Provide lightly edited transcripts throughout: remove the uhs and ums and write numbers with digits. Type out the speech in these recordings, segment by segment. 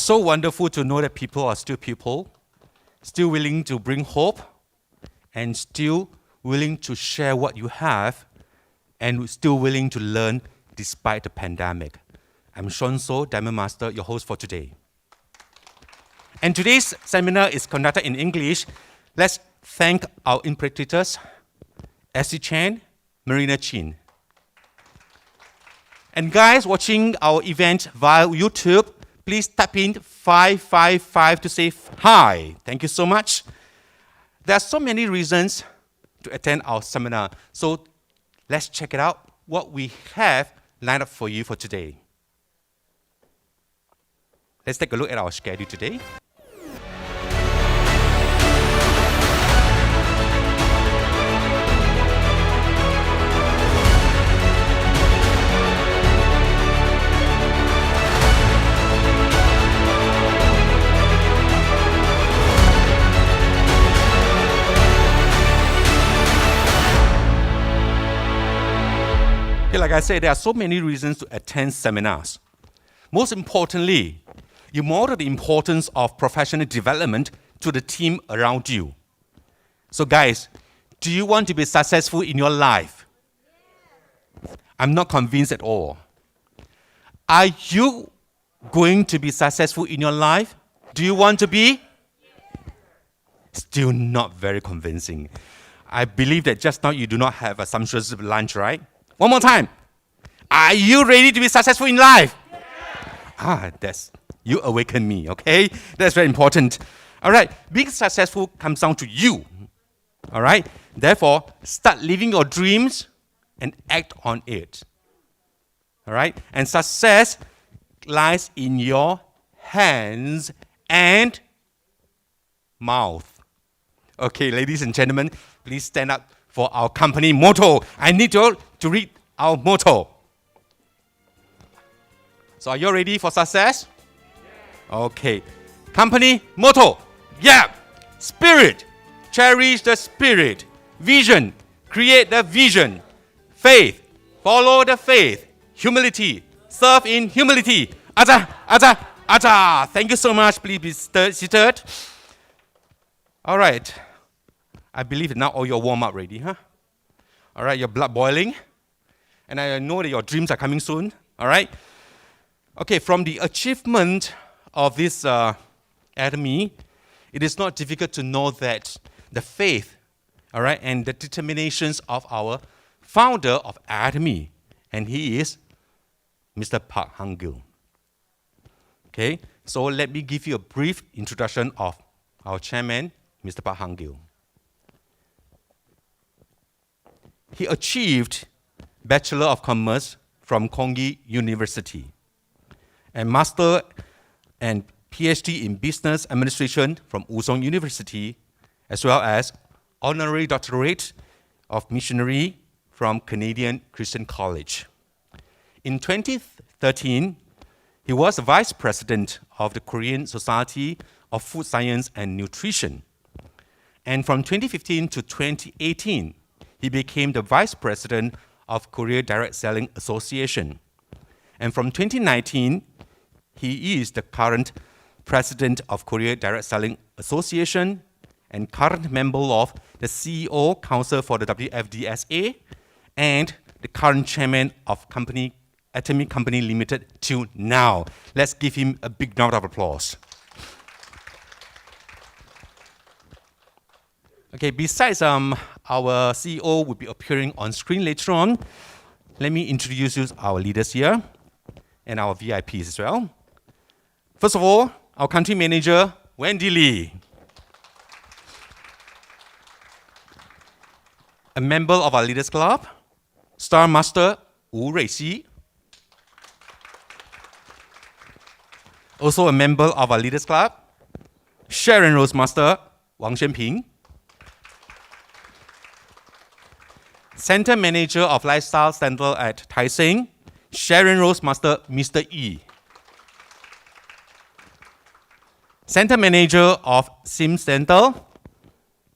so wonderful to know that people are still people, still willing to bring hope, and still willing to share what you have, and still willing to learn despite the pandemic. I'm Sean So, Diamond Master, your host for today. And today's seminar is conducted in English. Let's thank our interpreters, Essie Chan, Marina Chin. And guys watching our event via YouTube, please tap in 555 to say hi. Thank you so much. There are so many reasons to attend our seminar. So let's check it out, what we have lined up for you for today. Let's take a look at our schedule today. Like I said, there are so many reasons to attend seminars. Most importantly, you model the importance of professional development to the team around you. So guys, do you want to be successful in your life? I'm not convinced at all. Are you going to be successful in your life? Do you want to be? Still not very convincing. I believe that just now you do not have a sumptuous lunch, right? One more time. Are you ready to be successful in life? You awaken me, okay? That's very important. All right, being successful comes down to you. All right? Therefore, start living your dreams and act on it. All right? And success lies in your hands and mouth. Okay, ladies and gentlemen, please stand up for our company motto. I need you to read our motto. So are you ready for success? Yeah. Okay. Company motto. Yeah. Spirit. Cherish the spirit. Vision. Create the vision. Faith. Follow the faith. Humility. Serve in humility. Aja, aja, aja. Thank you so much. Please be seated. All right. I believe now all your warm up ready, huh? All right, your blood boiling. And I know that your dreams are coming soon. All right. Okay, from the achievement of this Atomy, it is not difficult to know that the faith, all right, and the determinations of our founder of Atomy, and he is Mr. Park Hang-gil. Okay, so let me give you a brief introduction of our chairman, Mr. Park Hang-gil. He achieved Bachelor of Commerce from Kogi University and Master and PhD in Business Administration from Uzong University, as well as Honorary Doctorate of Missionary from Canadian Christian College. In 2013, he was Vice President of the Korean Society of Food Science and Nutrition. And from 2015 to 2018, he became the Vice President of Korea Direct Selling Association. And from 2019, he is the current President of Korea Direct Selling Association and current member of the CEO Council for the WFDSA and the current chairman of Atomy Company Limited till now. Let's give him a big round of applause. Okay, besides our CEO will be appearing on screen later on, let me introduce you to our leaders here and our VIPs as well. First of all, our country manager, Wendy Lee. A member of our Leaders Club, Star Master Wu Ruixi. Also a member of our Leaders Club, Sharon Rose Master Wang Shenping. Center Manager of Lifestyle Center at Tai Seng, Sharon Rose Master Mr. E. Center Manager of Sim Center,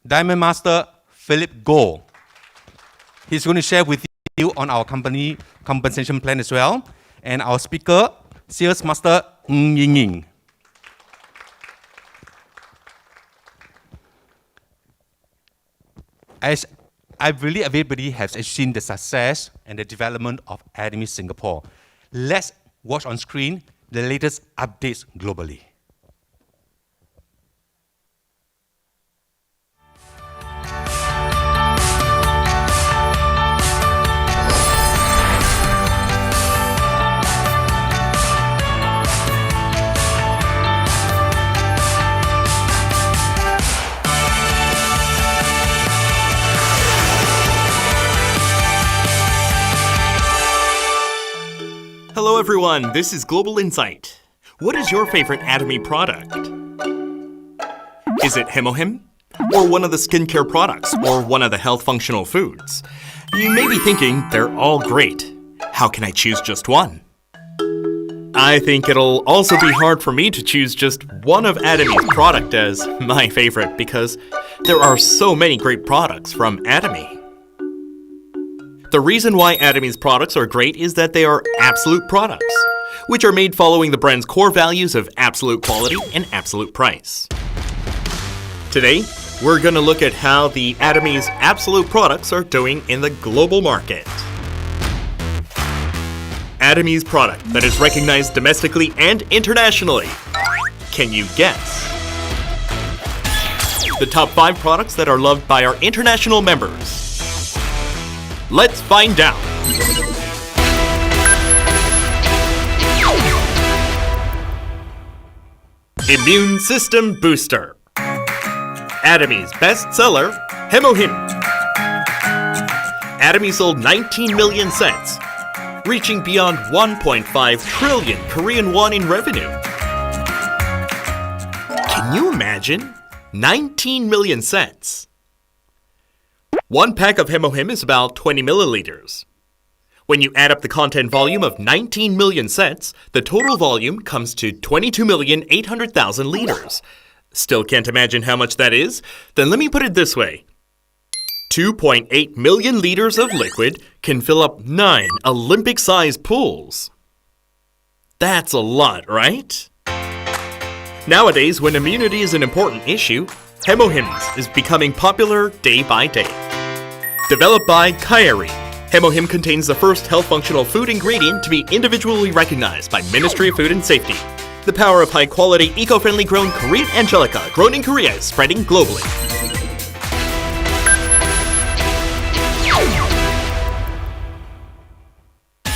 Diamond Master Philip Goh. He's going to share with you on our company compensation plan as well. And our speaker, Sales Master Ng Ying Ying. as I believe everybody has seen the success and the development of Atomy Singapore. Let's watch on screen the latest updates globally. Hello everyone, this is Global Insight. What is your favorite Atomy product? Is it Hemohim? Or one of the skincare products? Or one of the health functional foods? You may be thinking, they're all great. How can I choose just one? I think it'll also be hard for me to choose just one of Atomy's product as my favorite because there are so many great products from Atomy. The reason why Atomy's products are great is that they are absolute products, which are made following the brand's core values of absolute quality and absolute price. Today, we're going to look at how the Atomy's absolute products are doing in the global market. Atomy's product that is recognized domestically and internationally. Can you guess? The top 5 products that are loved by our international members. Let's find out. Immune System Booster. Atomy's bestseller, Hemohim. Atomy sold 19 million sets, reaching beyond 1.5 trillion Korean won in revenue. Can you imagine? 19 million sets. One pack of Hemohim is about 20 milliliters. When you add up the content volume of 19 million sets, the total volume comes to 22,800,000 liters. Still can't imagine how much that is? Then let me put it this way. 2.8 million liters of liquid can fill up 9 Olympic-sized pools. That's a lot, right? Nowadays, when immunity is an important issue, Hemohim is becoming popular day by day. Developed by Kairi, Hemohim contains the first health functional food ingredient to be individually recognized by Ministry of Food and Safety. The power of high-quality, eco-friendly grown Korean Angelica grown in Korea is spreading globally.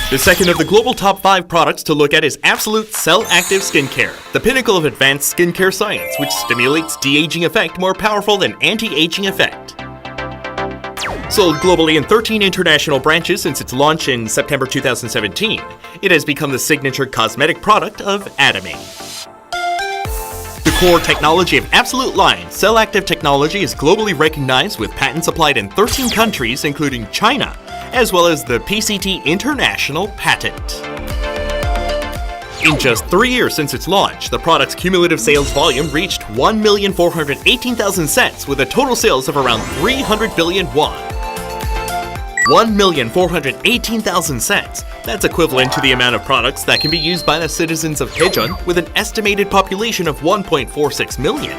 The second of the global top 5 products to look at is Absolute Cell Active Skincare, the pinnacle of advanced skincare science, which stimulates de-aging effect more powerful than anti-aging effect. Sold globally in 13 international branches since its launch in September 2017, it has become the signature cosmetic product of Atomy. The core technology of Absolute line, Cell Active technology, is globally recognized with patents applied in 13 countries, including China, as well as the PCT International patent. In just 3 years since its launch, the product's cumulative sales volume reached 1,418,000 sets with a total sales of around 300 billion won. 1,418,000 sets. That's equivalent to the amount of products that can be used by the citizens of Daejeon with an estimated population of 1.46 million.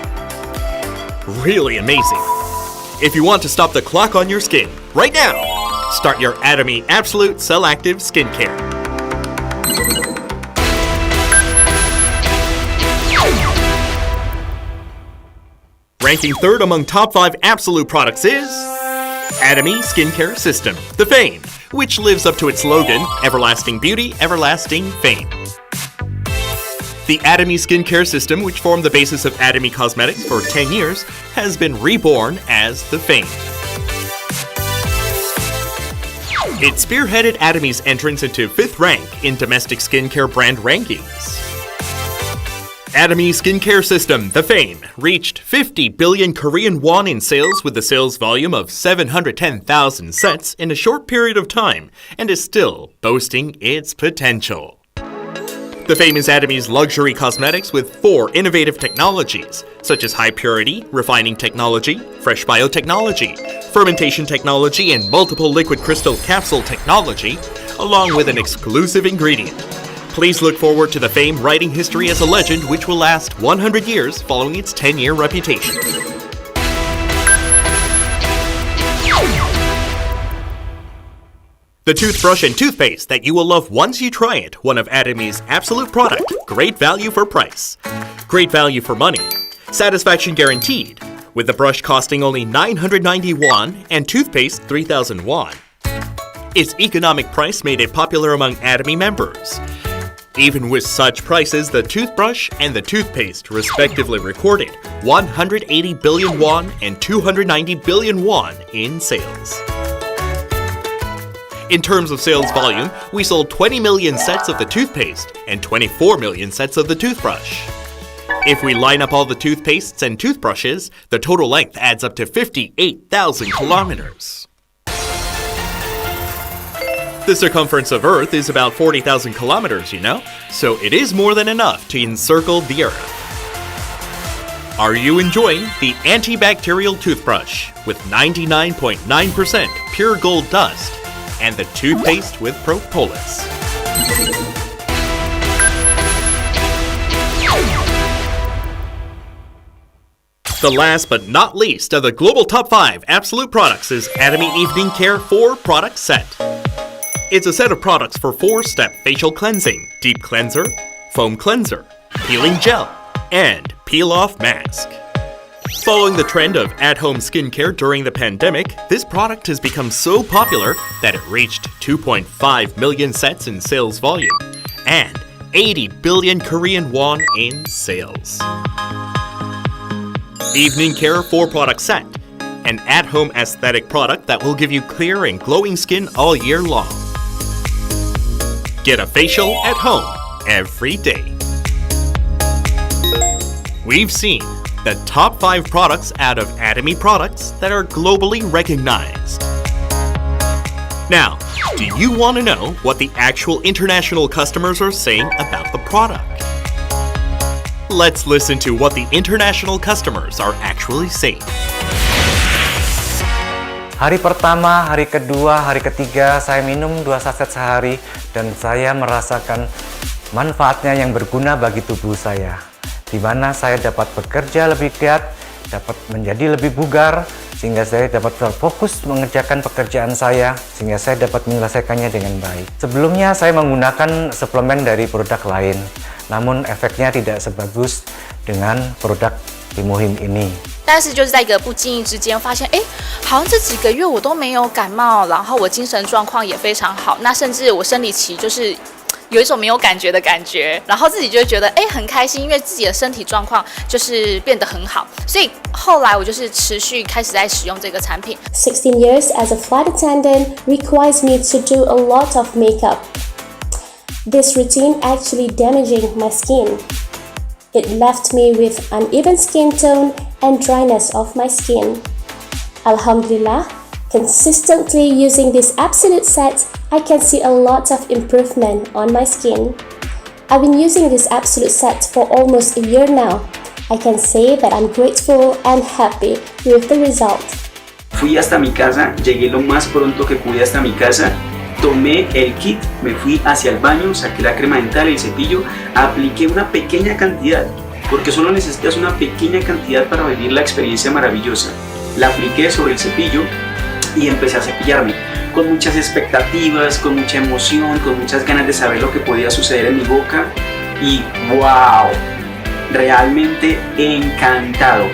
Really amazing. If you want to stop the clock on your skin, right now, start your Atomy Absolute Cell Active Skincare. Ranking third among top 5 Absolute products is Atomy Skincare System, the Fame, which lives up to its slogan, Everlasting Beauty, Everlasting Fame. The Atomy Skincare System, which formed the basis of Atomy Cosmetics for 10 years, has been reborn as the Fame. It spearheaded Atomy's entrance into 5th rank in domestic skincare brand rankings. Atomy Skincare System, the Fame, reached 50 billion Korean won in sales with a sales volume of 710,000 sets in a short period of time and is still boasting its potential. The Fame is Atomy's luxury cosmetics with 4 innovative technologies, such as high purity, refining technology, fresh biotechnology, fermentation technology, and multiple liquid crystal capsule technology, along with an exclusive ingredient. Please look forward to the Fame writing history as a legend which will last 100 years following its 10-year reputation. The toothbrush and toothpaste that you will love once you try it. One of Atomy's absolute product. Great value for price. Great value for money. Satisfaction guaranteed. With the brush costing only 990 won and toothpaste 3,000 won. Its economic price made it popular among Atomy members. Even with such prices, the toothbrush and the toothpaste respectively recorded 180 billion won and 290 billion won in sales. In terms of sales volume, we sold 20 million sets of the toothpaste and 24 million sets of the toothbrush. If we line up all the toothpastes and toothbrushes, the total length adds up to 58,000 kilometers. The circumference of Earth is about 40,000 kilometers, you know, so it is more than enough to encircle the Earth. Are you enjoying the antibacterial toothbrush with 99.9% pure gold dust and the toothpaste with propolis? The last but not least of the global top 5 absolute products is Atomy Evening Care 4 product set. It's a set of products for 4-step facial cleansing, deep cleanser, foam cleanser, peeling gel, and peel-off mask. Following the trend of at-home skincare during the pandemic, this product has become so popular that it reached 2.5 million sets in sales volume and 80 billion Korean won in sales. Evening Care 4-product set, an at-home aesthetic product that will give you clear and glowing skin all year long. Get a facial at home every day. We've seen the top 5 products out of Atomy products that are globally recognized. Now, do you want to know what the actual international customers are saying about the product? Let's listen to what the international customers are actually saying. Hari pertama, hari kedua, hari ketiga saya minum 2 saset sehari dan saya merasakan manfaatnya yang berguna bagi tubuh saya. Di mana saya dapat bekerja lebih giat, dapat menjadi lebih bugar, sehingga saya dapat fokus mengerjakan pekerjaan saya, sehingga saya dapat menyelesaikannya dengan baik. Sebelumnya saya menggunakan suplemen dari produk lain, namun efeknya tidak sebagus dengan produk Limuhim ini. 但是就是在一个不经意之间发现，好像这几个月我都没有感冒，然后我精神状况也非常好，那甚至我生理期就是有一种没有感觉的感觉，然后自己就会觉得很开心，因为自己的身体状况就是变得很好，所以后来我就是持续开始在使用这个产品。16 years as a flight attendant requires me to do a lot of makeup. This routine actually damaging my skin. It left me with uneven skin tone and dryness of my skin. Alhamdulillah, consistently using this absolute set, I can see a lot of improvement on my skin. I've been using this absolute set for almost a year now. I can say that I'm grateful and happy with the result. Fui hasta mi casa, llegué lo más pronto que pude hasta mi casa, tomé el kit, me fui hacia el baño, saqué la crema dental y el cepillo, apliqué una pequeña cantidad, porque solo necesitas una pequeña cantidad para vivir la experiencia maravillosa. La apliqué sobre el cepillo y empecé a cepillarme con muchas expectativas, con mucha emoción, con muchas ganas de saber lo que podía suceder en mi boca y ¡wow! Realmente encantado.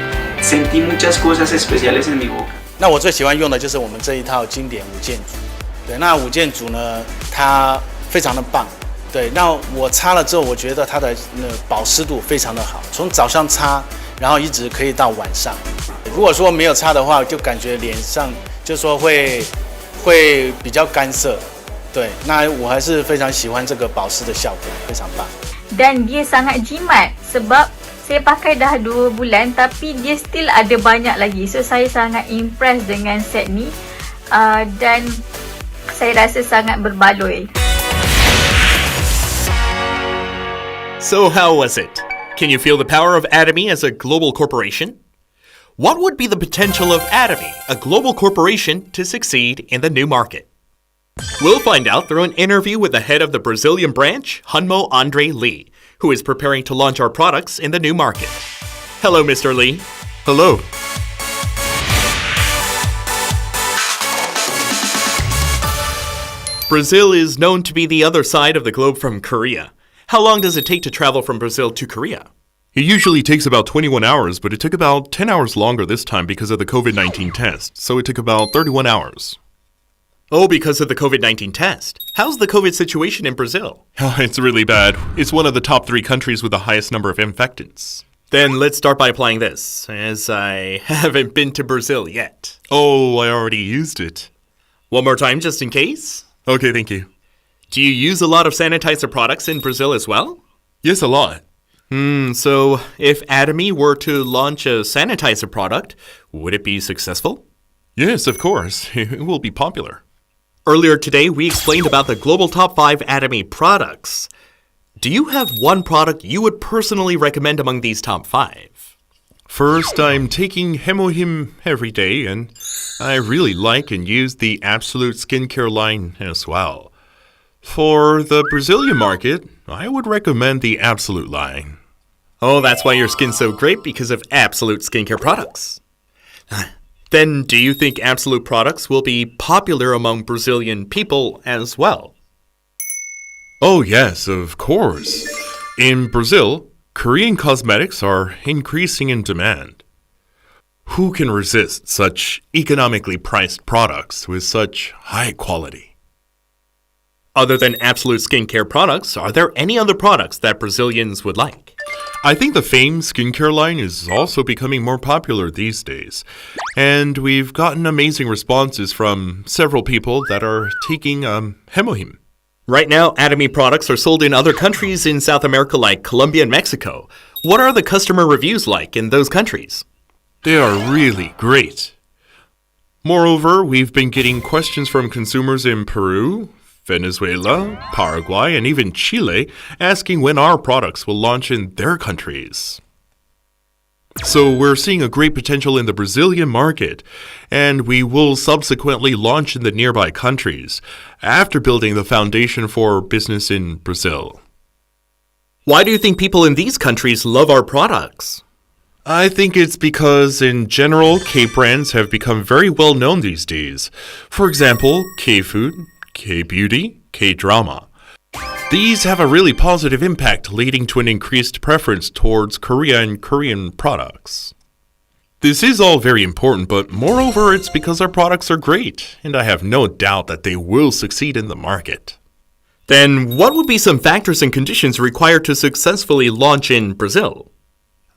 Sentí muchas cosas especiales en mi boca. 那我最喜欢用的就是我们这一套经典5件组。对，那5件组呢，它非常的棒。对，那我擦了之后，我觉得它的保湿度非常的好，从早上擦，然后一直可以到晚上。如果说没有擦的话，就感觉脸上就是说会比较干涩。对，那我还是非常喜欢这个保湿的效果，非常棒。Dan dia sangat jimat sebab saya pakai dah 2 bulan tapi dia still ada banyak lagi. So saya sangat impressed dengan set ni dan saya rasa sangat berbaloi. So how was it? Can you feel the power of Atomy as a global corporation? What would be the potential of Atomy, a global corporation, to succeed in the new market? We'll find out through an interview with the head of the Brazilian branch, Hunmo Andre Lee, who is preparing to launch our products in the new market. Hello, Mr. Lee. Hello. Brazil is known to be the other side of the globe from Korea. How long does it take to travel from Brazil to Korea? It usually takes about 21 hours, but it took about 10 hours longer this time because of the COVID-19 test, so it took about 31 hours. Oh, because of the COVID-19 test. How's the COVID situation in Brazil? It's really bad. It's one of the top 3 countries with the highest number of infectants. Then let's start by applying this, as I haven't been to Brazil yet. Oh, I already used it. One more time, just in case. Okay, thank you. Do you use a lot of sanitizer products in Brazil as well? Yes, a lot. So if Atomy were to launch a sanitizer product, would it be successful? Yes, of course. It will be popular. Earlier today, we explained about the global top 5 Atomy products. Do you have one product you would personally recommend among these top 5? First, I'm taking Hemohim every day, and I really like and use the Absolute skincare line as well. For the Brazilian market, I would recommend the Absolute line. Oh, that's why your skin's so great, because of Absolute skincare products. Then, do you think Absolute products will be popular among Brazilian people as well? Oh yes, of course. In Brazil, Korean cosmetics are increasing in demand. Who can resist such economically priced products with such high quality? Other than Absolute skincare products, are there any other products that Brazilians would like? I think the Fame skincare line is also becoming more popular these days, and we've gotten amazing responses from several people that are taking Hemohim. Right now, Atomy products are sold in other countries in South America like Colombia and Mexico. What are the customer reviews like in those countries? They are really great. Moreover, we've been getting questions from consumers in Peru, Venezuela, Paraguay, and even Chile asking when our products will launch in their countries. So we're seeing a great potential in the Brazilian market, and we will subsequently launch in the nearby countries after building the foundation for business in Brazil. Why do you think people in these countries love our products? I think it's because, in general, K-brands have become very well known these days. For example, K-food, K-beauty, K-drama. These have a really positive impact, leading to an increased preference towards Korea and Korean products. This is all very important, but moreover, it's because our products are great, and I have no doubt that they will succeed in the market. Then what would be some factors and conditions required to successfully launch in Brazil?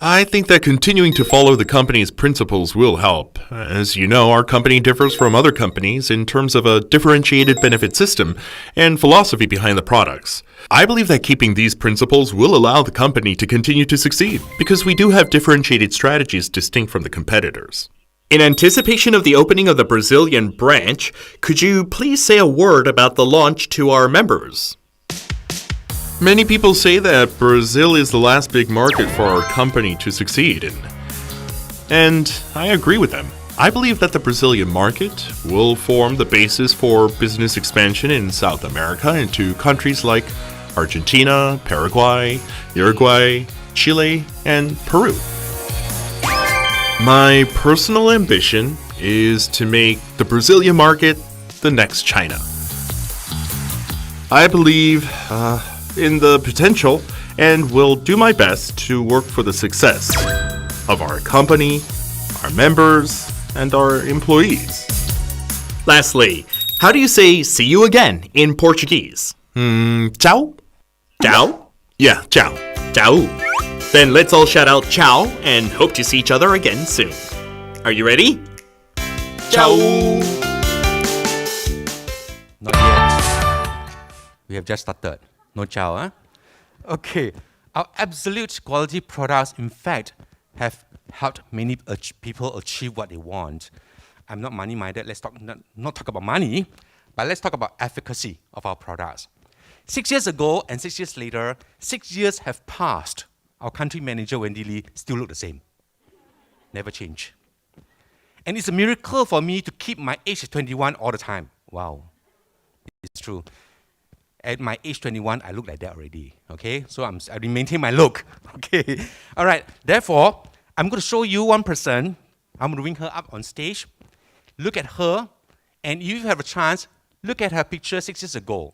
I think that continuing to follow the company's principles will help. As you know, our company differs from other companies in terms of a differentiated benefit system and philosophy behind the products. I believe that keeping these principles will allow the company to continue to succeed, because we do have differentiated strategies distinct from the competitors. In anticipation of the opening of the Brazilian branch, could you please say a word about the launch to our members? Many people say that Brazil is the last big market for our company to succeed in. And I agree with them. I believe that the Brazilian market will form the basis for business expansion in South America into countries like Argentina, Paraguay, Uruguay, Chile, and Peru. My personal ambition is to make the Brazilian market the next China. I believe in the potential and will do my best to work for the success of our company, our members, and our employees. Lastly, how do you say see you again in Portuguese? Ciao? Ciao? Yeah, ciao. Ciao. Then let's all shout out ciao and hope to see each other again soon. Are you ready? Ciao. Not yet. We have just started. No ciao, huh? Okay. Our absolute quality products, in fact, have helped many people achieve what they want. I'm not money-minded. Let's not talk about money, but let's talk about efficacy of our products. 6 years ago and 6 years later, 6 years have passed. Our country manager, Wendy Lee, still look the same. Never change. And it's a miracle for me to keep my age 21 all the time. Wow. It's true. At my age 21, I look like that already, okay? So I maintain my look, okay? All right, therefore, I'm going to show you one person. I'm going to bring her up on stage. Look at her, and if you have a chance, Look at her picture 6 years ago.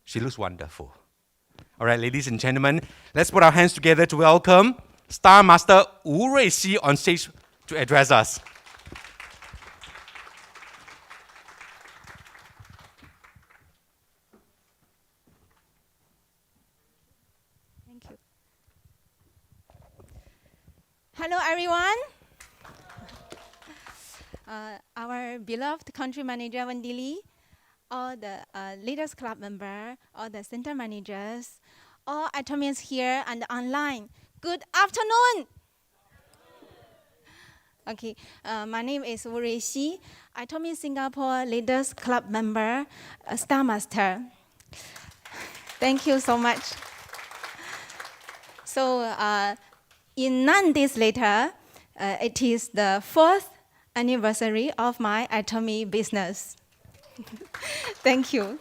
She looks wonderful. All right, ladies and gentlemen, let's put our hands together to welcome Star Master Wu Ruixi on stage to address us. Thank you. Hello, everyone. Our beloved country manager Wendy Lee, all the Leaders Club member, all the center managers, all Atomians here and online. Good afternoon. Okay, my name is Wu Ruixi, Atomy Singapore Leaders Club member, Star Master. Thank you so much. So, in 9 days later, it is the 4th anniversary of my Atomy business. Thank you.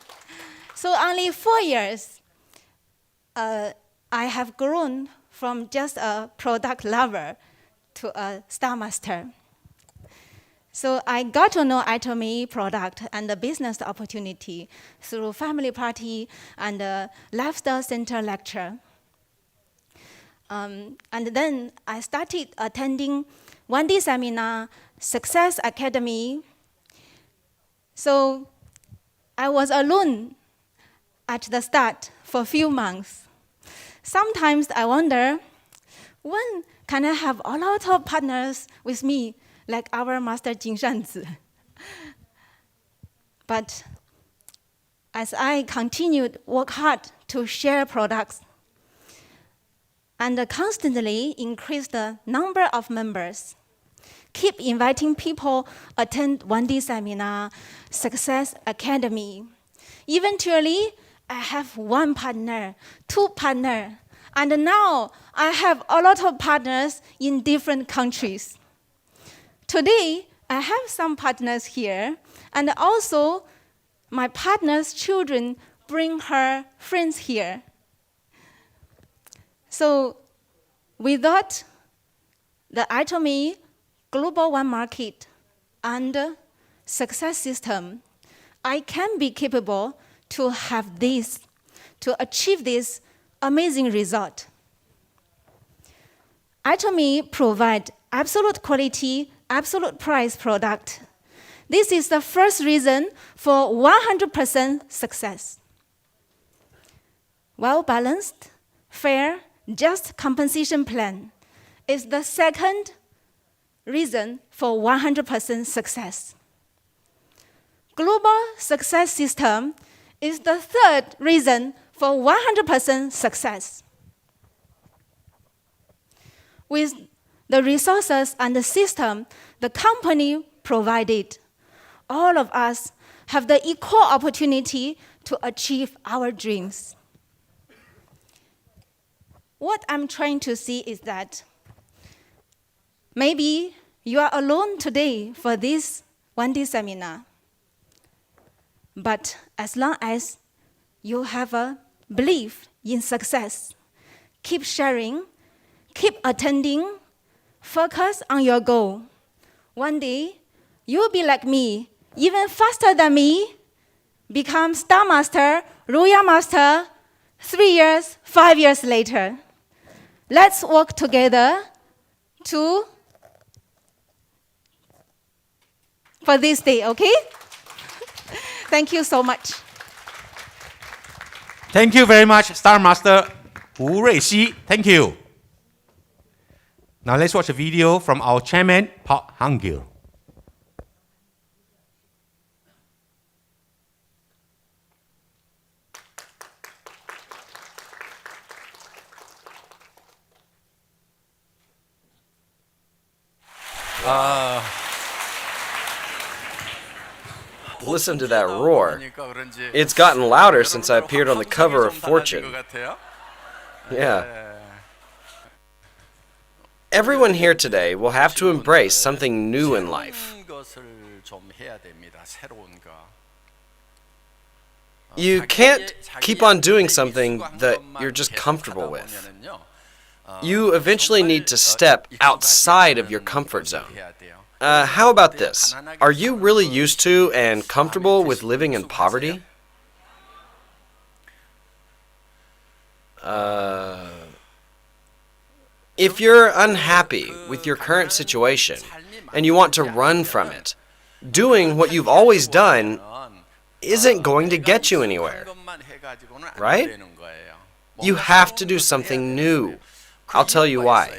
So only 4 years, I have grown from just a product lover to a Star Master. So I got to know Atomy product and the business opportunity through family party and lifestyle center lecture. And then I started attending 1D seminar, Success Academy. So I was alone at the start for a few months. Sometimes I wonder, when can I have a lot of partners with me, like our master Jing Shanzi? But as I continued work hard to share products and constantly increase the number of members, keep inviting people attend 1D seminar, Success Academy. Eventually, I have 1 partner, 2 partners, and now I have a lot of partners in different countries. Today, I have some partners here, and also my partner's children bring her friends here. So without the Atomy Global One Market and success system, I can be capable to have this, to achieve this amazing result. Atomy provide absolute quality, absolute price product. This is the first reason for 100% success. Well-balanced, fair, just compensation plan is the second reason for 100% success. Global success system is the third reason for 100% success. With the resources and the system the company provided, all of us have the equal opportunity to achieve our dreams. What I'm trying to see is that maybe you are alone today for this 1D seminar. But as long as you have a belief in success, keep sharing, keep attending, focus on your goal. One day, you'll be like me, even faster than me, become Star Master, Royal Master, 3 years, 5 years later. Let's work together for this day, okay? Thank you so much. Thank you very much, Star Master Wu Ruixi. Thank you. Now let's watch a video from our chairman, Park Hang-gil. Listen to that roar. It's gotten louder since I appeared on the cover of Fortune. Yeah. Everyone here today will have to embrace something new in life. You can't keep on doing something that you're just comfortable with. You eventually need to step outside of your comfort zone. How about this? Are you really used to and comfortable with living in poverty? If you're unhappy with your current situation and you want to run from it, doing what you've always done isn't going to get you anywhere, right? You have to do something new. I'll tell you why.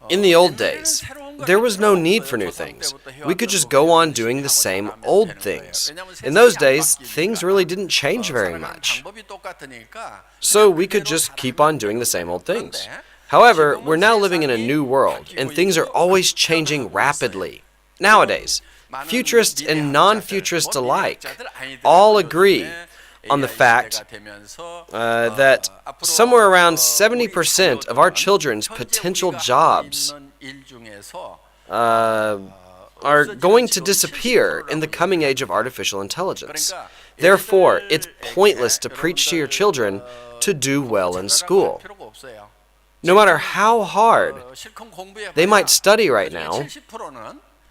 In the old days, there was no need for new things. We could just go on doing the same old things. In those days, things really didn't change very much. So we could just keep on doing the same old things. However, we're now living in a new world, and things are always changing rapidly. Nowadays, futurists and non-futurists alike all agree on the fact that somewhere around 70% of our children's potential jobs are going to disappear in the coming age of artificial intelligence. Therefore, it's pointless to preach to your children to do well in school. No matter how hard they might study right now,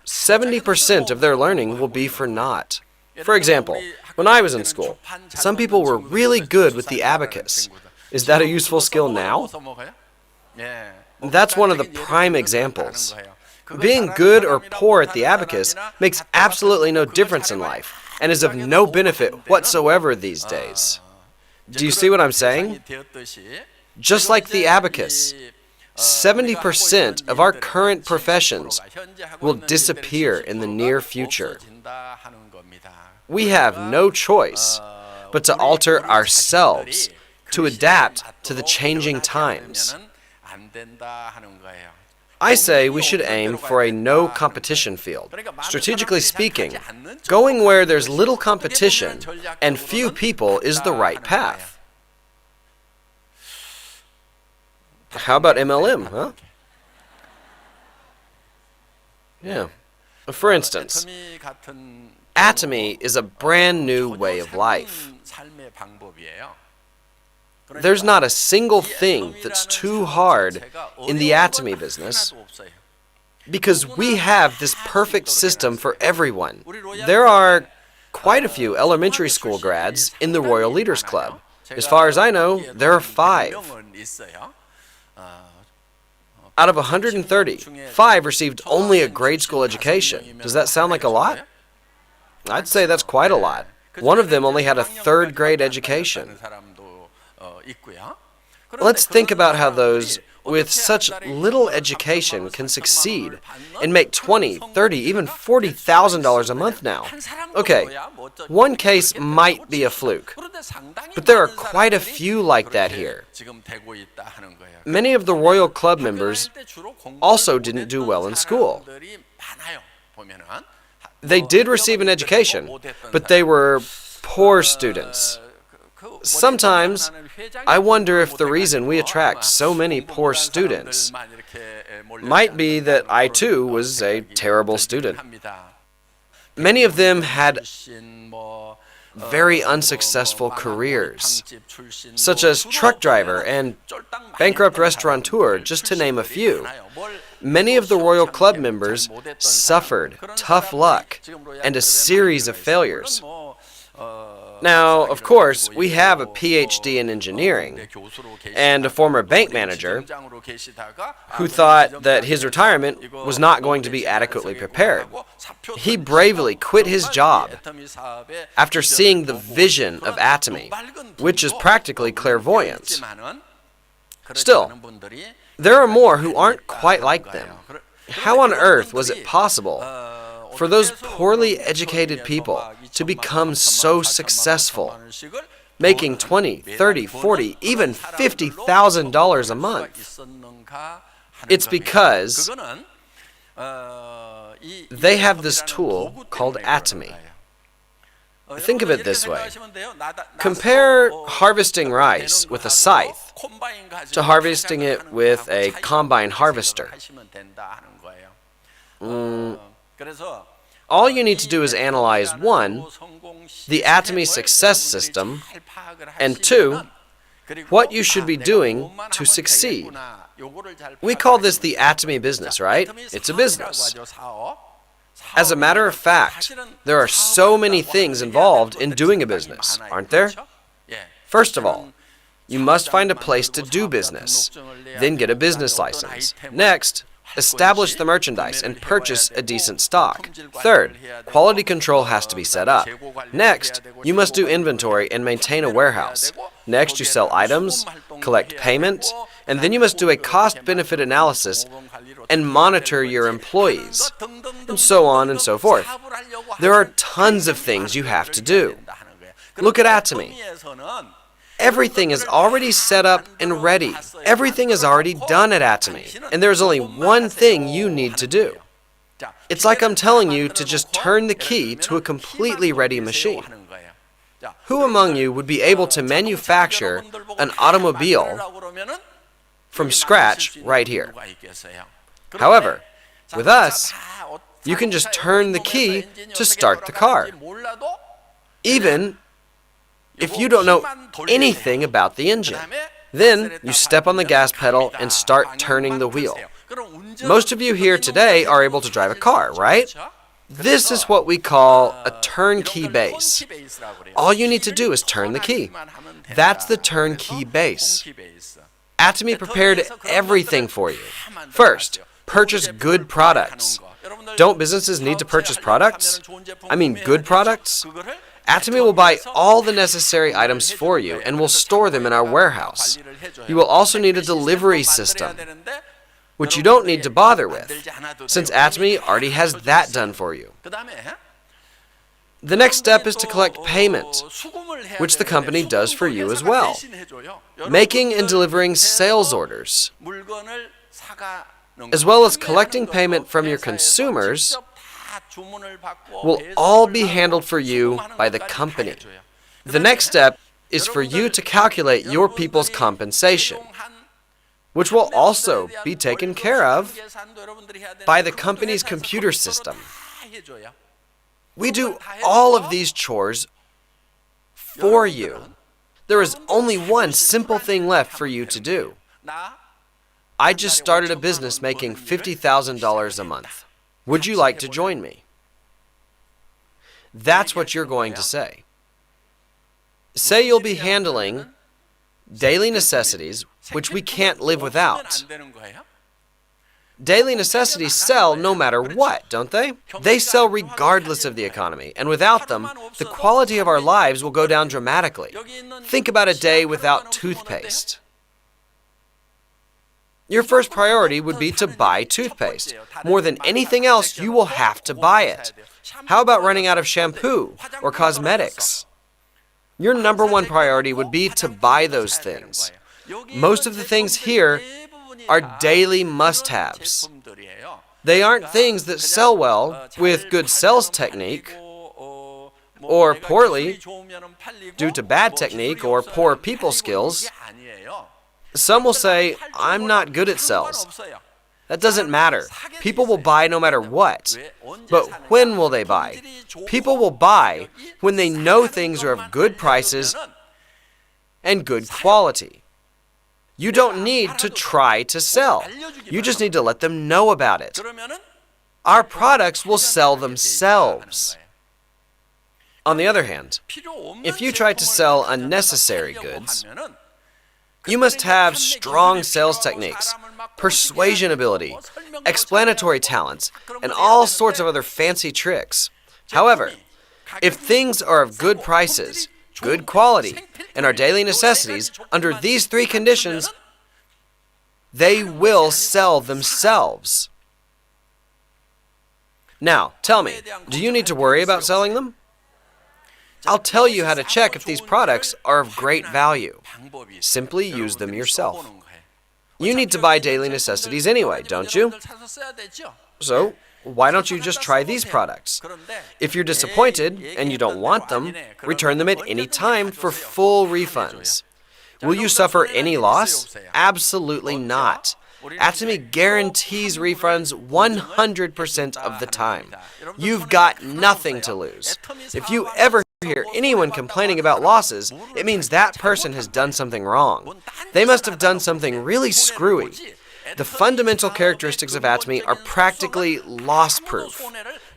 70% of their learning will be for naught. For example, when I was in school, some people were really good with the abacus. Is that a useful skill now? That's one of the prime examples. Being good or poor at the abacus makes absolutely no difference in life and is of no benefit whatsoever these days. Do you see what I'm saying? Just like the abacus, 70% of our current professions will disappear in the near future. We have no choice but to alter ourselves to adapt to the changing times. I say we should aim for a no-competition field. Strategically speaking, going where there's little competition and few people is the right path. How about MLM, huh? Yeah. For instance, Atomy is a brand new way of life. There's not a single thing that's too hard in the Atomy business because we have this perfect system for everyone. There are quite a few elementary school grads in the Royal Leaders Club. As far as I know, there are 5. Out of 130, 5 received only a grade school education. Does that sound like a lot? I'd say that's quite a lot. One of them only had a 3rd grade education. Let's think about how those with such little education can succeed and make $20,000, $30,000, even $40,000 a month now. Okay, one case might be a fluke, but there are quite a few like that here. Many of the Royal Club members also didn't do well in school. They did receive an education, but they were poor students. Sometimes, I wonder if the reason we attract so many poor students might be that I too was a terrible student. Many of them had very unsuccessful careers, such as truck driver and bankrupt restaurateur, just to name a few. Many of the Royal Club members suffered tough luck and a series of failures. Now, of course, we have a PhD in engineering and a former bank manager who thought that his retirement was not going to be adequately prepared. He bravely quit his job after seeing the vision of Atomy, which is practically clairvoyance. Still, there are more who aren't quite like them. How on earth was it possible for those poorly educated people to become so successful, making $20,000, $30,000, $40,000, even $50,000 a month? It's because they have this tool called Atomy. Think of it this way. Compare harvesting rice with a scythe to harvesting it with a combine harvester. All you need to do is analyze 1, the Atomy success system, and 2, what you should be doing to succeed. We call this the Atomy business, right? It's a business. As a matter of fact, there are so many things involved in doing a business, aren't there? First of all, you must find a place to do business, then get a business license. Next, establish the merchandise and purchase a decent stock. Third, quality control has to be set up. Next, you must do inventory and maintain a warehouse. Next, you sell items, collect payment, and then you must do a cost-benefit analysis and monitor your employees, and so on and so forth. There are tons of things you have to do. Look at Atomy. Everything is already set up and ready. Everything is already done at Atomy, and there's only one thing you need to do. It's like I'm telling you to just turn the key to a completely ready machine. Who among you would be able to manufacture an automobile from scratch right here? However, with us, you can just turn the key to start the car, even if you don't know anything about the engine. Then you step on the gas pedal and start turning the wheel. Most of you here today are able to drive a car, right? This is what we call a turnkey base. All you need to do is turn the key. That's the turnkey base. Atomy prepared everything for you. First, purchase good products. Don't businesses need to purchase products? I mean good products? Atomy will buy all the necessary items for you and will store them in our warehouse. You will also need a delivery system, which you don't need to bother with, since Atomy already has that done for you. The next step is to collect payment, which the company does for you as well. Making and delivering sales orders, as well as collecting payment from your consumers, will all be handled for you by the company. The next step is for you to calculate your people's compensation, which will also be taken care of by the company's computer system. We do all of these chores for you. There is only one simple thing left for you to do. I just started a business making $50,000 a month. Would you like to join me? That's what you're going to say. Say you'll be handling daily necessities, which we can't live without. Daily necessities sell no matter what, don't they? They sell regardless of the economy, and without them, the quality of our lives will go down dramatically. Think about a day without toothpaste. Your first priority would be to buy toothpaste. More than anything else, you will have to buy it. How about running out of shampoo or cosmetics? Your number one priority would be to buy those things. Most of the things here are daily must-haves. They aren't things that sell well with good sales technique or poorly due to bad technique or poor people skills. Some will say, I'm not good at sales. That doesn't matter. People will buy no matter what. But when will they buy? People will buy when they know things are of good prices and good quality. You don't need to try to sell. You just need to let them know about it. Our products will sell themselves. On the other hand, if you try to sell unnecessary goods, you must have strong sales techniques, persuasion ability, explanatory talents, and all sorts of other fancy tricks. However, if things are of good prices, good quality, and are daily necessities, under these three conditions, they will sell themselves. Now, tell me, do you need to worry about selling them? I'll tell you how to check if these products are of great value. Simply use them yourself. You need to buy daily necessities anyway, don't you? So, why don't you just try these products? If you're disappointed and you don't want them, return them at any time for full refunds. Will you suffer any loss? Absolutely not. Atomy guarantees refunds 100% of the time. You've got nothing to lose. If you ever hear anyone complaining about losses, it means that person has done something wrong. They must have done something really screwy. The fundamental characteristics of Atomy are practically loss-proof.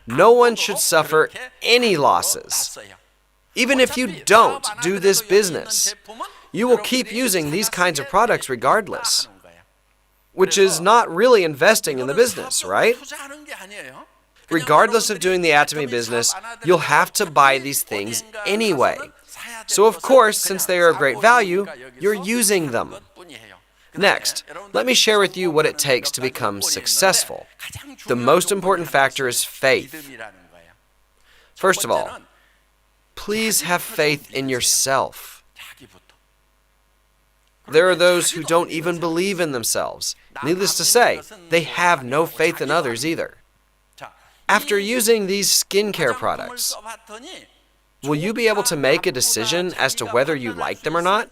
No one should suffer any losses. Even if you don't do this business, you will keep using these kinds of products regardless, which is not really investing in the business, right? Regardless of doing the Atomy business, you'll have to buy these things anyway. So of course, since they are of great value, you're using them. Next, let me share with you what it takes to become successful. The most important factor is faith. First of all, please have faith in yourself. There are those who don't even believe in themselves. Needless to say, they have no faith in others either. After using these skincare products, will you be able to make a decision as to whether you like them or not?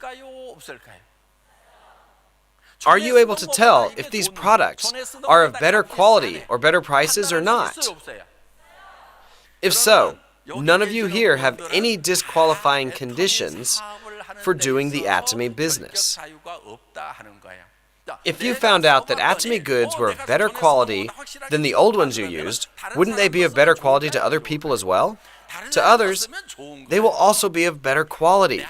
Are you able to tell if these products are of better quality or better prices or not? If so, none of you here have any disqualifying conditions for doing the Atomy business. If you found out that Atomy goods were of better quality than the old ones you used, wouldn't they be of better quality to other people as well? To others, they will also be of better quality.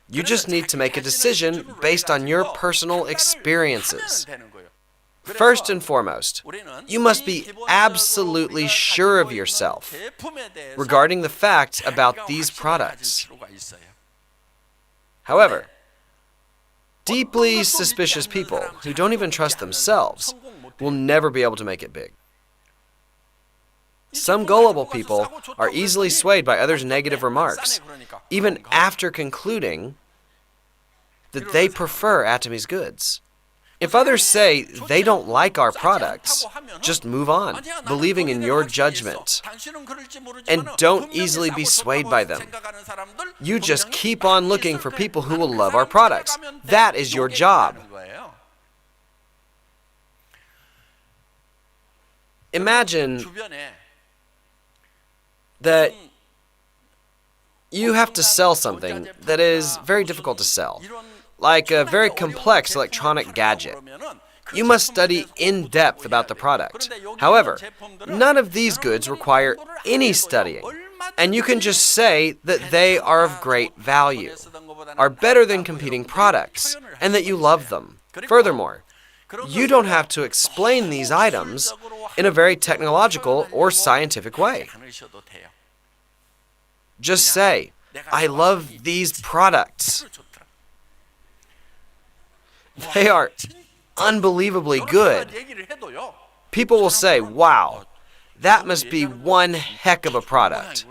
You just need to make a decision based on your personal experiences. First and foremost, you must be absolutely sure of yourself regarding the facts about these products. However, deeply suspicious people who don't even trust themselves will never be able to make it big. Some gullible people are easily swayed by others' negative remarks, even after concluding that they prefer Atomy's goods. If others say they don't like our products, just move on, believing in your judgment, and don't easily be swayed by them. You just keep on looking for people who will love our products. That is your job. Imagine that you have to sell something that is very difficult to sell, like a very complex electronic gadget. You must study in depth about the product. However, none of these goods require any studying, and you can just say that they are of great value, are better than competing products, and that you love them. Furthermore, you don't have to explain these items in a very technological or scientific way. Just say, I love these products. They are unbelievably good. People will say, wow, that must be one heck of a product.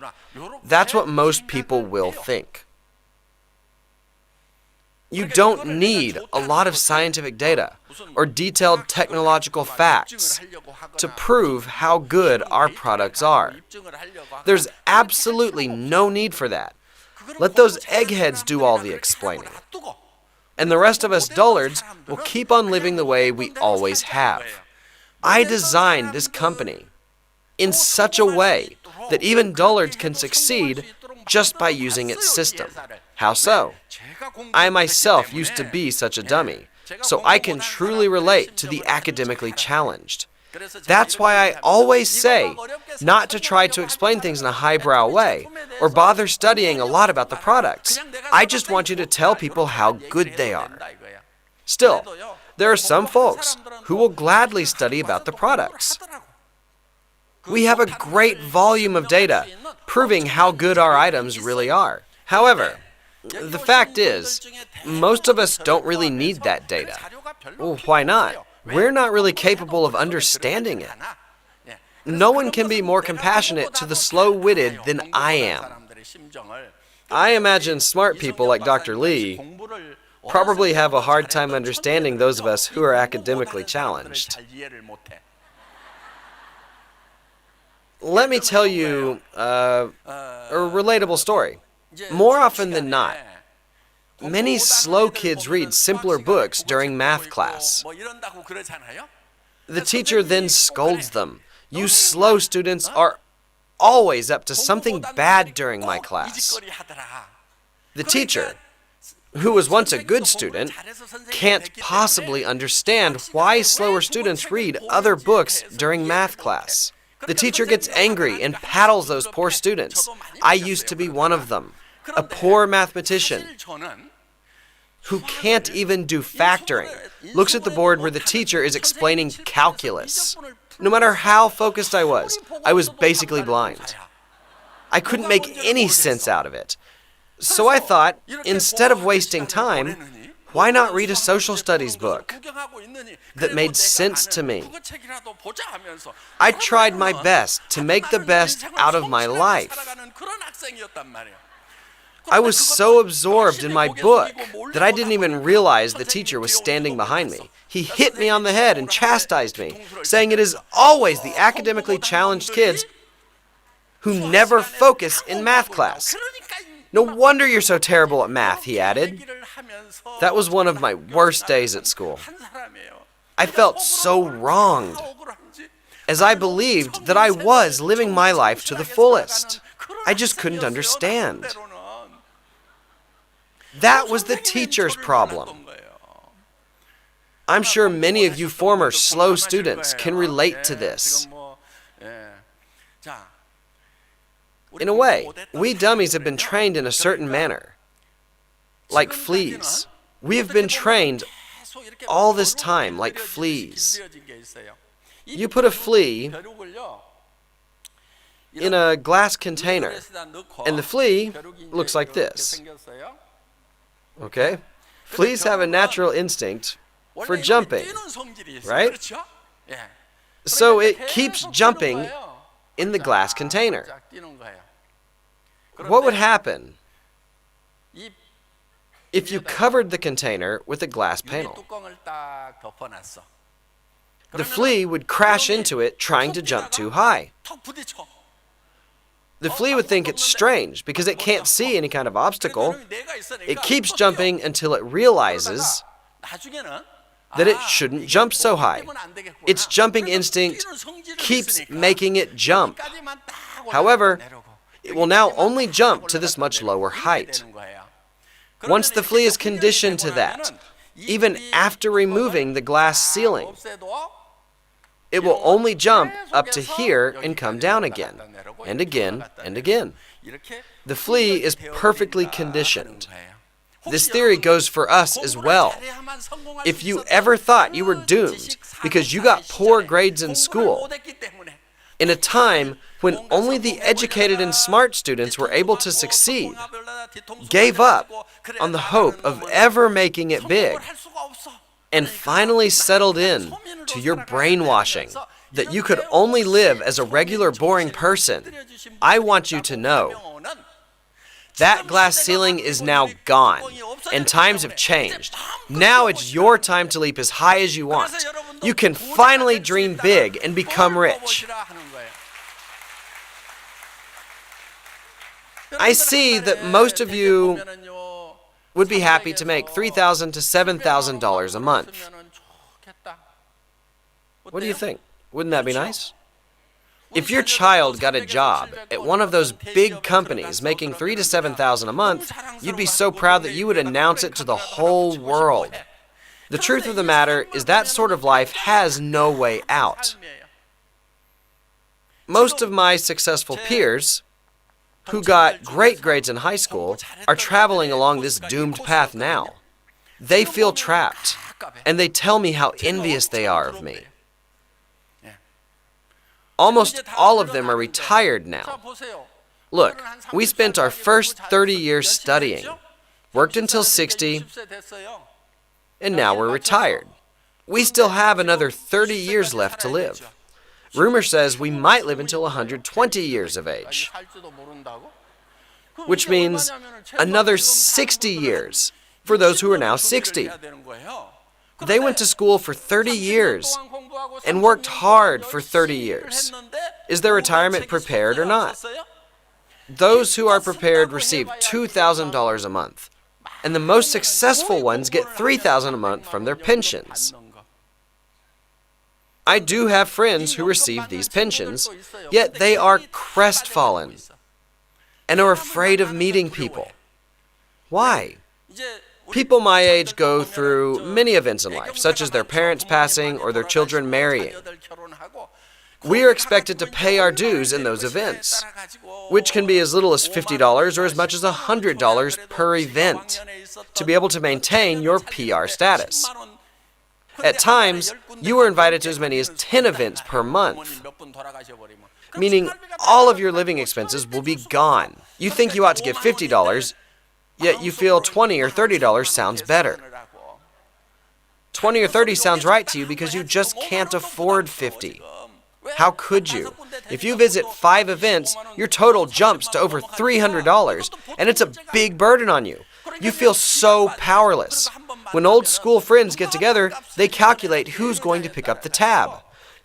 That's what most people will think. You don't need a lot of scientific data or detailed technological facts to prove how good our products are. There's absolutely no need for that. Let those eggheads do all the explaining. And the rest of us dullards will keep on living the way we always have. I designed this company in such a way that even dullards can succeed just by using its system. How so? I myself used to be such a dummy, so I can truly relate to the academically challenged. That's why I always say not to try to explain things in a highbrow way or bother studying a lot about the products. I just want you to tell people how good they are. Still, there are some folks who will gladly study about the products. We have a great volume of data proving how good our items really are. However, the fact is, most of us don't really need that data. Well, why not? We're not really capable of understanding it. No one can be more compassionate to the slow-witted than I am. I imagine smart people like Dr. Lee probably have a hard time understanding those of us who are academically challenged. Let me tell you a relatable story. More often than not, many slow kids read simpler books during math class. The teacher then scolds them. You slow students are always up to something bad during my class. The teacher, who was once a good student, can't possibly understand why slower students read other books during math class. The teacher gets angry and paddles those poor students. I used to be one of them, a poor mathematician who can't even do factoring, looks at the board where the teacher is explaining calculus. No matter how focused I was basically blind. I couldn't make any sense out of it. So I thought, instead of wasting time, why not read a social studies book that made sense to me? I tried my best to make the best out of my life. I was so absorbed in my book that I didn't even realize the teacher was standing behind me. He hit me on the head and chastised me, saying it is always the academically challenged kids who never focus in math class. No wonder you're so terrible at math, he added. That was one of my worst days at school. I felt so wronged, as I believed that I was living my life to the fullest. I just couldn't understand. That was the teacher's problem. I'm sure many of you former slow students can relate to this. In a way, we dummies have been trained in a certain manner. Like fleas. We have been trained all this time like fleas. You put a flea in a glass container, and the flea looks like this. Okay? Fleas have a natural instinct for jumping, right? So it keeps jumping in the glass container. What would happen if you covered the container with a glass panel? The flea would crash into it trying to jump too high. The flea would think it's strange because it can't see any kind of obstacle. It keeps jumping until it realizes that it shouldn't jump so high. Its jumping instinct keeps making it jump. However, it will now only jump to this much lower height. Once the flea is conditioned to that, even after removing the glass ceiling, it will only jump up to here and come down again, and again, and again. The flea is perfectly conditioned. This theory goes for us as well. If you ever thought you were doomed because you got poor grades in school, in a time when only the educated and smart students were able to succeed, gave up on the hope of ever making it big, and finally settled in to your brainwashing that you could only live as a regular boring person, I want you to know that glass ceiling is now gone, and times have changed. Now it's your time to leap as high as you want. You can finally dream big and become rich. I see that most of you would be happy to make $3,000 to $7,000 a month. What do you think? Wouldn't that be nice? If your child got a job at one of those big companies making $3,000 to $7,000 a month, you'd be so proud that you would announce it to the whole world. The truth of the matter is that sort of life has no way out. Most of my successful peers who got great grades in high school are traveling along this doomed path now. They feel trapped, and they tell me how envious they are of me. Almost all of them are retired now. Look, we spent our first 30 years studying, worked until 60, and now we're retired. We still have another 30 years left to live. Rumor says we might live until 120 years of age, which means another 60 years for those who are now 60. They went to school for 30 years and worked hard for 30 years. Is their retirement prepared or not? Those who are prepared receive $2,000 a month, and the most successful ones get $3,000 a month from their pensions. I do have friends who receive these pensions, yet they are crestfallen and are afraid of meeting people. Why? People my age go through many events in life, such as their parents passing or their children marrying. We are expected to pay our dues in those events, which can be as little as $50 or as much as $100 per event, to be able to maintain your PR status. At times, you are invited to as many as 10 events per month, meaning all of your living expenses will be gone. You think you ought to give $50, yet you feel $20 or $30 sounds better. 20 or 30 sounds right to you because you just can't afford 50. How could you? If you visit 5 events, your total jumps to over $300, and it's a big burden on you. You feel so powerless. When old school friends get together, they calculate who's going to pick up the tab.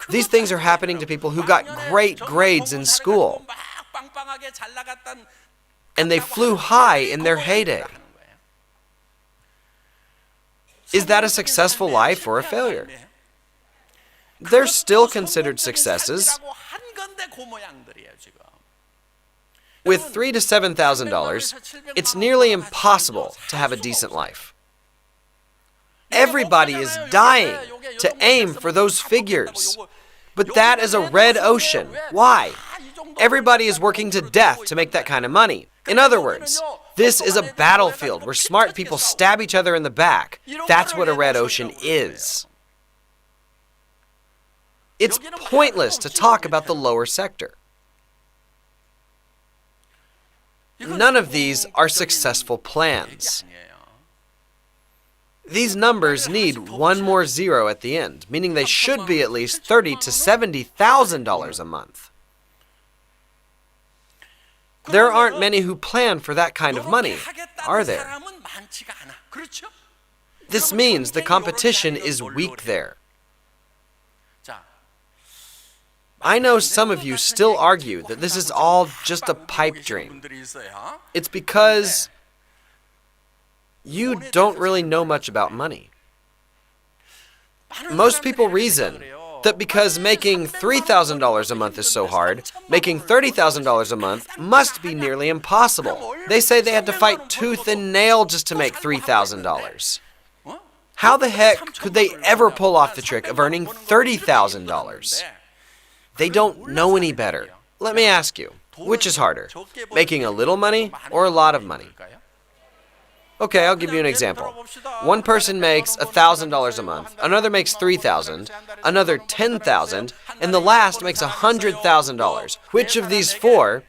These things are happening to people who got great grades in school, and they flew high in their heyday. Is that a successful life or a failure? They're still considered successes. With $3,000 to $7,000, it's nearly impossible to have a decent life. Everybody is dying to aim for those figures. But that is a red ocean. Why? Everybody is working to death to make that kind of money. In other words, this is a battlefield where smart people stab each other in the back. That's what a red ocean is. It's pointless to talk about the lower sector. None of these are successful plans. These numbers need one more zero at the end, meaning they should be at least $30,000 to $70,000 a month. There aren't many who plan for that kind of money, are there? This means the competition is weak there. I know some of you still argue that this is all just a pipe dream. It's because you don't really know much about money. Most people reason that because making $3,000 a month is so hard, making $30,000 a month must be nearly impossible. They say they had to fight tooth and nail just to make $3,000. How the heck could they ever pull off the trick of earning $30,000? They don't know any better. Let me ask you, which is harder, making a little money or a lot of money? Okay, I'll give you an example. One person makes $1,000 a month, another makes $3,000, another $10,000, and the last makes $100,000. Which of these 4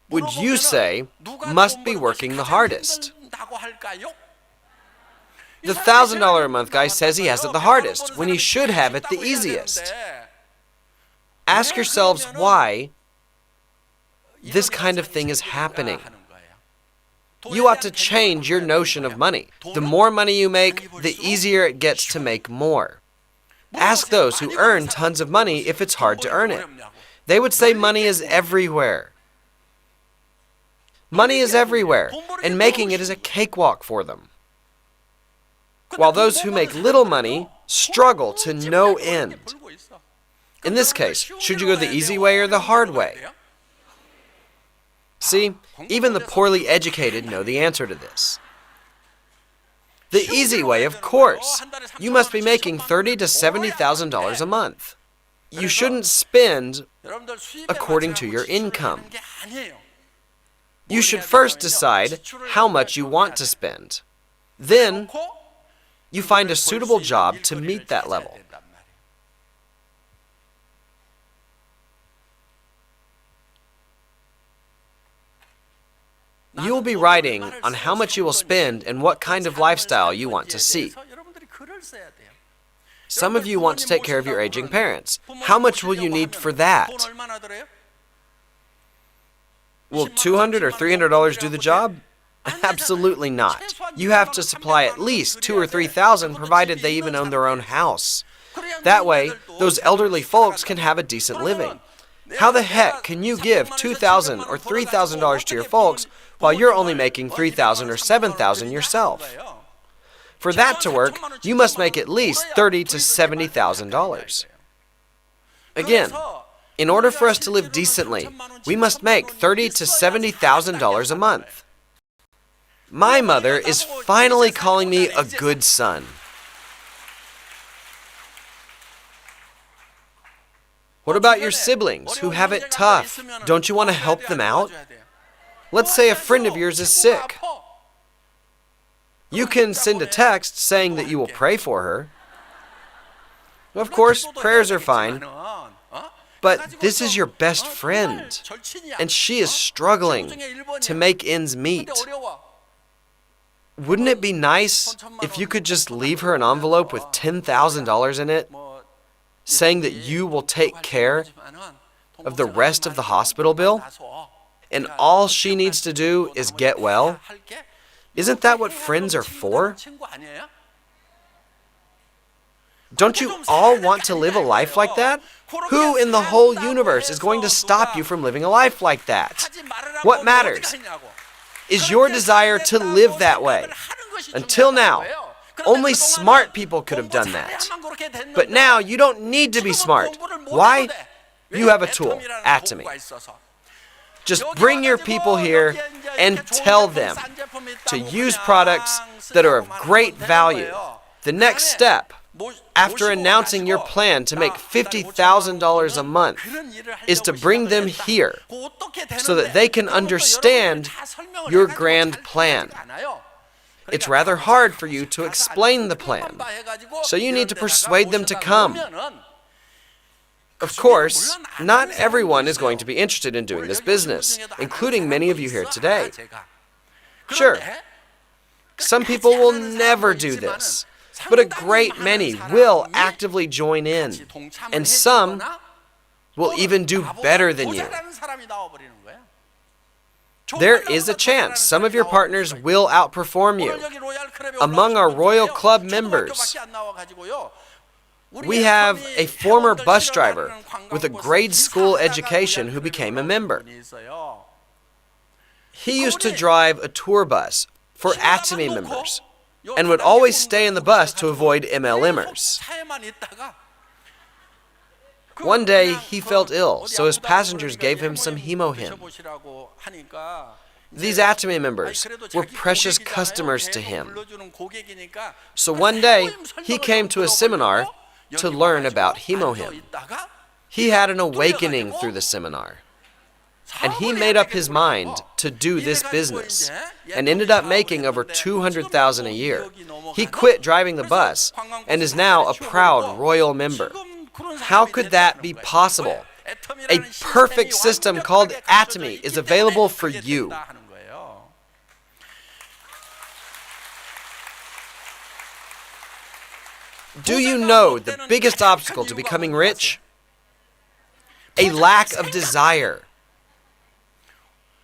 would you say must be working the hardest? The $1,000 a month guy says he has it the hardest, when he should have it the easiest. Ask yourselves why this kind of thing is happening. You ought to change your notion of money. The more money you make, the easier it gets to make more. Ask those who earn tons of money if it's hard to earn it. They would say money is everywhere. Money is everywhere, and making it is a cakewalk for them. While those who make little money struggle to no end. In this case, should you go the easy way or the hard way? See, even the poorly educated know the answer to this. The easy way, of course. You must be making $30,000 to $70,000 a month. You shouldn't spend according to your income. You should first decide how much you want to spend. Then, you find a suitable job to meet that level. You will be writing on how much you will spend and what kind of lifestyle you want to see. Some of you want to take care of your aging parents. How much will you need for that? Will $200 or $300 do the job? Absolutely not. You have to supply at least $2,000 or $3,000 provided they even own their own house. That way, those elderly folks can have a decent living. How the heck can you give $2,000 or $3,000 to your folks while you're only making $3,000 or $7,000 yourself? For that to work, you must make at least $30,000 to $70,000. Again, in order for us to live decently, we must make $30,000 to $70,000 a month. My mother is finally calling me a good son. What about your siblings who have it tough? Don't you want to help them out? Let's say a friend of yours is sick. You can send a text saying that you will pray for her. Of course, prayers are fine. But this is your best friend, and she is struggling to make ends meet. Wouldn't it be nice if you could just leave her an envelope with $10,000 in it, saying that you will take care of the rest of the hospital bill, and all she needs to do is get well? Isn't that what friends are for? Don't you all want to live a life like that? Who in the whole universe is going to stop you from living a life like that? What matters is your desire to live that way. Until now, only smart people could have done that. But now you don't need to be smart. Why? You have a tool, Atomy. Just bring your people here and tell them to use products that are of great value. The next step, after announcing your plan to make $50,000 a month, is to bring them here so that they can understand your grand plan. It's rather hard for you to explain the plan, so you need to persuade them to come. Of course, not everyone is going to be interested in doing this business, including many of you here today. Sure, some people will never do this, but a great many will actively join in, and some will even do better than you. There is a chance some of your partners will outperform you. Among our Royal Club members, we have a former bus driver with a grade school education who became a member. He used to drive a tour bus for Atomy members and would always stay in the bus to avoid MLMers. One day, he felt ill, so his passengers gave him some Hemohim. These Atomy members were precious customers to him. So one day, he came to a seminar to learn about Hemohim. He had an awakening through the seminar, and he made up his mind to do this business and ended up making over $200,000 a year. He quit driving the bus and is now a proud royal member. How could that be possible? A perfect system called Atomy is available for you. Do you know the biggest obstacle to becoming rich? A lack of desire.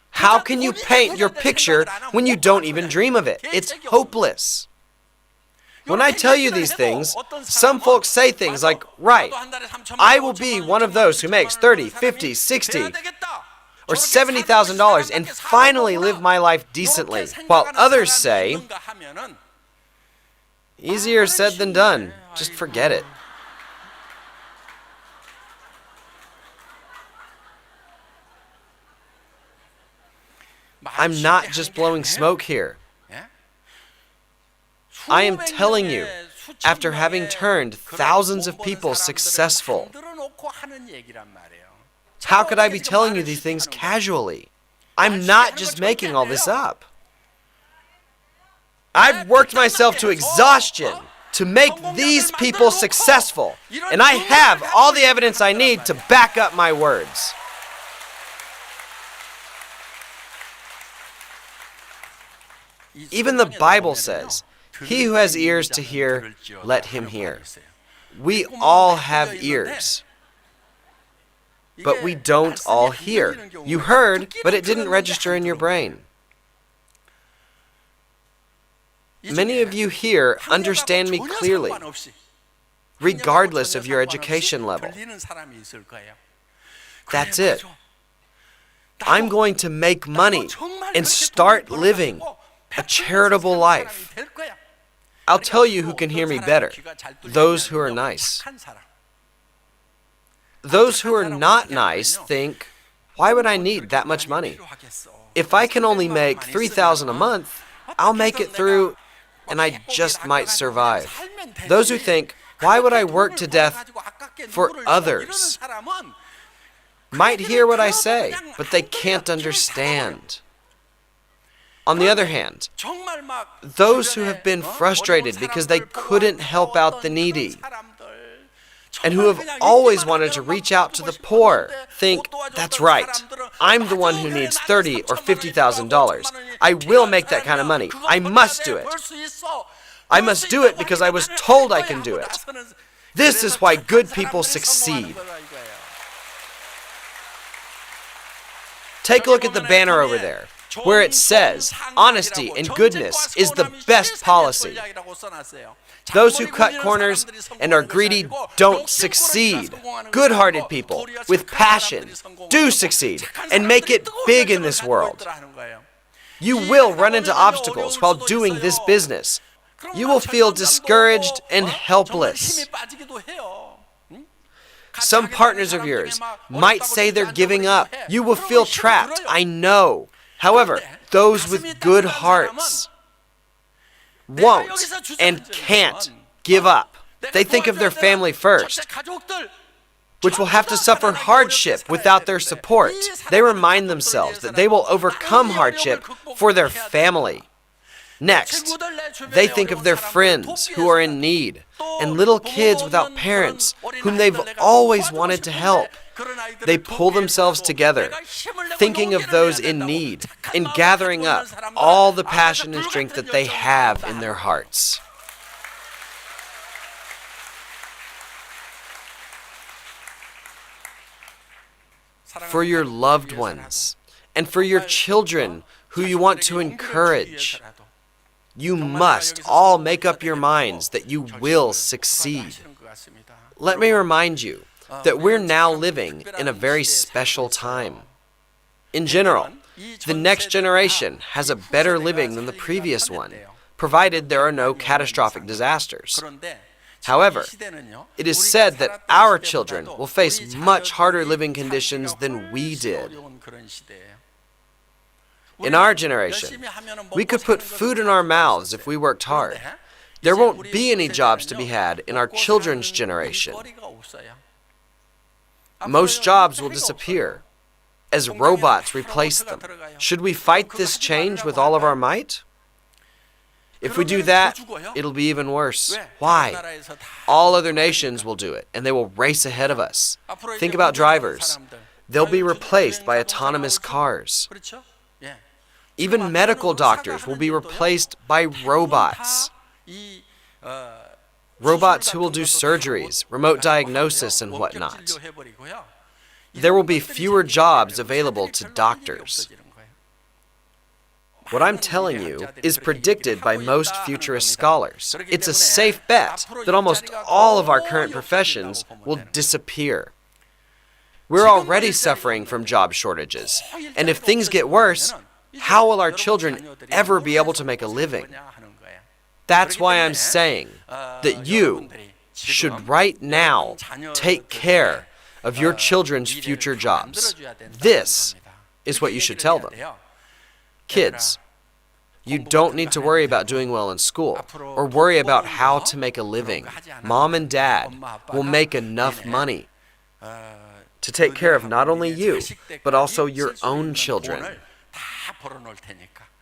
How can you paint your picture when you don't even dream of it? It's hopeless. When I tell you these things, some folks say things like, right, I will be one of those who makes $30, $50, $60, or $70,000 and finally live my life decently. While others say, easier said than done, just forget it. I'm not just blowing smoke here. I am telling you, after having turned thousands of people successful, how could I be telling you these things casually? I'm not just making all this up. I've worked myself to exhaustion to make these people successful, and I have all the evidence I need to back up my words. Even the Bible says, he who has ears to hear, let him hear. We all have ears, but we don't all hear. You heard, but it didn't register in your brain. Many of you here understand me clearly, regardless of your education level. That's it. I'm going to make money and start living a charitable life. I'll tell you who can hear me better. Those who are nice. Those who are not nice think, why would I need that much money? If I can only make $3,000 a month, I'll make it through, and I just might survive. Those who think, why would I work to death for others, might hear what I say, but they can't understand. On the other hand, those who have been frustrated because they couldn't help out the needy, and who have always wanted to reach out to the poor, think, that's right, I'm the one who needs $30,000 or $50,000. I will make that kind of money. I must do it. I must do it because I was told I can do it. This is why good people succeed. Take a look at the banner over there, where it says, honesty and goodness is the best policy. Those who cut corners and are greedy don't succeed. Good-hearted people with passion do succeed and make it big in this world. You will run into obstacles while doing this business. You will feel discouraged and helpless. Some partners of yours might say they're giving up. You will feel trapped, I know. However, those with good hearts won't and can't give up. They think of their family first, which will have to suffer hardship without their support. They remind themselves that they will overcome hardship for their family. Next, they think of their friends who are in need and little kids without parents whom they've always wanted to help. They pull themselves together, thinking of those in need and gathering up all the passion and strength that they have in their hearts. For your loved ones and for your children who you want to encourage, you must all make up your minds that you will succeed. Let me remind you that we're now living in a very special time. In general, the next generation has a better living than the previous one, provided there are no catastrophic disasters. However, it is said that our children will face much harder living conditions than we did. In our generation, we could put food in our mouths if we worked hard. There won't be any jobs to be had in our children's generation. Most jobs will disappear as robots replace them. Should we fight this change with all of our might? If we do that, it'll be even worse. Why? All other nations will do it, and they will race ahead of us. Think about drivers. They'll be replaced by autonomous cars. Even medical doctors will be replaced by robots. Robots who will do surgeries, remote diagnosis, and whatnot. There will be fewer jobs available to doctors. What I'm telling you is predicted by most futurist scholars. It's a safe bet that almost all of our current professions will disappear. We're already suffering from job shortages, and if things get worse, how will our children ever be able to make a living? That's why I'm saying that you should right now take care of your children's future jobs. This is what you should tell them. Kids, you don't need to worry about doing well in school or worry about how to make a living. Mom and Dad will make enough money to take care of not only you, but also your own children.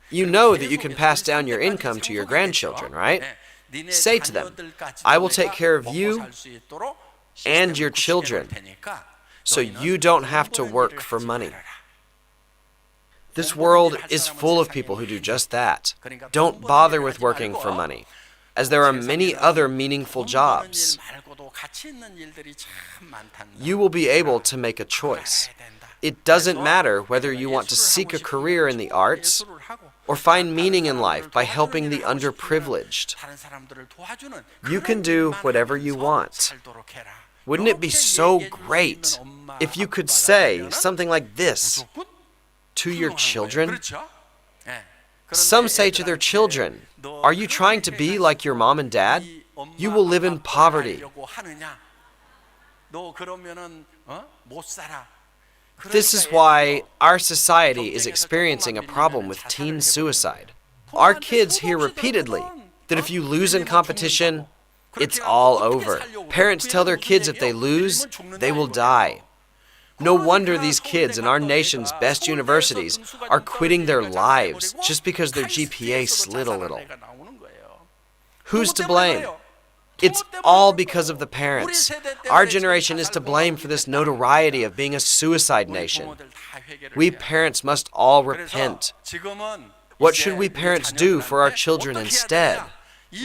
You know that you can pass down your income to your grandchildren, right? Say to them, I will take care of you and your children, so you don't have to work for money. This world is full of people who do just that. Don't bother with working for money, as there are many other meaningful jobs. You will be able to make a choice. It doesn't matter whether you want to seek a career in the arts or find meaning in life by helping the underprivileged. You can do whatever you want. Wouldn't it be so great if you could say something like this to your children? Some say to their children, are you trying to be like your mom and dad? You will live in poverty. This is why our society is experiencing a problem with teen suicide. Our kids hear repeatedly that if you lose in competition, it's all over. Parents tell their kids if they lose, they will die. No wonder these kids in our nation's best universities are quitting their lives just because their GPA slid a little. Who's to blame? It's all because of the parents. Our generation is to blame for this notoriety of being a suicide nation. We parents must all repent. What should we parents do for our children instead?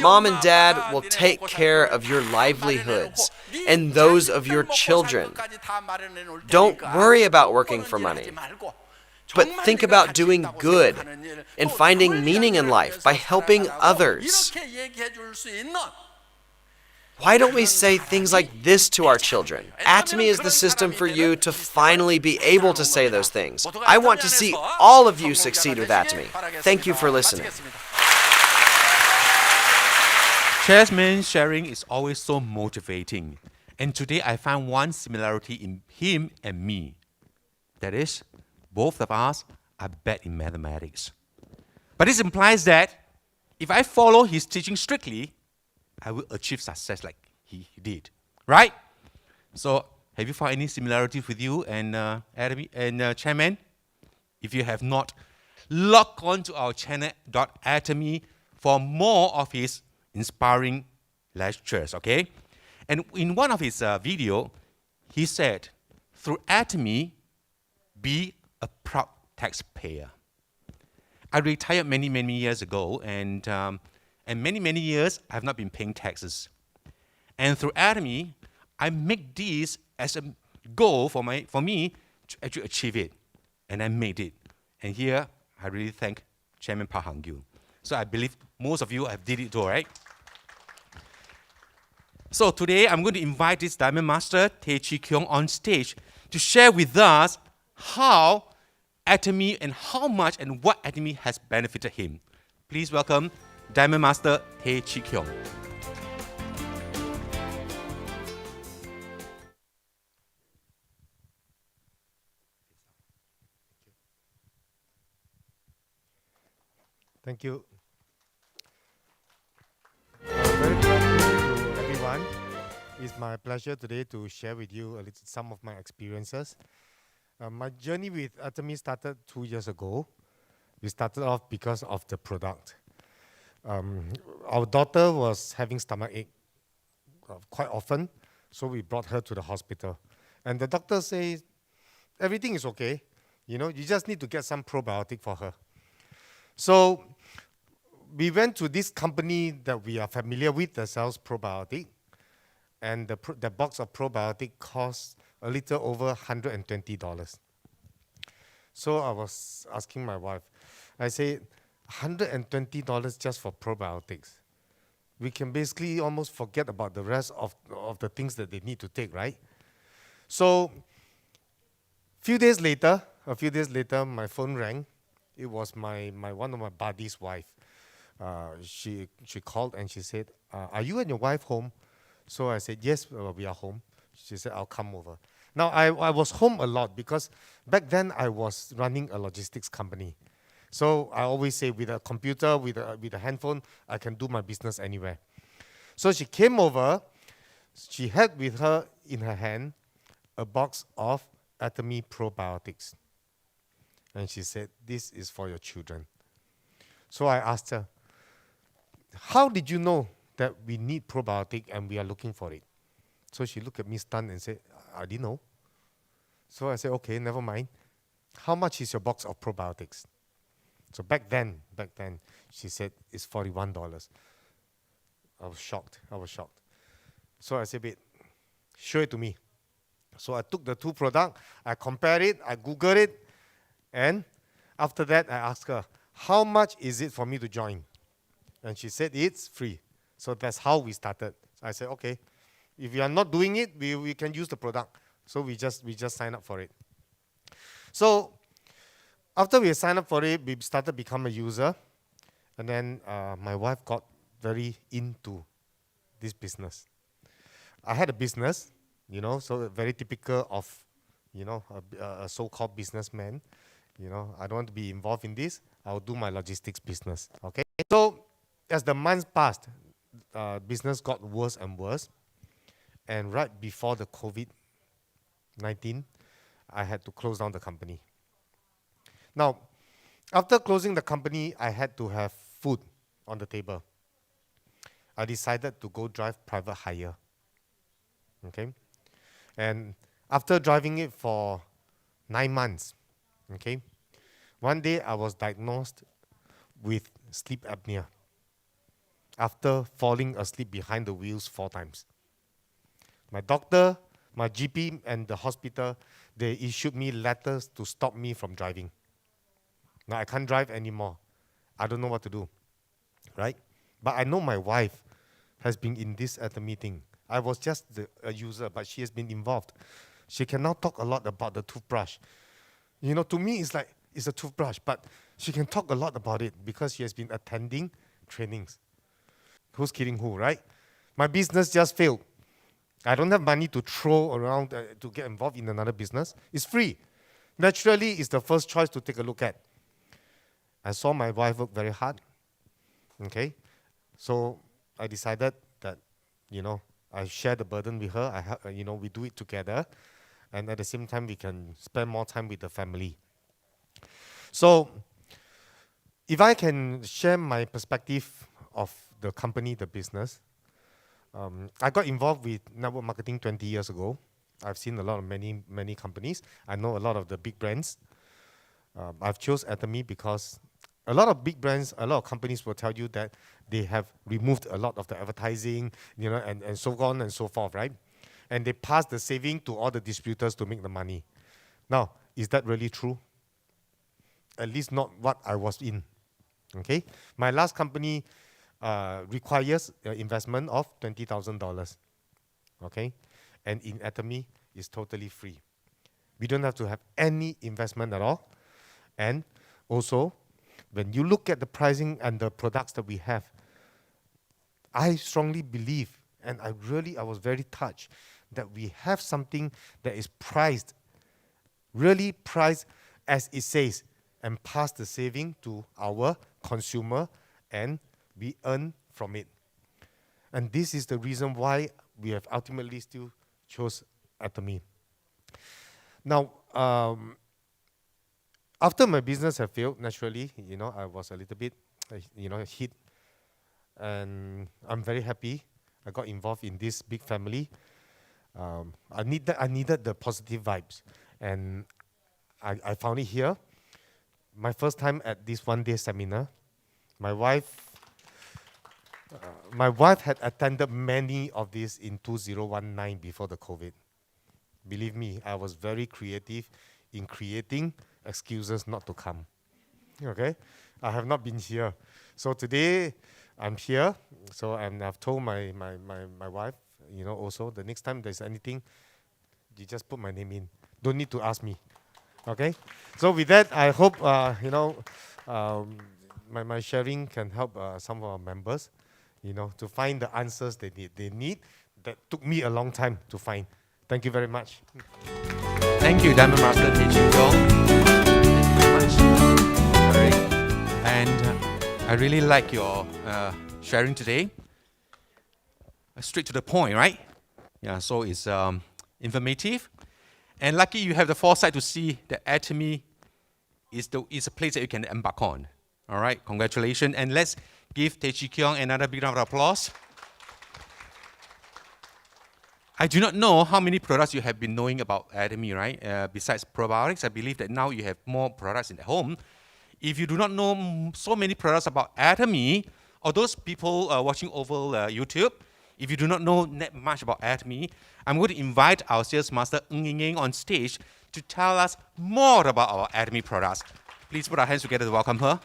Mom and dad will take care of your livelihoods and those of your children. Don't worry about working for money, but think about doing good and finding meaning in life by helping others. Why don't we say things like this to our children? Atomy is the system for you to finally be able to say those things. I want to see all of you succeed with Atomy. Thank you for listening. Chairman's sharing is always so motivating. And today I found one similarity in him and me. That is, both of us are bad in mathematics. But this implies that if I follow his teaching strictly, I will achieve success like he did. Right? So, have you found any similarities with you and Atomy and Chairman? If you have not, log on to our channel .atomy for more of his inspiring lectures, okay? And in one of his video, he said, through Atomy, be a proud taxpayer. I retired many years ago, and many years I have not been paying taxes. And through Atomy, I make this as a goal for me to actually achieve it, and I made it. And here, I really thank Chairman Park Hang-gyu. So I believe most of you have did it too, right? So today, I'm going to invite this Diamond Master, Tae Chi Kyung, on stage to share with us how Atomy and how much and what Atomy has benefited him. Please welcome Diamond Master Tae Chi Kyung. Thank you. Very good afternoon to everyone. It's my pleasure today to share with you a little, some of my experiences. My journey with Atomy started 2 years ago. We started off because of the product. Our daughter was having stomachache quite often, so we brought her to the hospital. And the doctor says, everything is okay. You know, you just need to get some probiotic for her. So we went to this company that we are familiar with that sells probiotic. And the box of probiotic costs a little over $120. So I was asking my wife, I said, $120 just for probiotics. We can basically almost forget about the rest of the things that they need to take, right? So a few days later, my phone rang. It was one of my buddy's wife. She called and she said, are you and your wife home? So I said, yes, we are home. She said, I'll come over. Now, I was home a lot because back then I was running a logistics company. So I always say with a computer, with a handphone, I can do my business anywhere. So she came over. She had with her in her hand a box of Atomy probiotics. And she said, this is for your children. So I asked her, how did you know that we need probiotic and we are looking for it? So she looked at me stunned and said, I didn't know. So I said, okay, never mind. How much is your box of probiotics? So back then, she said, it's $41. I was shocked. So I said, wait, show it to me. So I took the two products, I compared it, I Googled it, and after that, I asked her, how much is it for me to join? And she said, it's free. So that's how we started. I said, okay, if you are not doing it, we can use the product. So we just sign up for it. So after we signed up for it, we started to become a user. And then my wife got very into this business. I had a business, so very typical of, a so-called businessman. I don't want to be involved in this. I'll do my logistics business. Okay. So as the months passed, business got worse and worse. And right before the COVID-19, I had to close down the company. Now, after closing the company, I had to have food on the table. I decided to go drive private hire. Okay. And after driving it for 9 months, okay, one day I was diagnosed with sleep apnea after falling asleep behind the wheels 4 times. My doctor, my GP, and the hospital, they issued me letters to stop me from driving. Now I can't drive anymore. I don't know what to do, right? But I know my wife has been in this at the meeting. I was just a user, but she has been involved. She can now talk a lot about the toothbrush. To me, it's like, it's a toothbrush, but she can talk a lot about it because she has been attending trainings. Who's kidding who, right? My business just failed. I don't have money to throw around to get involved in another business. It's free. Naturally, it's the first choice to take a look at. I saw my wife work very hard. Okay? So I decided that, I share the burden with her. We do it together. And at the same time, we can spend more time with the family. So, if I can share my perspective of the company, the business, I got involved with network marketing 20 years ago. I've seen a lot of many companies. I know a lot of the big brands. I've chose Atomy because a lot of big brands, a lot of companies will tell you that they have removed a lot of the advertising, and so on and so forth, right? And they pass the saving to all the distributors to make the money. Now, is that really true? At least not what I was in. Okay, my last company requires investment of $20,000. Okay, and in Atomy is totally free. We don't have to have any investment at all. And also, when you look at the pricing and the products that we have, I strongly believe, and I was very touched, that we have something that is priced, really priced as it says, and pass the saving to our consumer, and we earn from it. And this is the reason why we have ultimately still chose Atomy. Now, after my business had failed, naturally, I was a little bit, hit. And I'm very happy I got involved in this big family. I needed the positive vibes. And I found it here. My first time at this one-day seminar, my wife had attended many of these in 2019 before the COVID. Believe me, I was very creative in creating excuses not to come. Okay? I have not been here. So today, I'm here. So I've told my wife, also, the next time there's anything, you just put my name in. Don't need to ask me. Okay? So with that, I hope, my sharing can help some of our members, to find the answers they need that took me a long time to find. Thank you very much. Thank you, Diamond Master Tei Ching Yong. Thank you very much. All right. And I really like your sharing today. Straight to the point, right? Yeah, so it's informative. And lucky you have the foresight to see that Atomy is a place that you can embark on. All right, congratulations. And let's give Tei Ching Yong another big round of applause. I do not know how many products you have been knowing about Atomy, right? Besides probiotics, I believe that now you have more products in the home. If you do not know so many products about Atomy, or those people watching over YouTube, if you do not know much about Atomy, I'm going to invite our sales master Ng Ying Ying on stage to tell us more about our Atomy products. Please put our hands together to welcome her.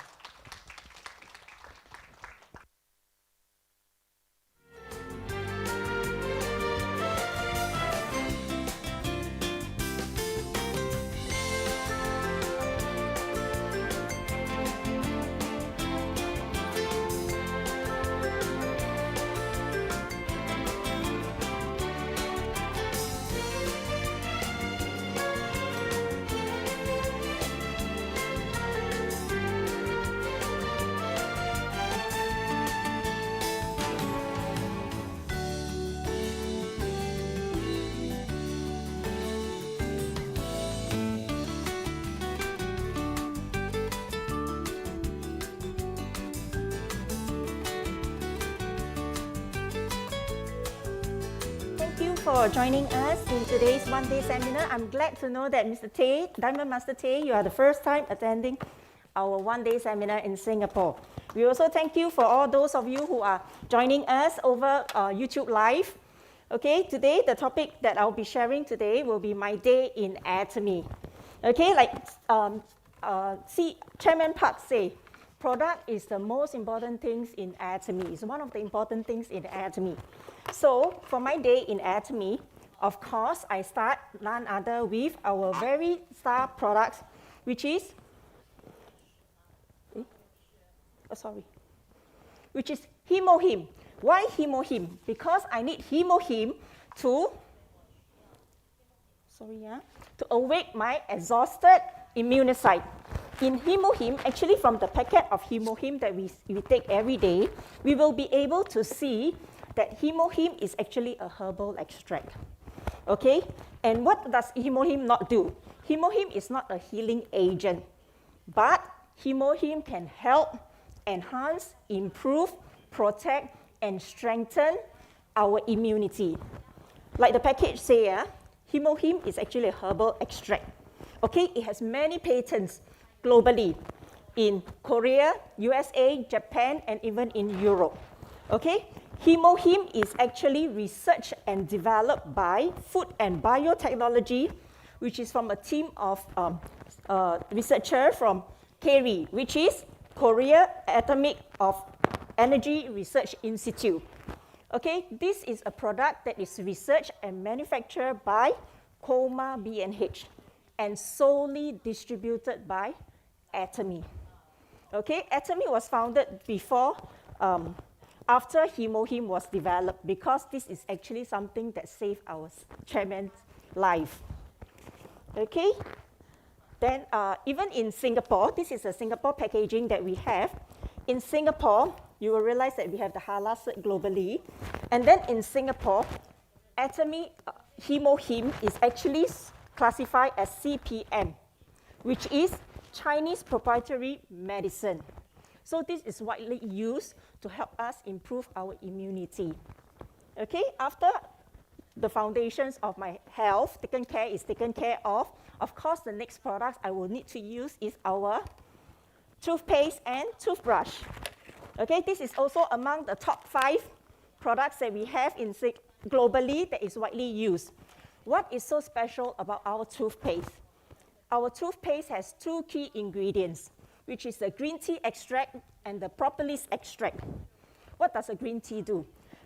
for joining us in today's one-day seminar. I'm glad to know that Mr. Tay, Diamond Master Tay, you are the first time attending our one-day seminar in Singapore. We also thank you for all those of you who are joining us over YouTube Live. Okay, today the topic that I'll be sharing today will be my day in Atomy. Okay, like Chairman Park say, product is the most important things in Atomy. It's one of the important things in Atomy. So for my day in Atomy, of course, I start none other with our very star products, which is, which is Hemohim. Why Hemohim? Because I need Hemohim to awake my exhausted immunocyte. In Hemohim, actually from the packet of Hemohim that we take every day, we will be able to see that Hemohim is actually a herbal extract. Okay? And what does Hemohim not do? Hemohim is not a healing agent, but Hemohim can help enhance, improve, protect, and strengthen our immunity. Like the package say, Hemohim is actually a herbal extract. Okay, it has many patents globally in Korea, USA, Japan, and even in Europe. Okay, Hemohim is actually researched and developed by Food and Biotechnology, which is from a team of researchers from KERI, which is Korea Atomic Energy Research Institute. Okay, this is a product that is researched and manufactured by KOMA B&H and solely distributed by Atomy. Okay, Atomy was founded before, after Hemohim was developed, because this is actually something that saved our chairman's life. Okay, then even in Singapore, this is a Singapore packaging that we have. In Singapore, you will realize that we have the halal cert globally. And then in Singapore, Atomy Hemohim is actually classified as CPM, which is Chinese proprietary medicine. So this is widely used to help us improve our immunity. Okay, after the foundations of my health taken care of course, the next product I will need to use is our toothpaste and toothbrush. Okay, this is also among the top 5 products that we have in globally that is widely used. What is so special about our toothpaste? Our toothpaste has 2 key ingredients, which is the green tea extract and the propolis extract. What does a green tea do?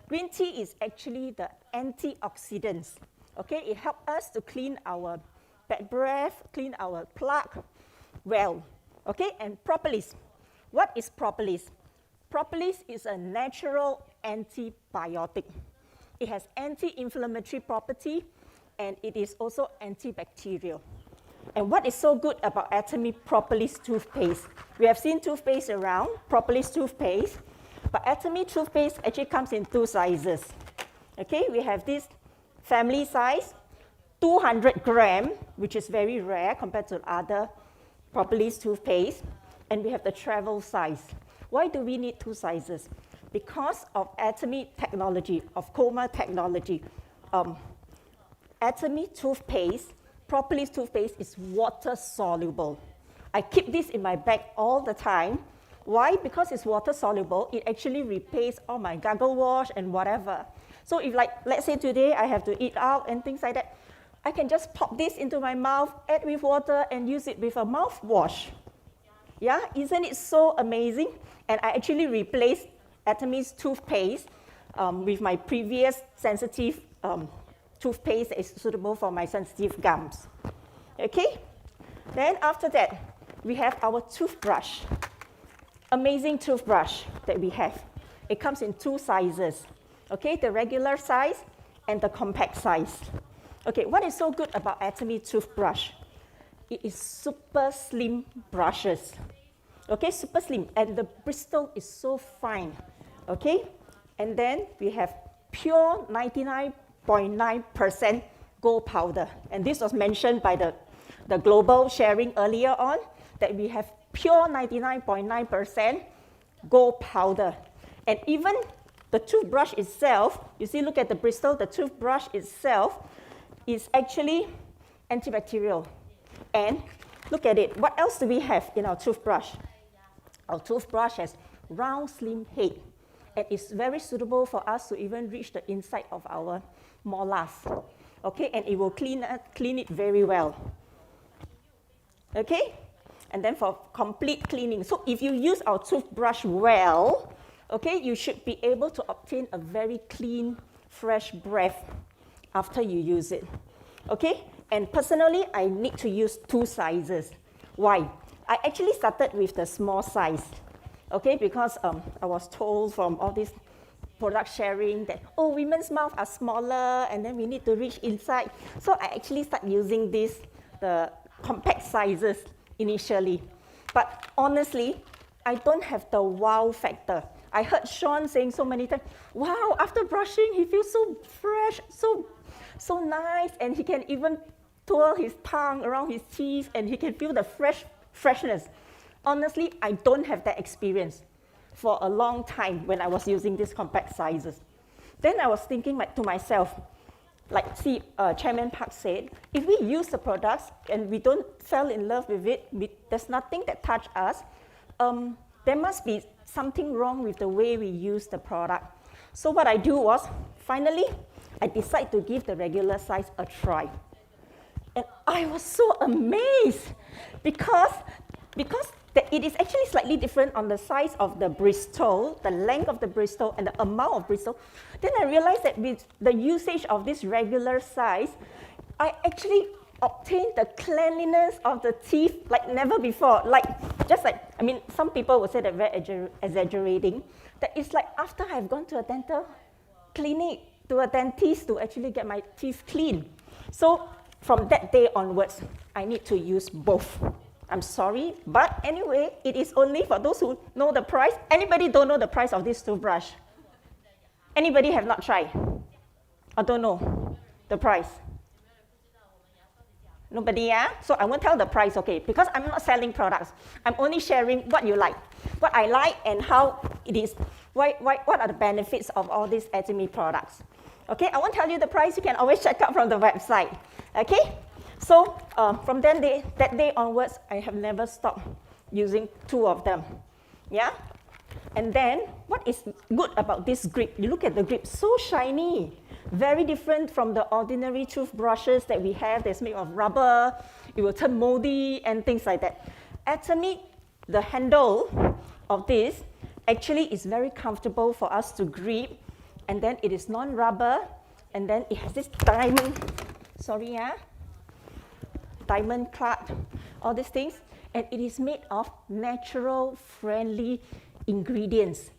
Green tea is actually the antioxidants. Okay, it helps us to clean our bad breath, clean our plaque well. Okay, and propolis. What is propolis? Propolis is a natural antibiotic. It has anti-inflammatory property, and it is also antibacterial. And what is so good about Atomy Propolis toothpaste? We have seen toothpaste around, Propolis toothpaste, but Atomy toothpaste actually comes in 2 sizes. Okay, we have this family size, 200 gram, which is very rare compared to other Propolis toothpaste, and we have the travel size. Why do we need 2 sizes? Because of Atomy technology, of KOMA technology. Atomy toothpaste, Propolis toothpaste is water soluble. I keep this in my bag all the time. Why? Because it's water soluble, it actually replaces all my gargle wash and whatever. So if let's say today I have to eat out and things like that, I can just pop this into my mouth, add with water, and use it with a mouthwash. Yeah, isn't it so amazing? And I actually replaced Atomy's toothpaste with my previous sensitive toothpaste that is suitable for my sensitive gums. Okay? Then after that, we have our toothbrush. Amazing toothbrush that we have. It comes in 2 sizes. Okay, the regular size and the compact size. Okay, what is so good about Atomy toothbrush? It is super slim brushes. Okay, super slim, and the bristle is so fine. Okay, and then we have pure 99.9% gold powder. And this was mentioned by the global sharing earlier on, that we have pure 99.9% gold powder. And even The toothbrush itself, you see, look at the bristle, the toothbrush itself is actually antibacterial. And look at it, what else do we have in our toothbrush? Our toothbrush has round, slim head, and it's very suitable for us to even reach the inside of our molars. Okay, and it will clean it very well. Okay, and then for complete cleaning. So if you use our toothbrush well, okay, you should be able to obtain a very clean, fresh breath after you use it. Okay, and personally, I need to use 2 sizes. Why? I actually started with the small size, okay, because I was told from all this product sharing that, oh, women's mouths are smaller and then we need to reach inside. So I actually started using the compact sizes initially. But honestly, I don't have the wow factor. I heard Sean saying so many times, wow, after brushing, he feels so fresh, so nice, and he can even twirl his tongue around his teeth and he can feel the freshness. Honestly, I don't have that experience for a long time when I was using these compact sizes. Then I was thinking to myself, like Chairman Park said, if we use the products and we don't fall in love with it, there's nothing that touches us, there must be something wrong with the way we use the product. So what I do was, finally, I decided to give the regular size a try. And I was so amazed because it is actually slightly different on the size of the bristle, the length of the bristle, and the amount of bristle. Then I realized that with the usage of this regular size, I actually obtained the cleanliness of the teeth like never before. I mean, some people would say that very exaggerating, that it's like after I've gone to a dental clinic, to a dentist to actually get my teeth clean. So from that day onwards, I need to use both. I'm sorry, but anyway, it is only for those who know the price. Anybody don't know the price of this toothbrush? Anybody have not tried? Or don't know the price? Nobody, yeah? So I won't tell the price, okay? Because I'm not selling products. I'm only sharing what you like, what I like, and how it is. What are the benefits of all these Atomy products? Okay, I won't tell you the price. You can always check out from the website. Okay? So from that day onwards, I have never stopped using 2 of them. Yeah? And then, what is good about this grip? You look at the grip, so shiny. Very different from the ordinary toothbrushes that we have that's made of rubber. It will turn moldy and things like that. Atomy, the handle of this, actually is very comfortable for us to grip. And then it is non-rubber. And then it has this diamond, diamond clamp, all these things. And it is made of natural, friendly ingredients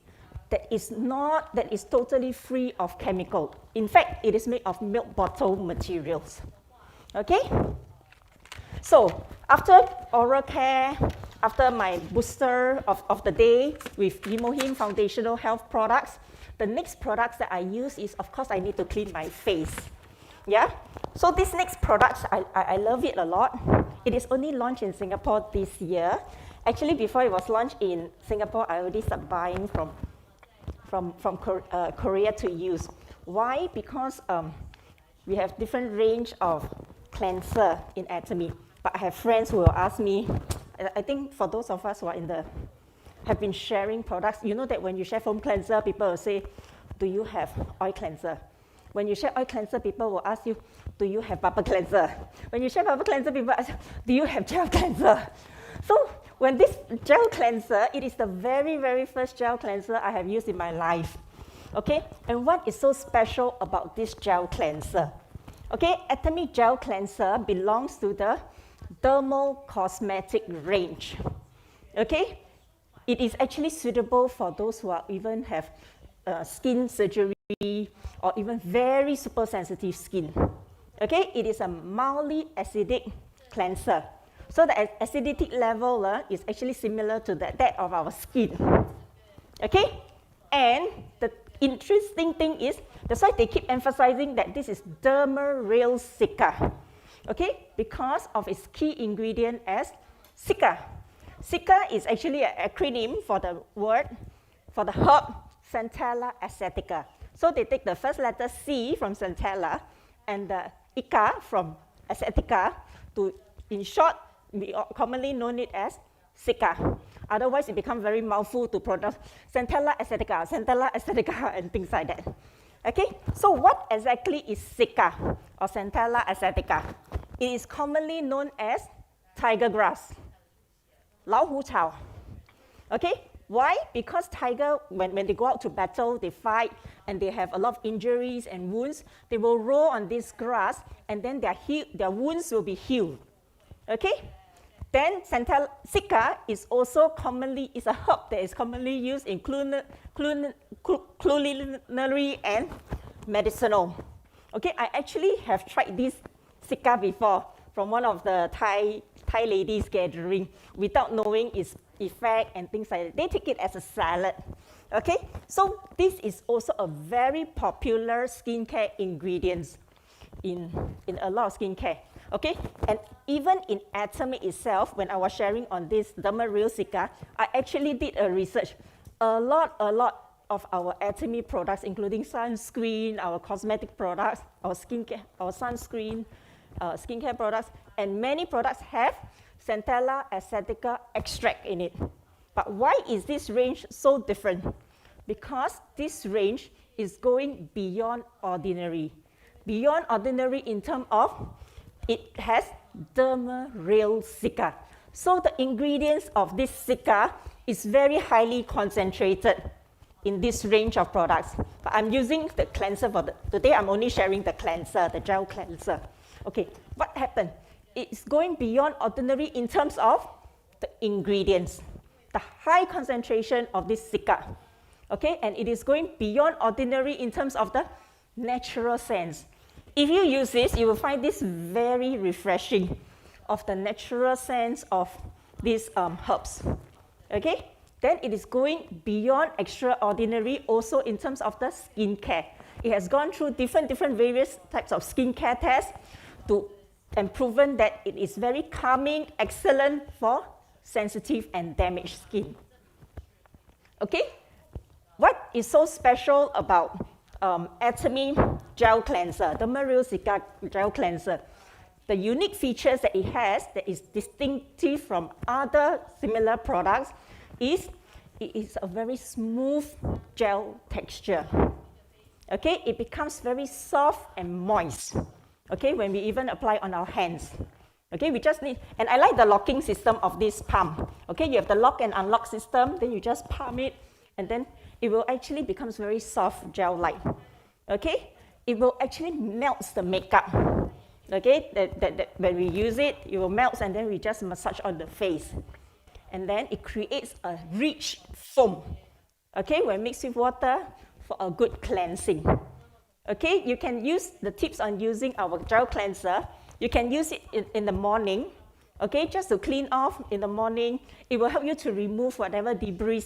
that is totally free of chemical. In fact, it is made of milk bottle materials. Okay? So, after oral care, after my booster of the day with Hemohim Foundational Health Products, the next products that I use is, of course, I need to clean my face. Yeah? So this next product, I love it a lot. It is only launched in Singapore this year. Actually, before it was launched in Singapore, I already started buying from Korea to use. Why? Because we have different range of cleanser in Atomy. But I have friends who will ask me, I think for those of us who are have been sharing products, you know that when you share foam cleanser, people will say, do you have oil cleanser? When you share oil cleanser, people will ask you, do you have bubble cleanser? When you share bubble cleanser, people ask, do you have gel cleanser? So when this gel cleanser, it is the very, very first gel cleanser I have used in my life. Okay, and what is so special about this gel cleanser? Okay, Atomy gel cleanser belongs to the dermal cosmetic range. Okay, it is actually suitable for those who are even have skin surgery or even very super sensitive skin. Okay, it is a mildly acidic cleanser. So the acidity level is actually similar to that of our skin. Okay, and the interesting thing is, that's why they keep emphasizing that this is dermal Cica. Okay, because of its key ingredient as Cica. Cica is actually an acronym for the herb Centella acetica. So they take the first letter C from Centella and the Ica from acetica to, in short, we commonly known it as Cica. Otherwise, it becomes very mouthful to pronounce Centella acetica, and things like that. Okay, so what exactly is Cica or Centella acetica? It is commonly known as tiger grass, 老虎草. Okay, why? Because tiger, when they go out to battle, they fight, and they have a lot of injuries and wounds. They will roll on this grass, and then their wounds will be healed. Okay? Then Cica is also commonly, is a herb that is commonly used in culinary and medicinal. Okay, I actually have tried this Cica before from one of the Thai ladies gathering without knowing its effect and things like that. They take it as a salad. Okay, so this is also a very popular skincare ingredient in a lot of skincare. Okay, and even in Atomy itself, when I was sharing on this Dermareal Cica, I actually did a research. A lot of our Atomy products, including sunscreen, our cosmetic products, our skincare, our sunscreen, skincare products, and many products have Centella acetica extract in it. But why is this range so different? Because this range is going beyond ordinary. Beyond ordinary in terms of it has Dermareal Cica. So the ingredients of this Cica is very highly concentrated in this range of products. But I'm using the cleanser for today. I'm only sharing the cleanser, the gel cleanser. Okay, what happened? It's going beyond ordinary in terms of the ingredients, the high concentration of this Cica. Okay, and it is going beyond ordinary in terms of the natural sense. If you use this, you will find this very refreshing of the natural sense of these herbs. Okay? Then it is going beyond extraordinary also in terms of the skincare. It has gone through different various types of skincare tests and proven that it is very calming, excellent for sensitive and damaged skin. Okay? What is so special about Atomy gel cleanser, the Dermareal Cica gel cleanser? The unique features that it has that is distinctive from other similar products is it is a very smooth gel texture. Okay, it becomes very soft and moist. Okay, when we even apply on our hands. Okay, we just need, and I like the locking system of this palm. Okay, you have the lock and unlock system, then you just palm it, and then it will actually becomes very soft gel-like. Okay, it will actually melt the makeup. Okay, that when we use it, it will melt, and then we just massage on the face. And then it creates a rich foam. Okay, when mixed with water for a good cleansing. Okay, you can use the tips on using our gel cleanser. You can use it in the morning. Okay, just to clean off in the morning. It will help you to remove whatever debris,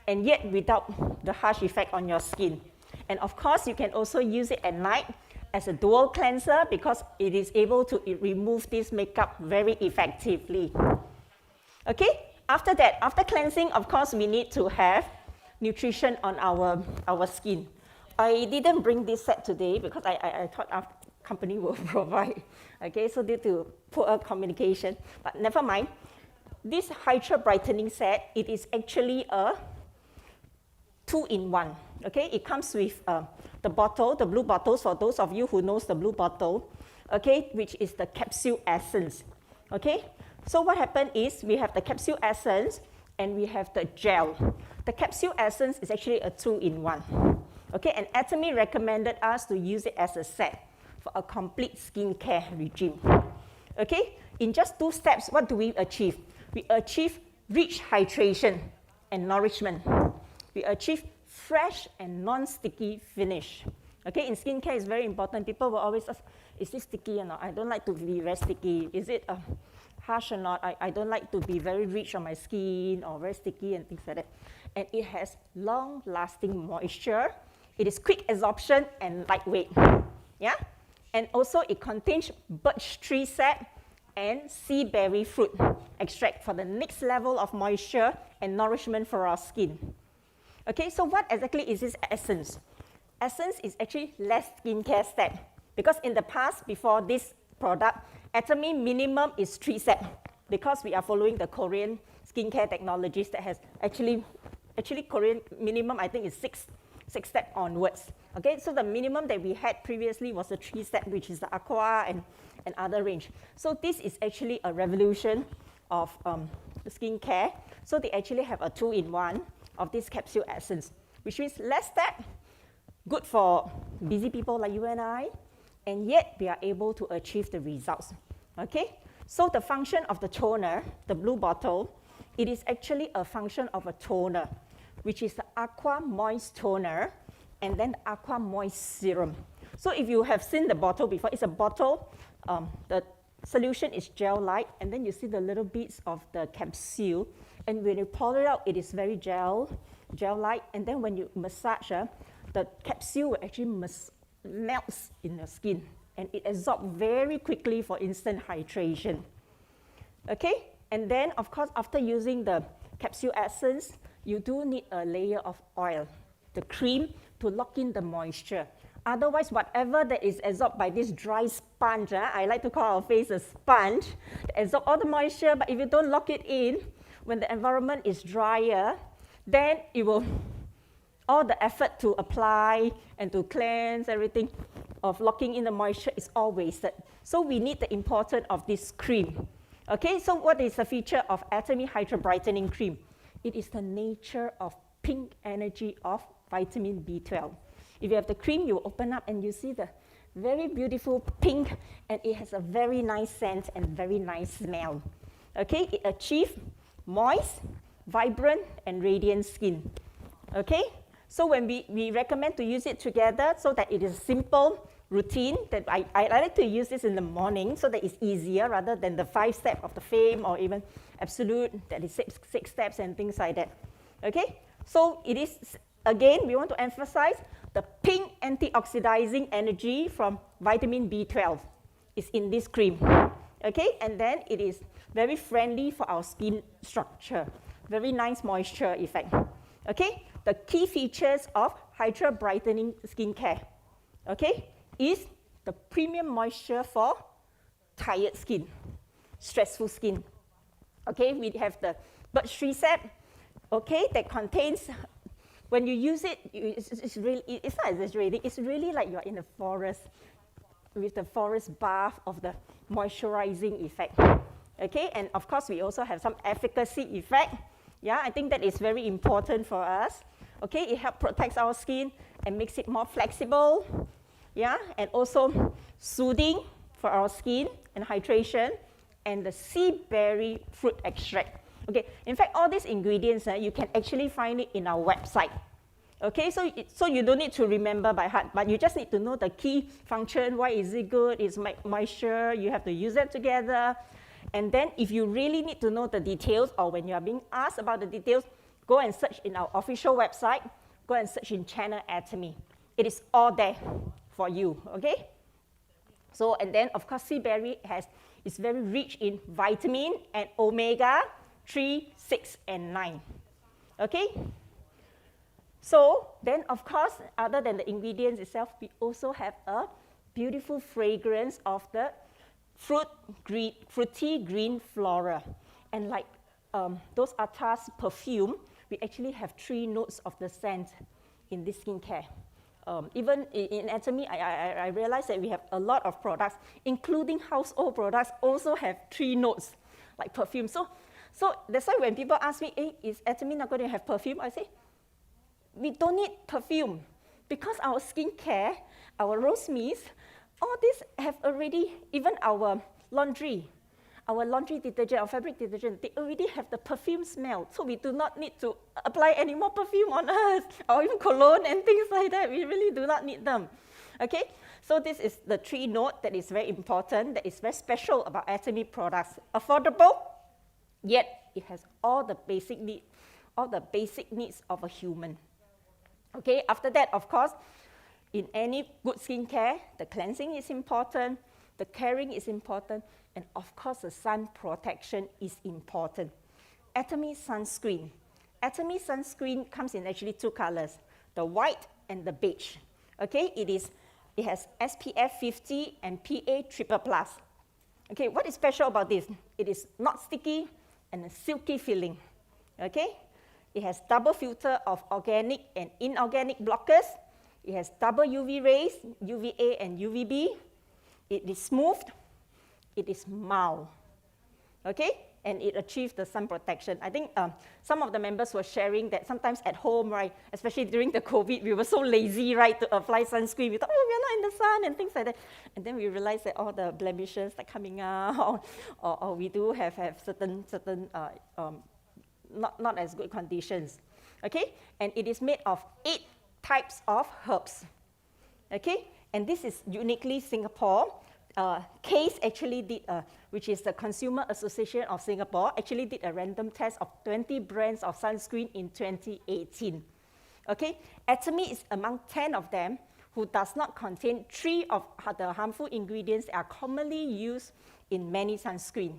and yet without the harsh effect on your skin. And of course, you can also use it at night as a dual cleanser because it is able to remove this makeup very effectively. Okay, after that, after cleansing, of course, we need to have nutrition on our skin. I didn't bring this set today because I thought our company will provide. Okay, so due to poor communication, but never mind. This Hydra Brightening Set, it is actually a 2-in-1. Okay, it comes with the bottle, the blue bottles, for those of you who knows the blue bottle, okay, which is the capsule essence. Okay, so what happened is we have the capsule essence and we have the gel. The capsule essence is actually a 2-in-1. Okay, and Atomy recommended us to use it as a set for a complete skincare regime. Okay, in just 2 steps, what do we achieve? We achieve rich hydration and nourishment. We achieve fresh and non-sticky finish. Okay, in skincare, it's very important. People will always ask, is this sticky or not? I don't like to be very sticky. Is it harsh or not? I don't like to be very rich on my skin or very sticky and things like that. And it has long-lasting moisture. It is quick absorption and lightweight. Yeah? And also, it contains birch tree sap and sea berry fruit extract for the next level of moisture and nourishment for our skin. Okay, so what exactly is this essence? Essence is actually less skincare step, because in the past, before this product, Atomy minimum is 3 steps, because we are following the Korean skincare technologies that has actually Korean minimum, I think, is 6 steps onwards. Okay, so the minimum that we had previously was a 3 step, which is the Aqua and other range. So this is actually a revolution of the skincare. So they actually have a 2-in-1 of this capsule essence, which means less step, good for busy people like you and I, and yet we are able to achieve the results. Okay, so the function of the toner, the blue bottle, it is actually a function of a toner, which is the Aqua Moist Toner, and then the Aqua Moist Serum. So if you have seen the bottle before, it's a bottle, the solution is gel-like, and then you see the little bits of the capsule, and when you pour it out, it is very gel-like, and then when you massage, the capsule will actually melts in your skin, and it absorbs very quickly for instant hydration. Okay, and then of course, after using the capsule essence, you do need a layer of oil, the cream, to lock in the moisture. Otherwise, whatever that is absorbed by this dry sponge, I like to call our face a sponge, absorb all the moisture, but if you don't lock it in, when the environment is drier, then it will, all the effort to apply and to cleanse everything of locking in the moisture is all wasted. So we need the importance of this cream. Okay, so what is the feature of Atomy Hydra Brightening Cream? It is the nature of pink energy of vitamin B12. If you have the cream, you open up and you see the very beautiful pink, and it has a very nice scent and very nice smell. Okay, it achieves moist, vibrant, and radiant skin. Okay, so when we recommend to use it together so that it is simple routine, that I like to use this in the morning so that it's easier rather than the 5 steps of the Fame or even Absolute, that is 6 steps and things like that. Okay, so it is, again, we want to emphasize the pink antioxidizing energy from vitamin B12 is in this cream. Okay, and then it is very friendly for our skin structure, very nice moisture effect. Okay, the key features of Hydra Brightening Skincare, okay, is the premium moisture for tired skin, stressful skin. Okay, we have the birch tree sap, okay, that contains, when you use it, it's not exaggerating, it's really like you're in the forest with the forest bath of the moisturizing effect. Okay, and of course we also have some efficacy effect. Yeah, I think that is very important for us. Okay, it helps protect our skin and makes it more flexible. Yeah, and also soothing for our skin and hydration, and the sea berry fruit extract. Okay, in fact, all these ingredients, you can actually find it in our website. Okay, so you don't need to remember by heart, but you just need to know the key function, why is it good, it's moisture, you have to use it together. And then if you really need to know the details, or when you are being asked about the details, go and search in our official website, go and search in Channel Atomy. It is all there for you, okay? So, and then of course, sea berry is very rich in vitamin and omega 3, 6, and 9, okay? So then, of course, other than the ingredients itself, we also have a beautiful fragrance of the fruity green flora. And like those Atas perfume, we actually have 3 notes of the scent in this skincare. Even in Atomy, I realized that we have a lot of products, including household products, also have 3 notes, like perfume. So that's why when people ask me, hey, is Atomy not going to have perfume? I say, we don't need perfume, because our skincare, our rose mist, all these have already, even our laundry detergent, our fabric detergent, they already have the perfume smell. So we do not need to apply any more perfume on us, or even cologne and things like that. We really do not need them. Okay, so this is the 3 note that is very important, that is very special about Atomy products. Affordable, yet it has all the basic needs of a human. Okay, after that, of course, in any good skincare, the cleansing is important, the caring is important, and of course, the sun protection is important. Atomy sunscreen Atomy sunscreen comes in actually two colors, the white and the beige. Okay, it has SPF 50 and PA triple plus. Okay, what is special about this? It is not sticky and a silky feeling. Okay, it has double filter of organic and inorganic blockers. It has double UV rays, UVA and UVB. It is smooth. It is mild. Okay, and it achieves the sun protection. I think some of the members were sharing that sometimes at home, right, especially during the COVID, we were so lazy, right, to apply sunscreen. We thought, oh, we're not in the sun and things like that. And then we realized that all the blemishes are coming out, or we do have certain not as good conditions. Okay, and it is made of 8 types of herbs. Okay, and this is uniquely Singapore. CASE actually did, which is the Consumer Association of Singapore, actually did a random test of 20 brands of sunscreen in 2018. Okay, Atomy is among 10 of them who does not contain 3 of the harmful ingredients that are commonly used in many sunscreen.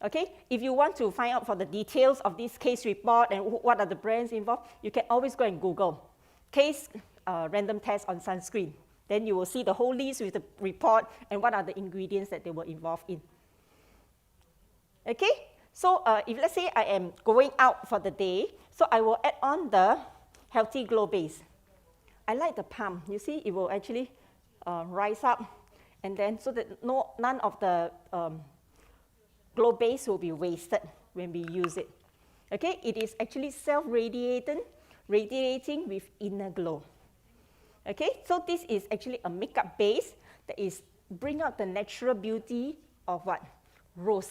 Okay, if you want to find out for the details of this CASE report and what are the brands involved, you can always go and Google CASE random test on sunscreen. Then you will see the whole list with the report and what are the ingredients that they were involved in. Okay, so if let's say I am going out for the day, so I will add on the Healthy Glow Base. I like the pump. You see, it will actually rise up, and then so that none of the glow base will be wasted when we use it. Okay, it is actually self-radiating, radiating with inner glow. Okay, so this is actually a makeup base that is bring out the natural beauty of what? Rose.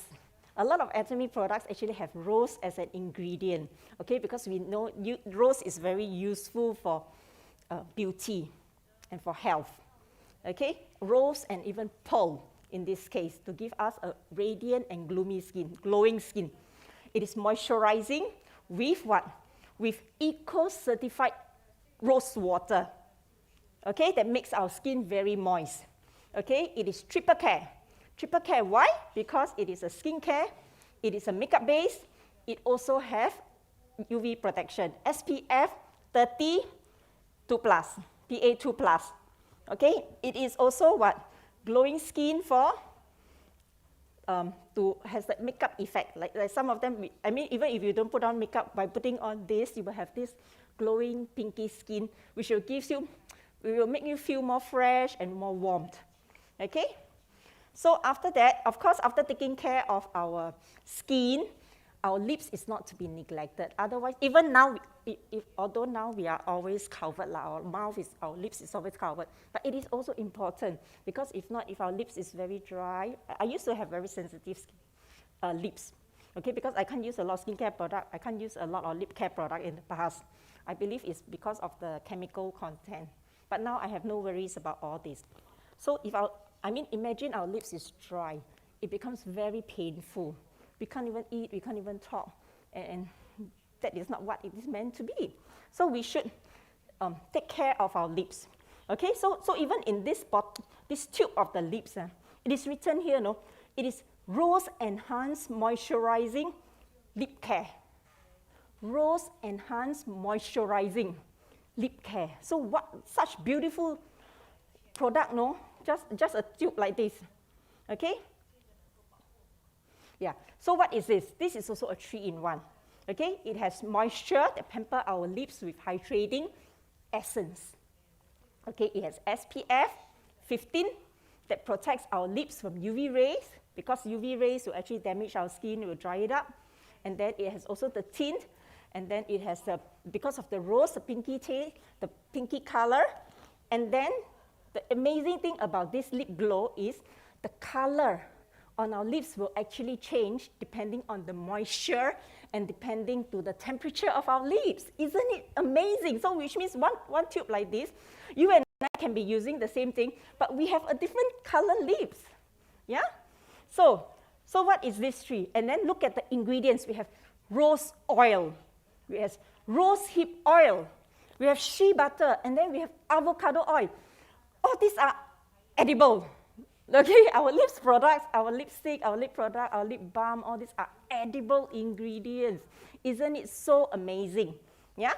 A lot of Atomy products actually have rose as an ingredient, okay, because we know rose is very useful for beauty and for health. Okay, rose and even pearl in this case to give us a radiant and glowing skin. It is moisturizing with what? With eco-certified rose water. Okay, that makes our skin very moist. Okay, it is triple care. Triple care, why? Because it is a skincare, it is a makeup base, it also has UV protection, SPF 30 2+, PA 2+. Okay, it is also what? Glowing skin for, has that makeup effect. Like some of them, I mean, even if you don't put on makeup, by putting on this, you will have this glowing pinky skin, which will make you feel more fresh and more warmed. Okay? So after that, of course, after taking care of our skin, our lips is not to be neglected. Otherwise, even now, although now we are always covered, like our lips is always covered, but it is also important because if not, if our lips is very dry, I used to have very sensitive lips, okay, because I can't use a lot of skincare product, I can't use a lot of lip care product in the past. I believe it's because of the chemical content. But now I have no worries about all this. So imagine our lips is dry. It becomes very painful. We can't even eat, we can't even talk. And that is not what it is meant to be. So we should take care of our lips. Okay, so even in this tube of the lips, it is written here, no? It is Rose Enhanced Moisturizing Lip Care. Rose Enhanced Moisturizing Lip Care. So what such beautiful product, no? Just a tube like this. Okay? Yeah. So what is this? This is also a 3-in-1. Okay? It has moisture that pamper our lips with hydrating essence. Okay, it has SPF 15 that protects our lips from UV rays, because UV rays will actually damage our skin, it will dry it up. And then it has also the tint, and then it has because of the rose, the pinky color. And then the amazing thing about this lip glow is the color on our lips will actually change depending on the moisture and depending to the temperature of our lips. Isn't it amazing? So which means one tube like this, you and I can be using the same thing, but we have a different color lips. Yeah? So what is this tree? And then look at the ingredients. We have rose oil, we have rose hip oil, we have shea butter, and then we have avocado oil. All these are edible. Okay, our lips products, our lipstick, our lip product, our lip balm, all these are edible ingredients. Isn't it so amazing? Yeah?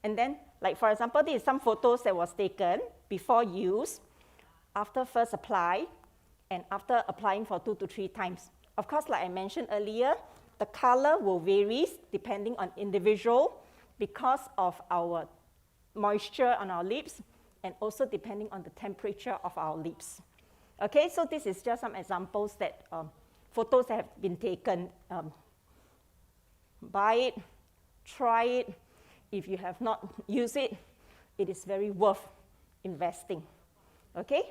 And then, like for example, this is some photos that was taken before use, after first apply, and after applying for 2 to 3 times. Of course, like I mentioned earlier, the color will vary depending on individual because of our moisture on our lips and also depending on the temperature of our lips. Okay, so this is just some examples that photos that have been taken. Buy it, try it. If you have not used it, it is very worth investing. Okay?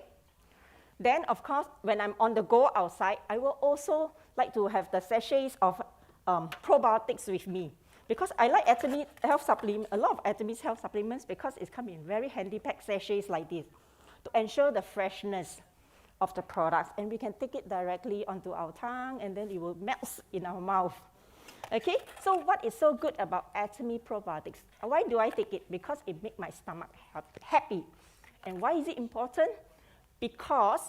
Then, of course, when I'm on the go outside, I will also like to have the sachets of probiotics with me. Because I like Atomy health supplement, a lot of Atomy's health supplements, because it's come in very handy pack sachets like this to ensure the freshness of the products. And we can take it directly onto our tongue, and then it will melt in our mouth. Okay, so what is so good about Atomy probiotics? Why do I take it? Because it makes my stomach happy. And why is it important? Because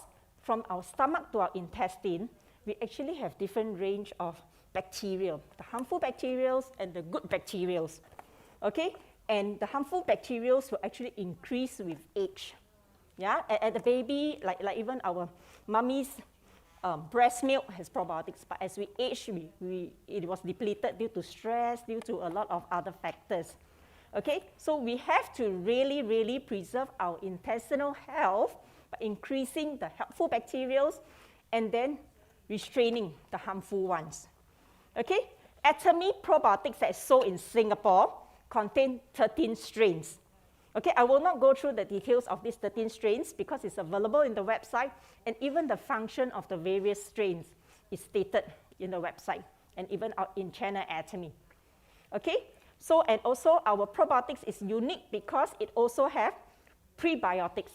from our stomach to our intestine, we actually have different range of bacteria, the harmful bacteria and the good bacteria. Okay, and the harmful bacteria will actually increase with age. Yeah, at the baby, like even our mummy's breast milk has probiotics, but as we age, it was depleted due to stress, due to a lot of other factors. Okay, so we have to really, really preserve our intestinal health by increasing the helpful bacteria and then restraining the harmful ones. Okay, Atomy probiotics that is sold in Singapore contain 13 strains. Okay, I will not go through the details of these 13 strains because it's available in the website, and even the function of the various strains is stated in the website and even in channel Atomy. Okay, so and also our probiotics is unique because it also have prebiotics.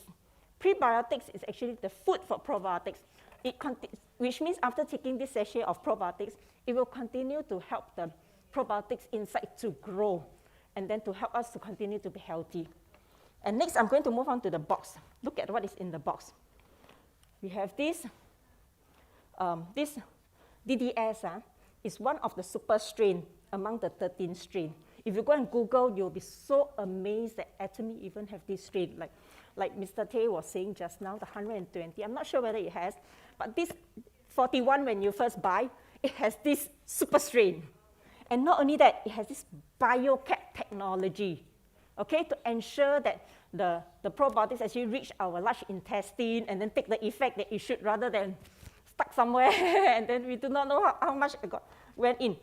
Prebiotics is actually the food for probiotics, which means after taking this sachet of probiotics, it will continue to help the probiotics inside to grow and then to help us to continue to be healthy. And next, I'm going to move on to the box. Look at what is in the box. We have this. This DDS is one of the super strain among the 13 strain. If you go and Google, you'll be so amazed that Atomy even have this strain. Like Mr. Tay was saying just now, the 120. I'm not sure whether it has, but this 41, when you first buy, it has this super strain. And not only that, it has this biocap technology, okay, to ensure that the probiotics actually reach our large intestine and then take the effect that it should, rather than stuck somewhere and then we do not know how much it went in.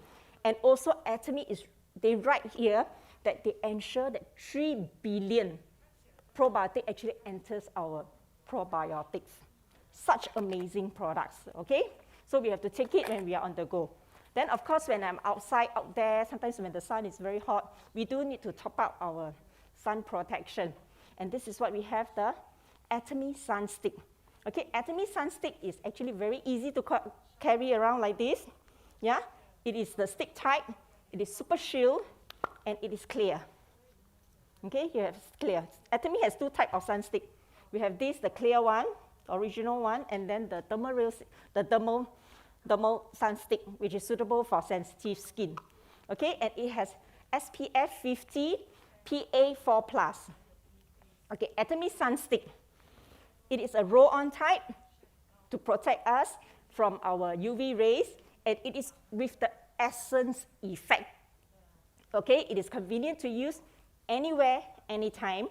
And also Atomy they write here that they ensure that 3 billion probiotic actually enters our probiotics. Such amazing products, okay? So we have to take it when we are on the go. Then, of course, when I'm outside, out there, sometimes when the sun is very hot, we do need to top up our sun protection. And this is what we have, the Atomy Sun Stick. Okay, Atomy Sun Stick is actually very easy to carry around like this. Yeah, it is the stick type, it is super shield, and it is clear. Okay, you have clear. Atomy has 2 types of sun stick. We have this, the clear one, original one, and then the thermal sun stick, which is suitable for sensitive skin. Okay, and it has SPF 50, PA4+. Okay, Atomy Sun Stick. It is a roll-on type to protect us from our UV rays, and it is with the essence effect. Okay, it is convenient to use anywhere, anytime,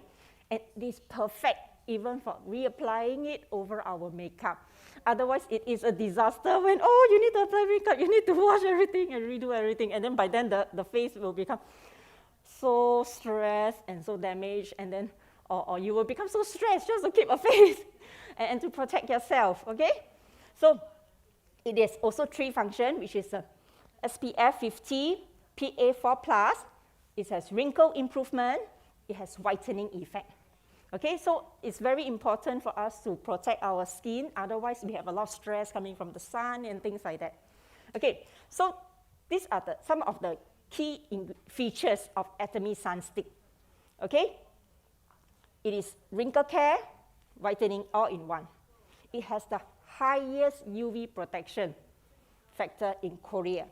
and it is perfect even for reapplying it over our makeup. Otherwise, it is a disaster when, oh, you need to apply makeup, you need to wash everything and redo everything, and then by then the face will become so stressed and so damaged, and then, or you will become so stressed just to keep a face and to protect yourself, okay? So it is also 3 function, which is a SPF 50, PA4+, it has wrinkle improvement, it has whitening effect. Okay, so it's very important for us to protect our skin, otherwise we have a lot of stress coming from the sun and things like that. Okay, so these are some of the key features of Atomy Sun Stick. Okay, it is wrinkle care, whitening all in one. It has the highest UV protection factor in Korea.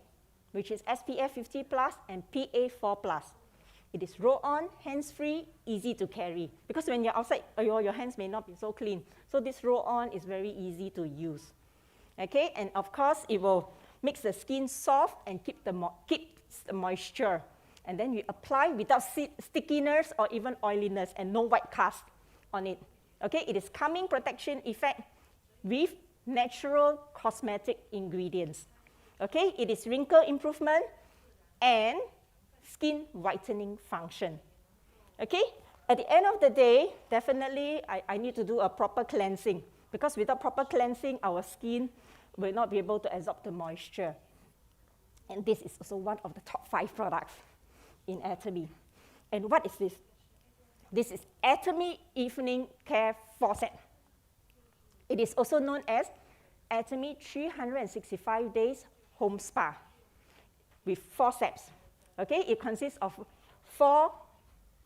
which is SPF 50 plus and PA 4 plus. It is roll-on, hands-free, easy to carry. Because when you're outside, your hands may not be so clean. So this roll-on is very easy to use. Okay, and of course, it will make the skin soft and keeps the moisture. And then you apply without stickiness or even oiliness and no white cast on it. Okay, it is calming protection effect with natural cosmetic ingredients. Okay, it is wrinkle improvement and skin whitening function. Okay, at the end of the day, definitely I need to do a proper cleansing, because without proper cleansing, our skin will not be able to absorb the moisture. And this is also one of the top 5 products in Atomy. And what is this? This is Atomy Evening Care Faucet. It is also known as Atomy 365 Days Home Spa with 4 steps. Okay, it consists of 4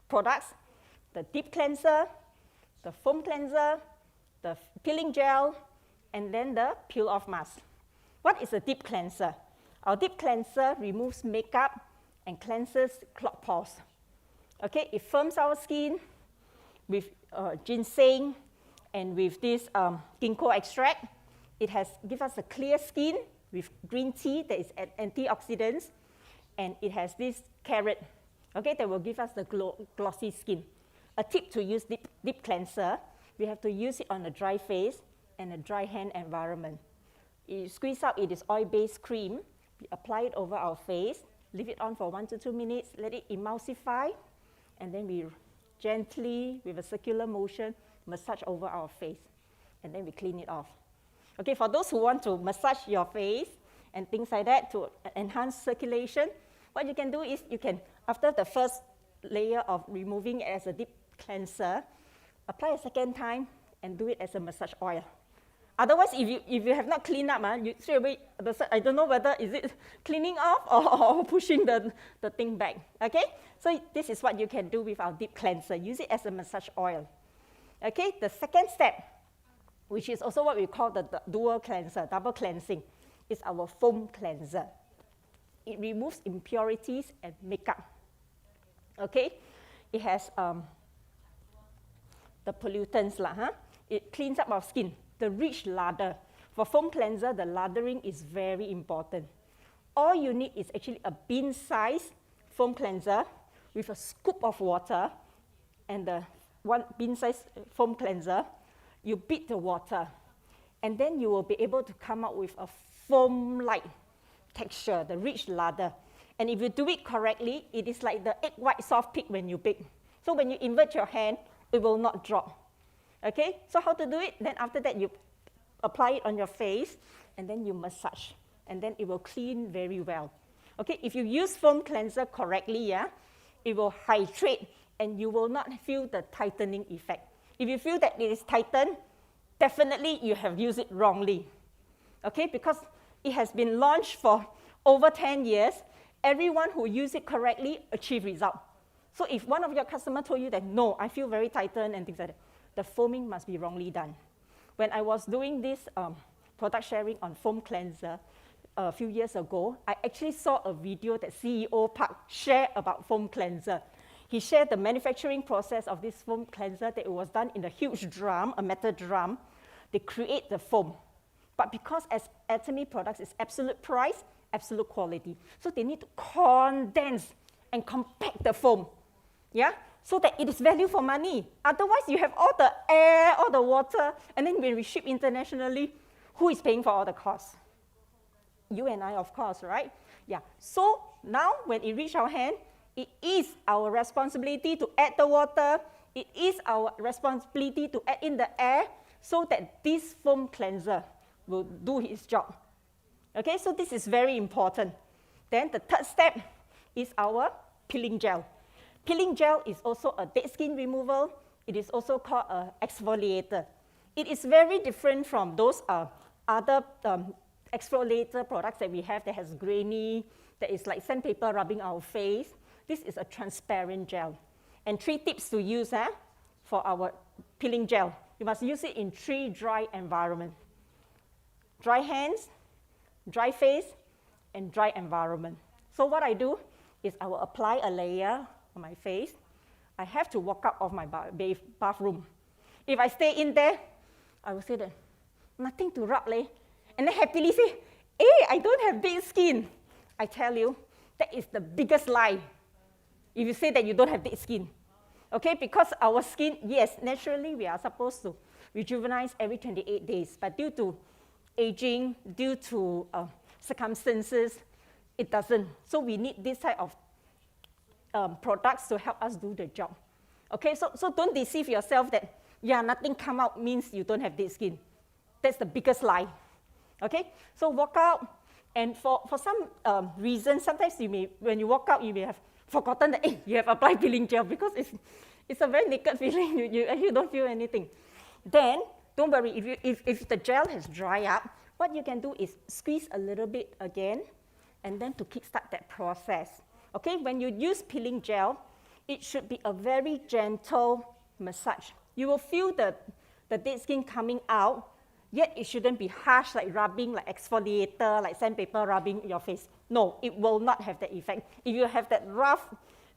products: the deep cleanser, the foam cleanser, the peeling gel, and then the peel-off mask. What is a deep cleanser? Our deep cleanser removes makeup and cleanses clogged pores. Okay, it firms our skin with ginseng and with this ginkgo extract. It gives us a clear skin with green tea that is antioxidants, and it has this carrot, okay, that will give us the glossy skin. A tip to use deep cleanser: we have to use it on a dry face and a dry hand environment. You squeeze out it is oil-based cream, we apply it over our face, leave it on for 1 to 2 minutes, let it emulsify, and then we gently, with a circular motion, massage over our face, and then we clean it off. Okay, for those who want to massage your face and things like that to enhance circulation, what you can do is you can, after the first layer of removing it as a deep cleanser, apply a second time and do it as a massage oil. Otherwise, if you have not cleaned up, you straight away, I don't know whether is it cleaning off or pushing the thing back. Okay, so this is what you can do with our deep cleanser. Use it as a massage oil. Okay, the second step, which is also what we call the dual cleanser, double cleansing, is our foam cleanser. It removes impurities and makeup. Okay, it has the pollutants It cleans up our skin. The rich lather. For foam cleanser, the lathering is very important. All you need is actually a bean-sized foam cleanser with a scoop of water and the one bean-sized foam cleanser. You beat the water, and then you will be able to come up with a foam-like texture, the rich lather. And if you do it correctly, it is like the egg white soft peak when you bake. So when you invert your hand, it will not drop. Okay, so how to do it? Then after that, you apply it on your face, and then you massage, and then it will clean very well. Okay, if you use foam cleanser correctly, it will hydrate, and you will not feel the tightening effect. If you feel that it is tightened, definitely you have used it wrongly. Okay, because it has been launched for over 10 years. Everyone who used it correctly achieved result. So if one of your customers told you that, no, I feel very tightened and things like that, the foaming must be wrongly done. When I was doing this product sharing on foam cleanser a few years ago, I actually saw a video that CEO Park shared about foam cleanser. He shared the manufacturing process of this foam cleanser, that it was done in a huge drum, a metal drum. They create the foam. But because as Atomy products is absolute price, absolute quality, so they need to condense and compact the foam, so that it is value for money. Otherwise, you have all the air, all the water, and then when we ship internationally, who is paying for all the costs? You and I, of course, right? So now, when it reaches our hand, it is our responsibility to add the water. It is our responsibility to add in the air so that this foam cleanser will do its job. Okay, so this is very important. Then the third step is our peeling gel. Peeling gel is also a dead skin removal. It is also called an exfoliator. It is very different from those other exfoliator products that we have that has grainy, that is like sandpaper rubbing our face. This is a transparent gel. And 3 tips to use for our peeling gel. You must use it in 3 dry environments: dry hands, dry face, and dry environment. So what I do is I will apply a layer on my face. I have to walk out of my bathroom. If I stay in there, I will say that, nothing to rub, leh. And then happily say, hey, I don't have dead skin. I tell you, that is the biggest lie. If you say that you don't have dead skin. Okay, because our skin, yes, naturally we are supposed to rejuvenate every 28 days, but due to aging, due to circumstances, it doesn't. So we need this type of products to help us do the job. Okay, so don't deceive yourself that, yeah, nothing come out means you don't have dead skin. That's the biggest lie. Okay, so walk out, and for some reason, sometimes you may, when you walk out, you may have forgotten that you have applied peeling gel, because it's a very naked feeling. You actually don't feel anything. Then, don't worry, if the gel has dried up, what you can do is squeeze a little bit again, and then to kickstart that process. Okay, when you use peeling gel, it should be a very gentle massage. You will feel the dead skin coming out, yet it shouldn't be harsh, like rubbing, like exfoliator, like sandpaper rubbing your face. No, it will not have that effect. If you have that rough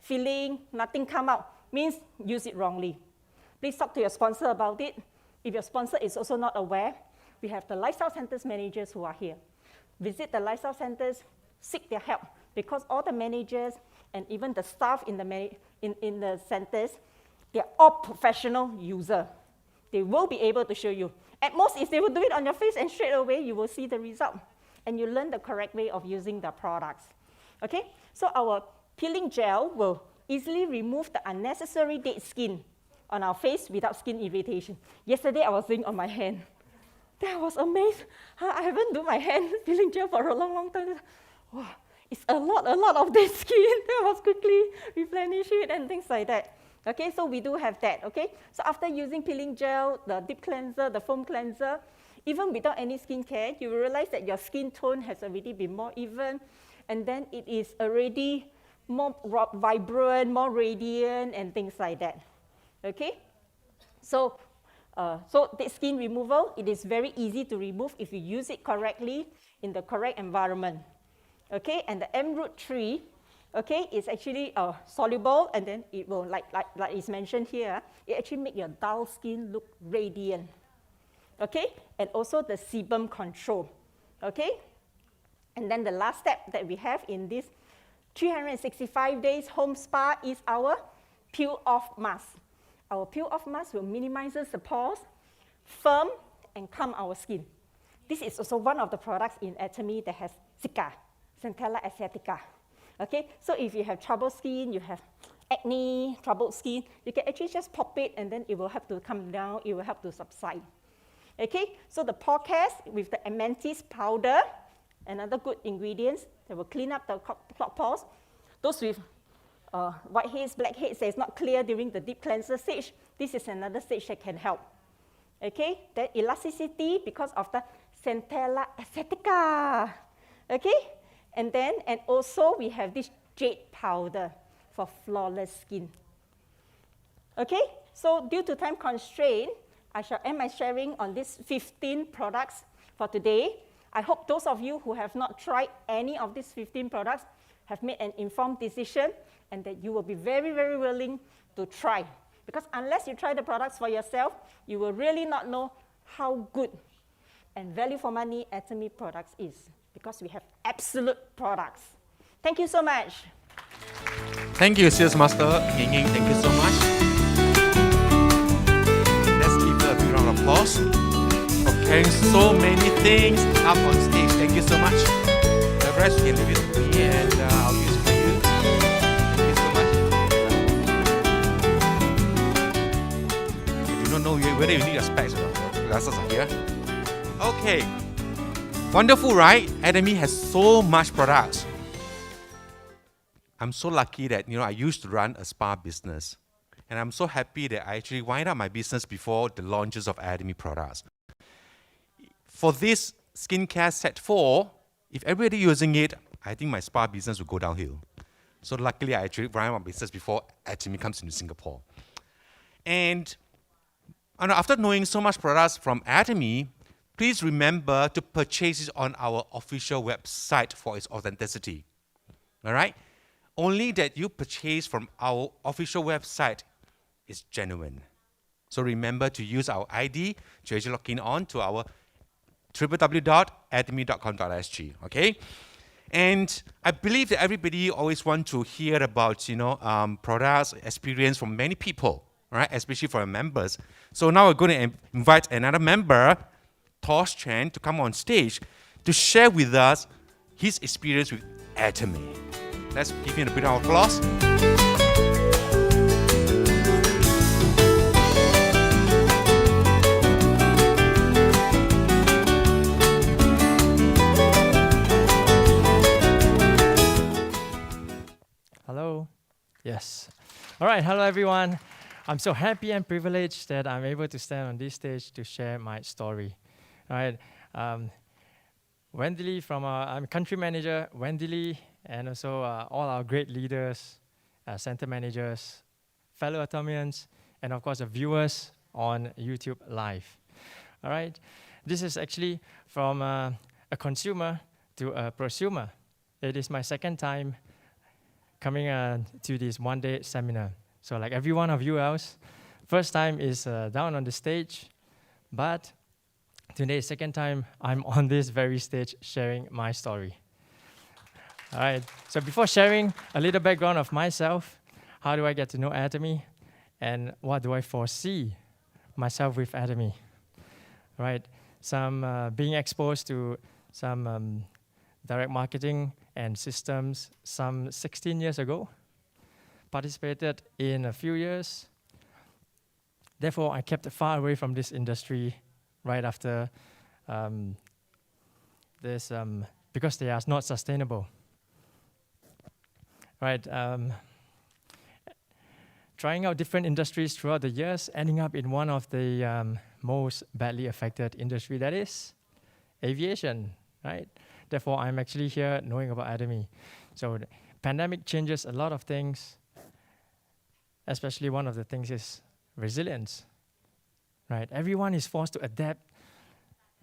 feeling, nothing come out, means use it wrongly. Please talk to your sponsor about it. If your sponsor is also not aware, we have the lifestyle centers managers who are here. Visit the lifestyle centers, seek their help, because all the managers and even the staff in the centers, they're all professional users. They will be able to show you. At most, if they will do it on your face, and straight away you will see the result, and you learn the correct way of using the products. Okay, so our peeling gel will easily remove the unnecessary dead skin on our face without skin irritation. Yesterday I was doing on my hand. Then I was amazed. I haven't done my hand peeling gel for a long time. Wow, it's a lot of dead skin. Then I was quickly replenish it and things like that. Okay, so we do have that, okay? So after using peeling gel, the deep cleanser, the foam cleanser, even without any skincare, you will realize that your skin tone has already been more even, and then it is already more vibrant, more radiant, and things like that, okay? So the skin removal, it is very easy to remove if you use it correctly in the correct environment, okay? And the M-root tree, okay, it's actually soluble, and then it will, like it's mentioned here, it actually make your dull skin look radiant, okay? And also the sebum control, okay? And then the last step that we have in this 365 days home spa is our peel-off mask. Our peel-off mask will minimize the pores, firm, and calm our skin. This is also one of the products in Atomy that has Zika, Centella asiatica. Okay, so if you have troubled skin, you have acne, troubled skin, you can actually just pop it, and then it will help to come down, it will help to subside. Okay, so the pore cast with the amanthis powder, another good ingredients that will clean up the clogged pores. Those with whiteheads, blackheads that is not clear during the deep cleanser stage, this is another stage that can help. Okay, then elasticity because of the Centella asiatica. Okay, and also we have this jade powder for flawless skin. Okay, so due to time constraint, I shall end my sharing on these 15 products for today. I hope those of you who have not tried any of these 15 products have made an informed decision, and that you will be very, very willing to try. Because unless you try the products for yourself, you will really not know how good and value for money Atomy products is. Because we have absolute products. Thank you so much. Thank you, Sales Master Ying Ying. Thank you so much. Let's give her a big round of applause for carrying so many things up on stage. Thank you so much. The rest you can leave it to me, and I'll use it for you. Thank you so much. I do not know whether you need your specs or not. Your glasses are here. Okay. Wonderful, right? Atomy has so much products. I'm so lucky that I used to run a spa business, and I'm so happy that I actually wind up my business before the launches of Atomy products. For this skincare set 4, if everybody using it, I think my spa business will go downhill. So luckily, I actually ran my business before Atomy comes into Singapore. And after knowing so much products from Atomy, please remember to purchase it on our official website for its authenticity. All right? Only that you purchase from our official website is genuine. So remember to use our ID to actually log in on to our www.atomy.com.sg. Okay? And I believe that everybody always wants to hear about, products, experience from many people, right? Especially for our members. So now we're going to invite another member, Tosh Chen, to come on stage to share with us his experience with Atomy. Let's give him a bit of applause. Hello. Yes. All right. Hello, everyone. I'm so happy and privileged that I'm able to stand on this stage to share my story. All right. Wendy Lee I'm country manager, Wendy Lee, and also all our great leaders, center managers, fellow Atomians, and of course the viewers on YouTube Live. All right. This is actually from a consumer to a prosumer. It is my second time coming to this one-day seminar. So like every one of you else, first time is down on the stage, but today, second time, I'm on this very stage sharing my story. All right, so before sharing a little background of myself, how do I get to know Atomy, and what do I foresee myself with Atomy? All right, some being exposed to some direct marketing and systems some 16 years ago, participated in a few years. Therefore, I kept far away from this industry right after this, because they are not sustainable. Right, trying out different industries throughout the years, ending up in one of the most badly affected industry, that is aviation, right? Therefore, I'm actually here knowing about Atomy. So the pandemic changes a lot of things, especially one of the things is resilience, right? Everyone is forced to adapt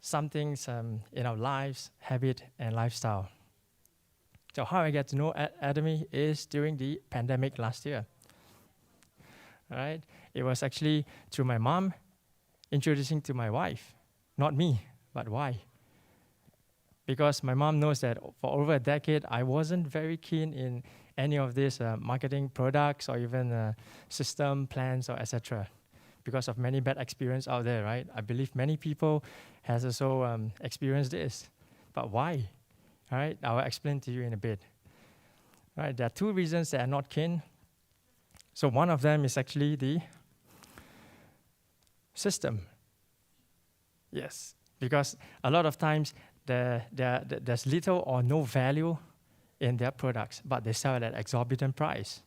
some things in our lives, habit, and lifestyle. So how I get to know Atomy is during the pandemic last year. All right? It was actually through my mom introducing to my wife, not me, but why? Because my mom knows that for over a decade, I wasn't very keen in any of these marketing products or even system plans or etc. because of many bad experience out there, right? I believe many people has also experienced this. But why? All right, I'll explain to you in a bit. All right, there are two reasons that I'm not keen. So one of them is actually the system. Yes, because a lot of times there's little or no value in their products, but they sell at an exorbitant price.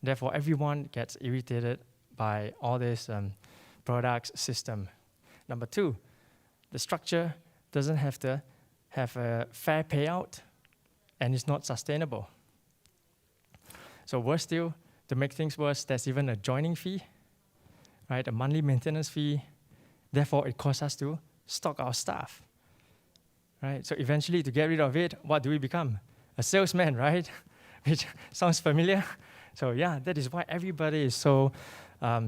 Therefore, everyone gets irritated by all this products system. Number two, the structure doesn't have a fair payout, and it's not sustainable. So worse still, to make things worse, there's even a joining fee, right? A monthly maintenance fee. Therefore, it costs us to stock our staff. Right? So eventually, to get rid of it, what do we become? A salesman, right? Which sounds familiar. So yeah, that is why everybody is so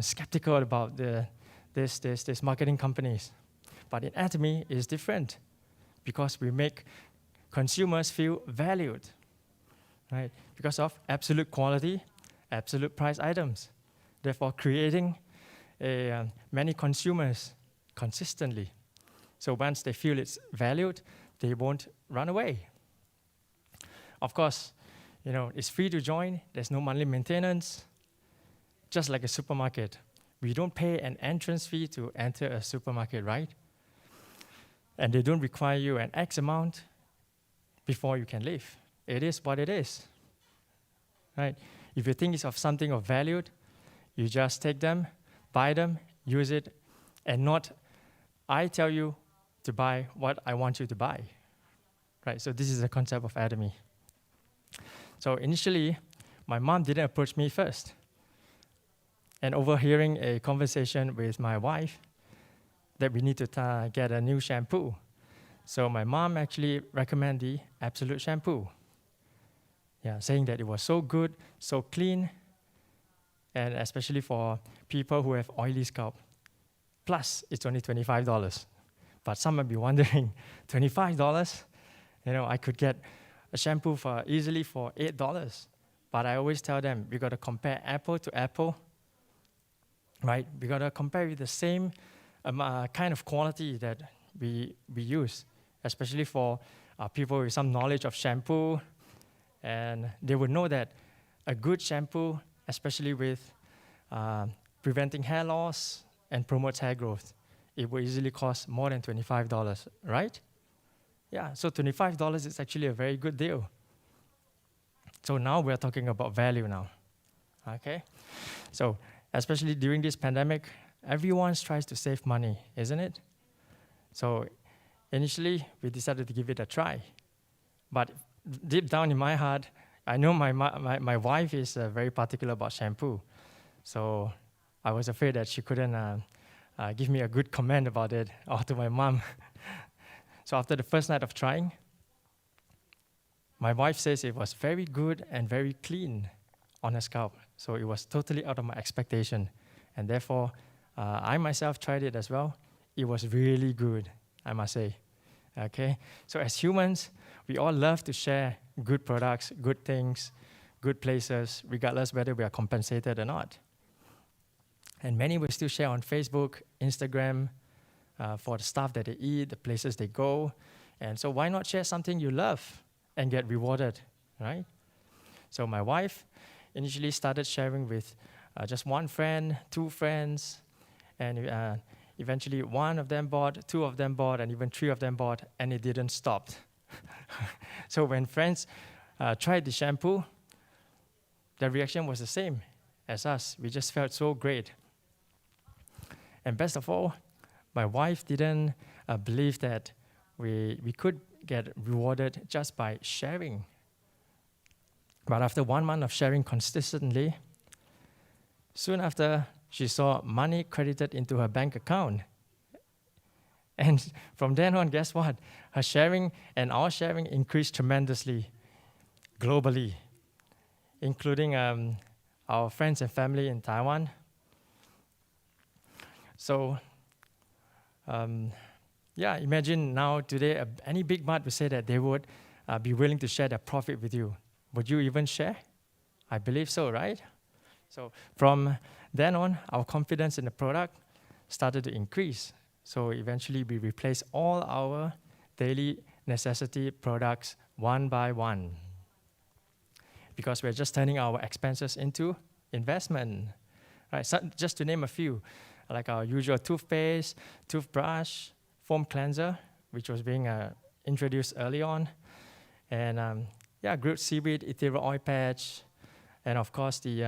skeptical about this marketing companies. But in Atomy, it's different because we make consumers feel valued, right? Because of absolute quality, absolute price items. Therefore, creating many consumers consistently. So once they feel it's valued, they won't run away. Of course, it's free to join. There's no monthly maintenance. Just like a supermarket. We don't pay an entrance fee to enter a supermarket, right? And they don't require you an X amount before you can leave. It is what it is, right? If you think it's of something of value, you just take them, buy them, use it, and not I tell you to buy what I want you to buy, right? So this is the concept of Atomy. So initially, my mom didn't approach me first. And overhearing a conversation with my wife, that we need to get a new shampoo. So my mom actually recommended the Absolute shampoo. Yeah, saying that it was so good, so clean, and especially for people who have oily scalp. Plus, it's only $25. But some might be wondering, $25? I could get a shampoo for easily for $8. But I always tell them, we got to compare apple to apple, right? We got to compare with the same kind of quality that we use, especially for people with some knowledge of shampoo. And they would know that a good shampoo, especially with preventing hair loss and promotes hair growth, it will easily cost more than $25, right? Yeah, so $25 is actually a very good deal. So now we're talking about value now, okay? So especially during this pandemic, everyone tries to save money, isn't it? So initially, we decided to give it a try. But deep down in my heart, I know my wife is very particular about shampoo. So I was afraid that she couldn't give me a good comment about it, or to my mom. So after the first night of trying, my wife says it was very good and very clean on her scalp. So it was totally out of my expectation. And therefore, I myself tried it as well. It was really good, I must say. Okay? So as humans, we all love to share good products, good things, good places, regardless whether we are compensated or not. And many will still share on Facebook, Instagram, for the stuff that they eat, the places they go. And so why not share something you love and get rewarded, right? So my wife initially started sharing with just one friend, two friends, and eventually one of them bought, two of them bought, and even three of them bought, and it didn't stop. So when friends tried the shampoo, the reaction was the same as us. We just felt so great. And best of all, my wife didn't believe that we could get rewarded just by sharing. But after 1 month of sharing consistently, soon after, she saw money credited into her bank account. And from then on, guess what? Her sharing and our sharing increased tremendously, globally, including our friends and family in Taiwan. So, imagine now today, any big mart would say that they would be willing to share their profit with you. Would you even share? I believe so, right? So from then on, our confidence in the product started to increase. So eventually, we replaced all our daily necessity products one by one, because we're just turning our expenses into investment. Right? So just to name a few, like our usual toothpaste, toothbrush, foam cleanser, which was being introduced early on, and grilled seaweed, ethereal oil patch, and of course the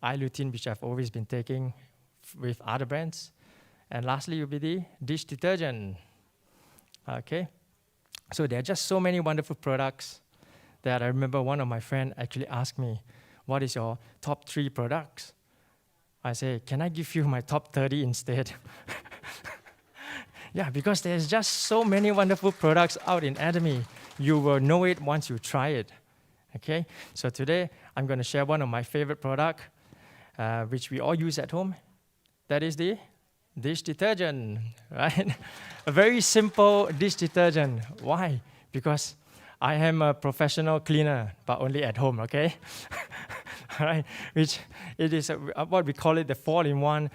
eye lutein, which I've always been taking with other brands. And lastly will be the dish detergent. Okay, so there are just so many wonderful products that I remember one of my friends actually asked me, what is your top 3 products? I say, can I give you my top 30 instead? Yeah, because there's just so many wonderful products out in Atomy. You will know it once you try it. Okay, so today I'm going to share one of my favorite products, which we all use at home. That is the dish detergent, right? A very simple dish detergent. Why? Because I am a professional cleaner, but only at home, okay? All right, which it is what we call it the 4-in-1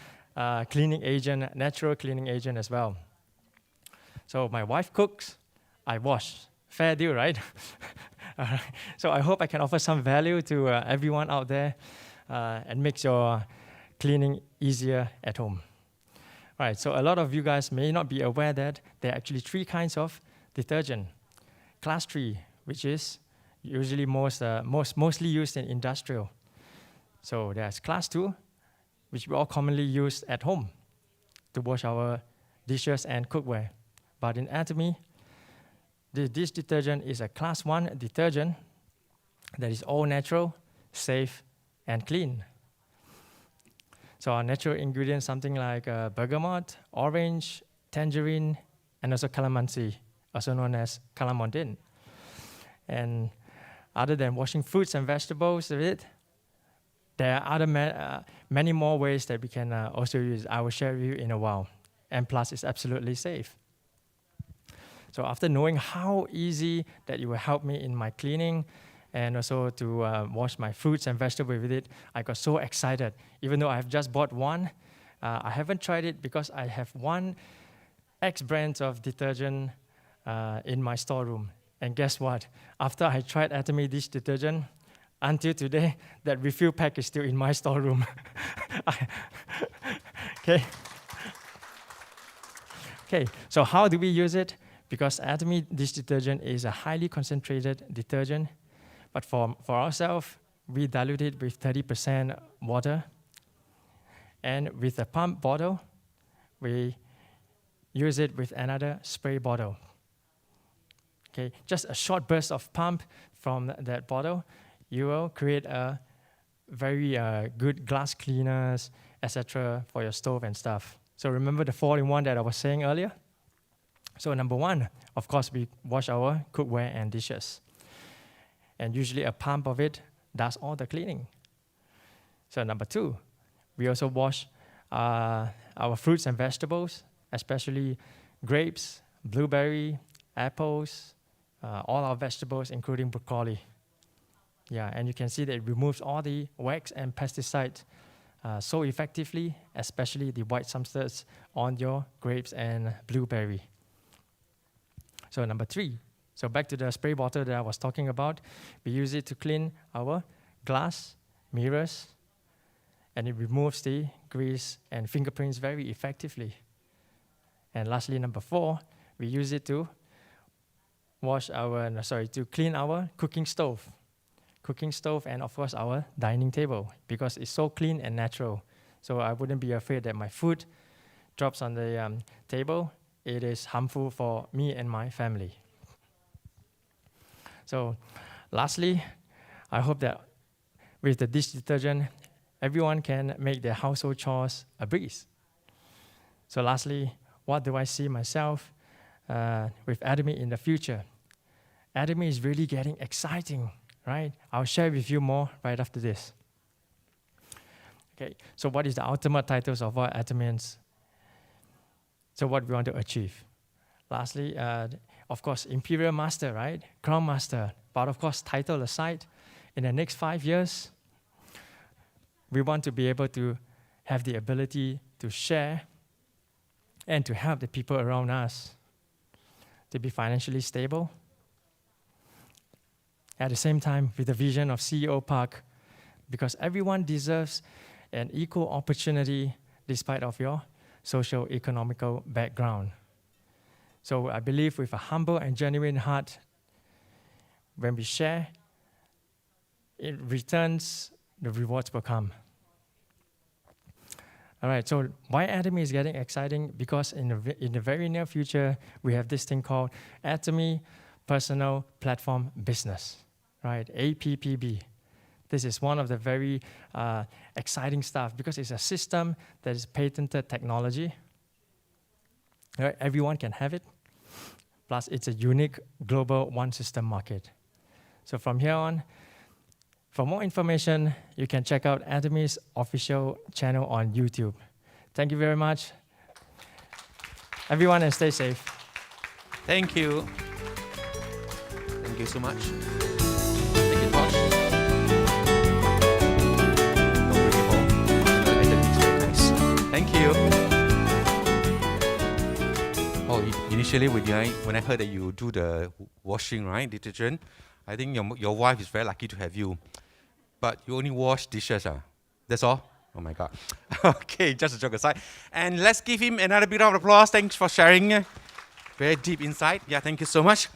cleaning agent, natural cleaning agent as well. So my wife cooks, I wash. Fair deal, right? So I hope I can offer some value to everyone out there and make your cleaning easier at home. All right, so a lot of you guys may not be aware that there are actually 3 kinds of detergent. Class 3, which is usually mostly used in industrial. So there's Class 2, which we all commonly use at home to wash our dishes and cookware. But in Atomy, the dish detergent is a Class 1 detergent that is all natural, safe, and clean. So our natural ingredients, something like bergamot, orange, tangerine, and also calamansi, also known as calamondin. And other than washing fruits and vegetables with it, there are other many more ways that we can also use. I will share with you in a while. And plus, it's absolutely safe. So after knowing how easy that it will help me in my cleaning and also to wash my fruits and vegetables with it, I got so excited. Even though I have just bought one, I haven't tried it because I have one X brand of detergent in my storeroom. And guess what? After I tried Atomy dish detergent, until today, that refill pack is still in my storeroom. Okay. Okay, so how do we use it? Because Atomy dish detergent is a highly concentrated detergent, but for ourselves, we dilute it with 30% water. And with a pump bottle, we use it with another spray bottle. Okay, just a short burst of pump from that bottle, you will create a very good glass cleaners, etc. for your stove and stuff. So remember the 4-in-1 that I was saying earlier? So number one, of course, we wash our cookware and dishes. And usually a pump of it does all the cleaning. So number two, we also wash our fruits and vegetables, especially grapes, blueberry, apples, all our vegetables, including broccoli. Yeah, and you can see that it removes all the wax and pesticides so effectively, especially the white substance on your grapes and blueberry. So number three, so back to the spray bottle that I was talking about, we use it to clean our glass, mirrors, and it removes the grease and fingerprints very effectively. And lastly, number four, we use it to to clean our cooking stove, and of course our dining table, because it's so clean and natural. So I wouldn't be afraid that my food drops on the table. It is harmful for me and my family. So lastly, I hope that with the dish detergent, everyone can make their household chores a breeze. So lastly, what do I see myself with Atomy in the future? Atomy is really getting exciting, right? I'll share with you more right after this. Okay, so what is the ultimate titles of our Atomians? So what we want to achieve? Lastly, of course, Imperial Master, right? Crown Master. But of course, title aside, in the next 5 years, we want to be able to have the ability to share and to help the people around us to be financially stable. At the same time, with the vision of CEO Park, because everyone deserves an equal opportunity despite of your socio-economical background. So I believe with a humble and genuine heart, when we share, it returns, the rewards will come. All right, so why Atomy is getting exciting? Because in the very near future, we have this thing called Atomy Personal Platform Business, right? APPB. This is one of the very exciting stuff because it's a system that is patented technology. Right? Everyone can have it. Plus, it's a unique global one-system market. So from here on, for more information, you can check out Atomy's official channel on YouTube. Thank you very much. Everyone, and stay safe. Thank you. Thank you so much. Thank you, Josh. Don't bring it home. And then it's very nice. Thank you. Oh, initially when I heard that you do the washing, right, detergent, I think your wife is very lucky to have you. But you only wash dishes, that's all? Oh my God. Okay, just a joke aside. And let's give him another big round of applause. Thanks for sharing. Very deep insight. Yeah, thank you so much.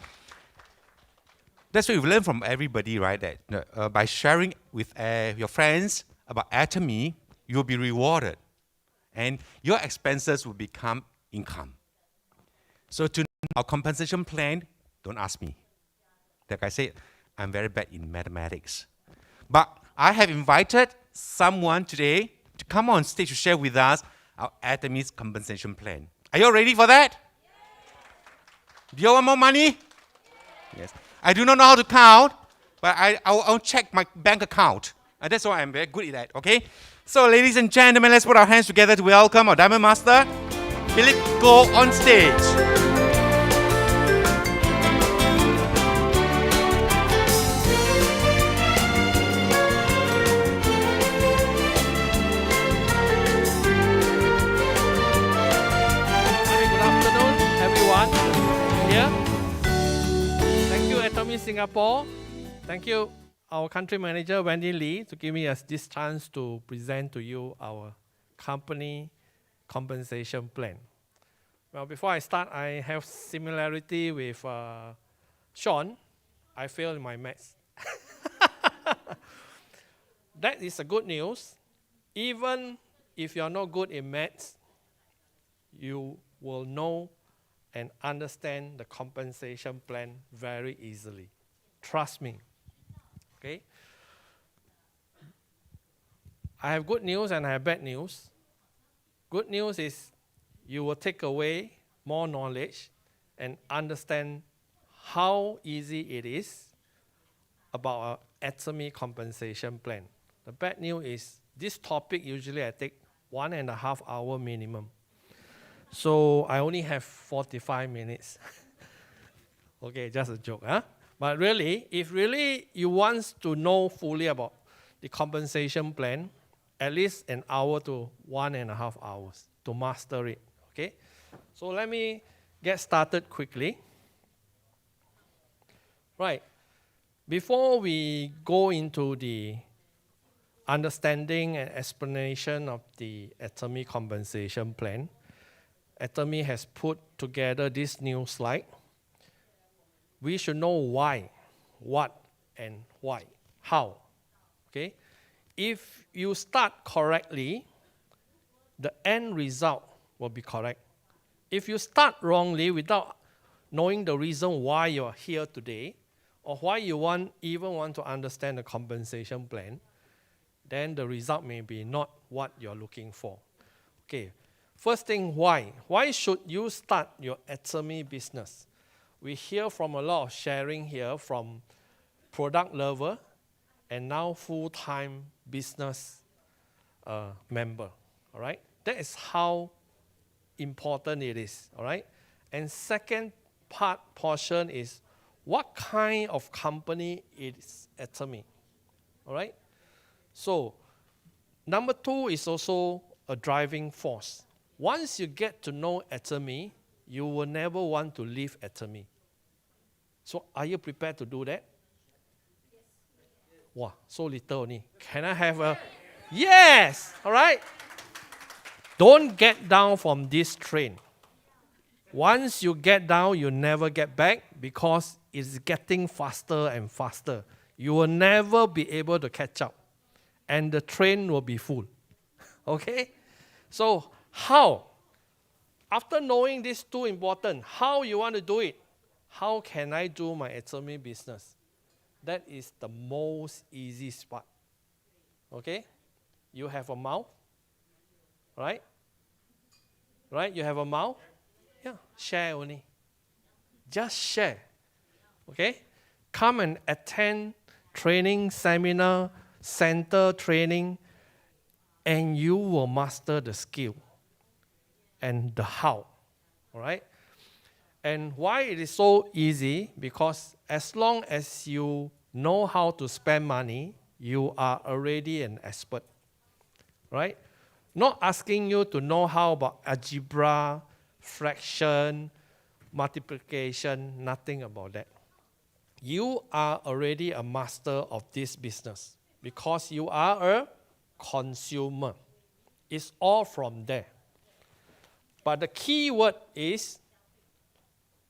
That's what we've learned from everybody, right? That by sharing with your friends about Atomy, you'll be rewarded. And your expenses will become income. So to our compensation plan, don't ask me. Like I said, I'm very bad in mathematics. But I have invited someone today to come on stage to share with us our Atomy's compensation plan. Are you ready for that? Do you want more money? Yes. I do not know how to count, but I'll check my bank account. And that's why I'm very good at that, okay? So, ladies and gentlemen, let's put our hands together to welcome our Diamond Master, Philip, go on stage. Good afternoon, everyone here. Thank you, Atomy Singapore. Thank you, our country manager, Wendy Lee, to give me this chance to present to you our company compensation plan. Well, before I start, I have similarity with Sean. I failed in my maths. That is a good news. Even if you're not good in maths, you will know and understand the compensation plan very easily. Trust me. Okay? I have good news and I have bad news. Good news is you will take away more knowledge and understand how easy it is about our Atomy compensation plan. The bad news is this topic usually I take 1.5 hours minimum. So I only have 45 minutes. Okay, just a joke, huh? But really, if really you want to know fully about the compensation plan, at least an hour to 1.5 hours to master it, okay? So let me get started quickly. Right, before we go into the understanding and explanation of the Atomy compensation plan, Atomy has put together this new slide. We should know why, what, and why, how, okay? If you start correctly, the end result will be correct. If you start wrongly without knowing the reason why you're here today, or why you even want to understand the compensation plan, then the result may be not what you're looking for. Okay, first thing, why? Why should you start your Atomy business? We hear from a lot of sharing here from product lover and now full-time business member, all right? That is how important it is, all right? And second portion is what kind of company is Atomy, all right? So number 2 is also a driving force. Once you get to know Atomy, you will never want to leave Atomy. So are you prepared to do that? Yes. Wow, so little only. Can I have a yes? All right. Don't get down from this train. Once you get down, you never get back because it's getting faster and faster. You will never be able to catch up. And the train will be full. Okay? So how? After knowing these two important, how you want to do it? How can I do my Atomy business? That is the most easy part. Okay? You have a mouth, right? Right? You have a mouth? Yeah, share only. Just share. Okay? Come and attend training, seminar, center training, and you will master the skill and the how, all right? And why it is so easy? Because as long as you know how to spend money, you are already an expert, right? Not asking you to know how about algebra, fraction, multiplication, nothing about that. You are already a master of this business because you are a consumer. It's all from there. But the key word is,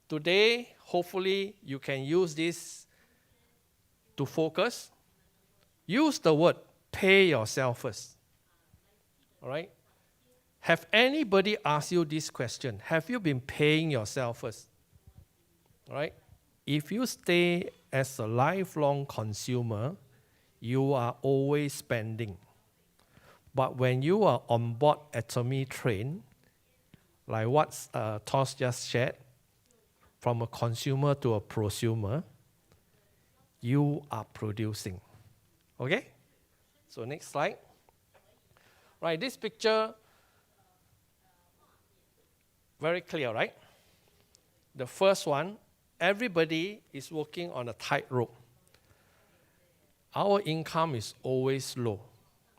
today, hopefully you can use this to focus. Use the word pay yourself first. All right? Have anybody asked you this question? Have you been paying yourself first? All right? If you stay as a lifelong consumer, you are always spending. But when you are on board Atomy train, like what Toss just shared, from a consumer to a prosumer, you are producing. Okay? So next slide. Right, this picture, very clear, right? The first one, everybody is working on a tightrope. Our income is always low,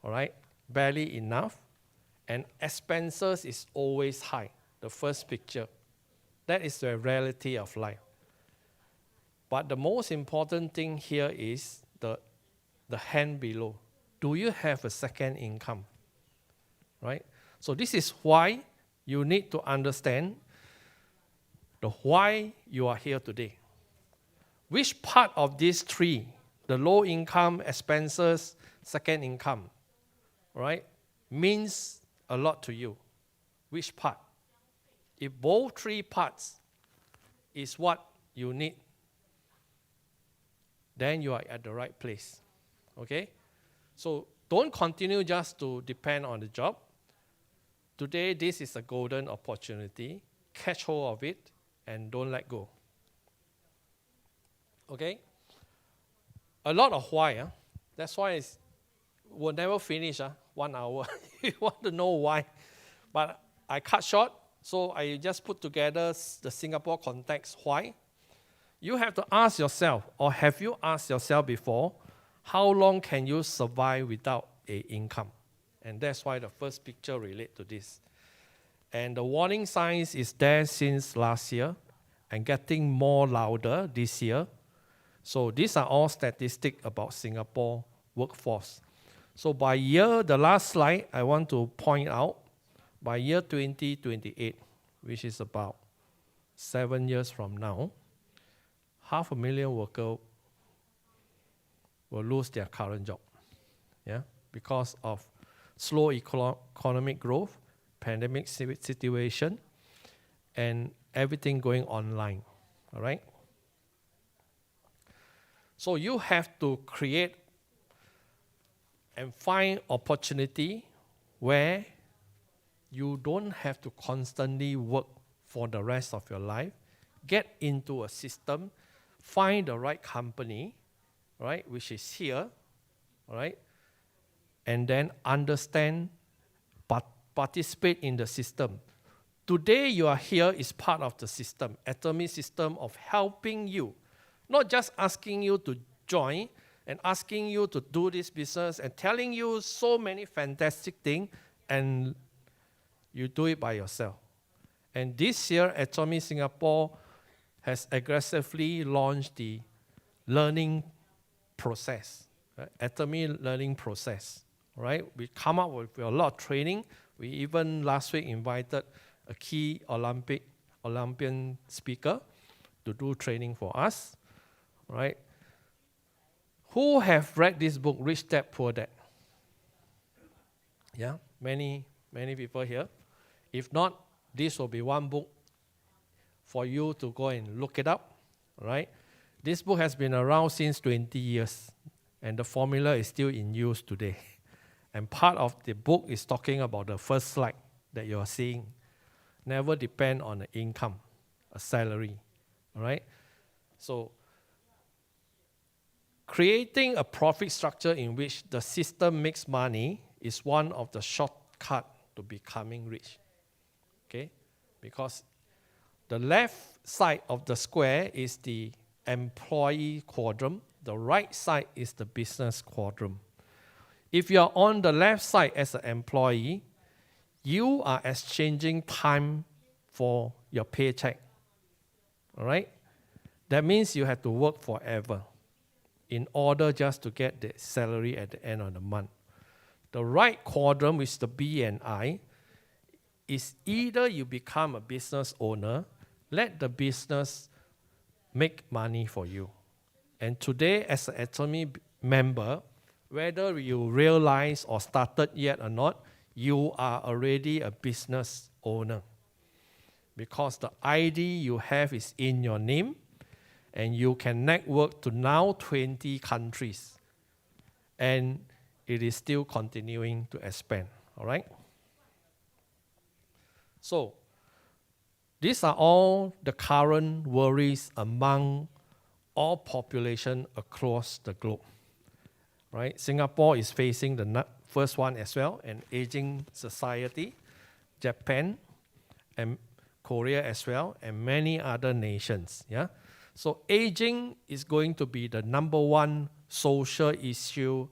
all right? Barely enough, and expenses is always high. The first picture. That is the reality of life. But the most important thing here is the hand below. Do you have a second income? Right? So this is why you need to understand the why you are here today. Which part of these three, the low income, expenses, second income, right, means a lot to you? Which part? If both three parts is what you need, then you are at the right place. Okay? So don't continue just to depend on the job. Today, this is a golden opportunity. Catch hold of it and don't let go. Okay? A lot of why. That's why we'll never finish 1 hour. You want to know why. But I cut short, so I just put together the Singapore context why. You have to ask yourself, or have you asked yourself before, how long can you survive without an income? And that's why the first picture relates to this. And the warning signs is there since last year and getting more louder this year. So these are all statistics about Singapore workforce. So by year, the last slide I want to point out, by year 2028, which is about 7 years from now, 500,000 workers will lose their current job, because of slow economic growth, pandemic situation, and everything going online, all right? So you have to create and find opportunity where you don't have to constantly work for the rest of your life. Get into a system, find the right company, right, which is here, all right, and then understand, participate in the system. Today you are here is part of the system, Atomy system of helping you, not just asking you to join and asking you to do this business and telling you so many fantastic things, and you do it by yourself. And this year, Atomy Singapore has aggressively launched the learning process, Atomy learning process. Right? We come up with a lot of training. We even last week invited a key Olympian speaker to do training for us. Right? Who have read this book, Rich Dad, Poor Dad? Yeah, many people here. If not, this will be one book for you to go and look it up. Right? This book has been around since 20 years, and the formula is still in use today. And part of the book is talking about the first slide that you are seeing. Never depend on an income, a salary, all right? So creating a profit structure in which the system makes money is one of the shortcuts to becoming rich, okay? Because the left side of the square is the employee quadrant, the right side is the business quadrant. If you are on the left side as an employee, you are exchanging time for your paycheck. All right? That means you have to work forever in order just to get the salary at the end of the month. The right quadrant, which is the B and I, is either you become a business owner, let the business make money for you. And today, as an Atomy member, whether you realize or started yet or not, you are already a business owner. Because the ID you have is in your name, and you can network to now 20 countries. And it is still continuing to expand, all right? So, These are all the current worries among all population across the globe. Right? Singapore is facing the first one as well, an aging society. Japan and Korea as well, and many other nations. Yeah? So aging is going to be the number one social issue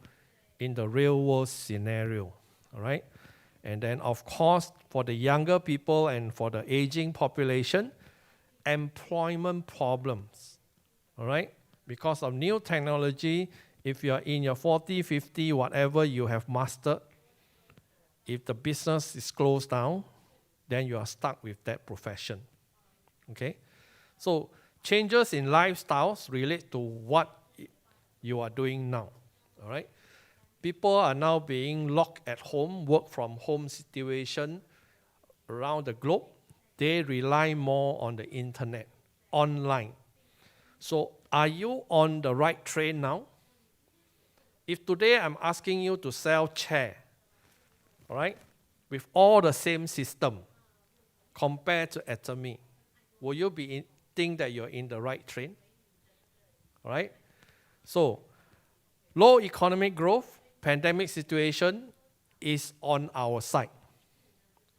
in the real world scenario. All right? And then, of course, for the younger people and for the aging population, employment problems. All right? Because of new technology, if you're in your 40, 50, whatever you have mastered, if the business is closed down, then you are stuck with that profession. Okay? So changes in lifestyles relate to what you are doing now. All right? People are now being locked at home, work from home situation around the globe. They rely more on the internet, online. So are you on the right train now? If today I'm asking you to sell chair, all right, with all the same system compared to Atomy, will you think that you're in the right train? All right? So, low economic growth, pandemic situation is on our side.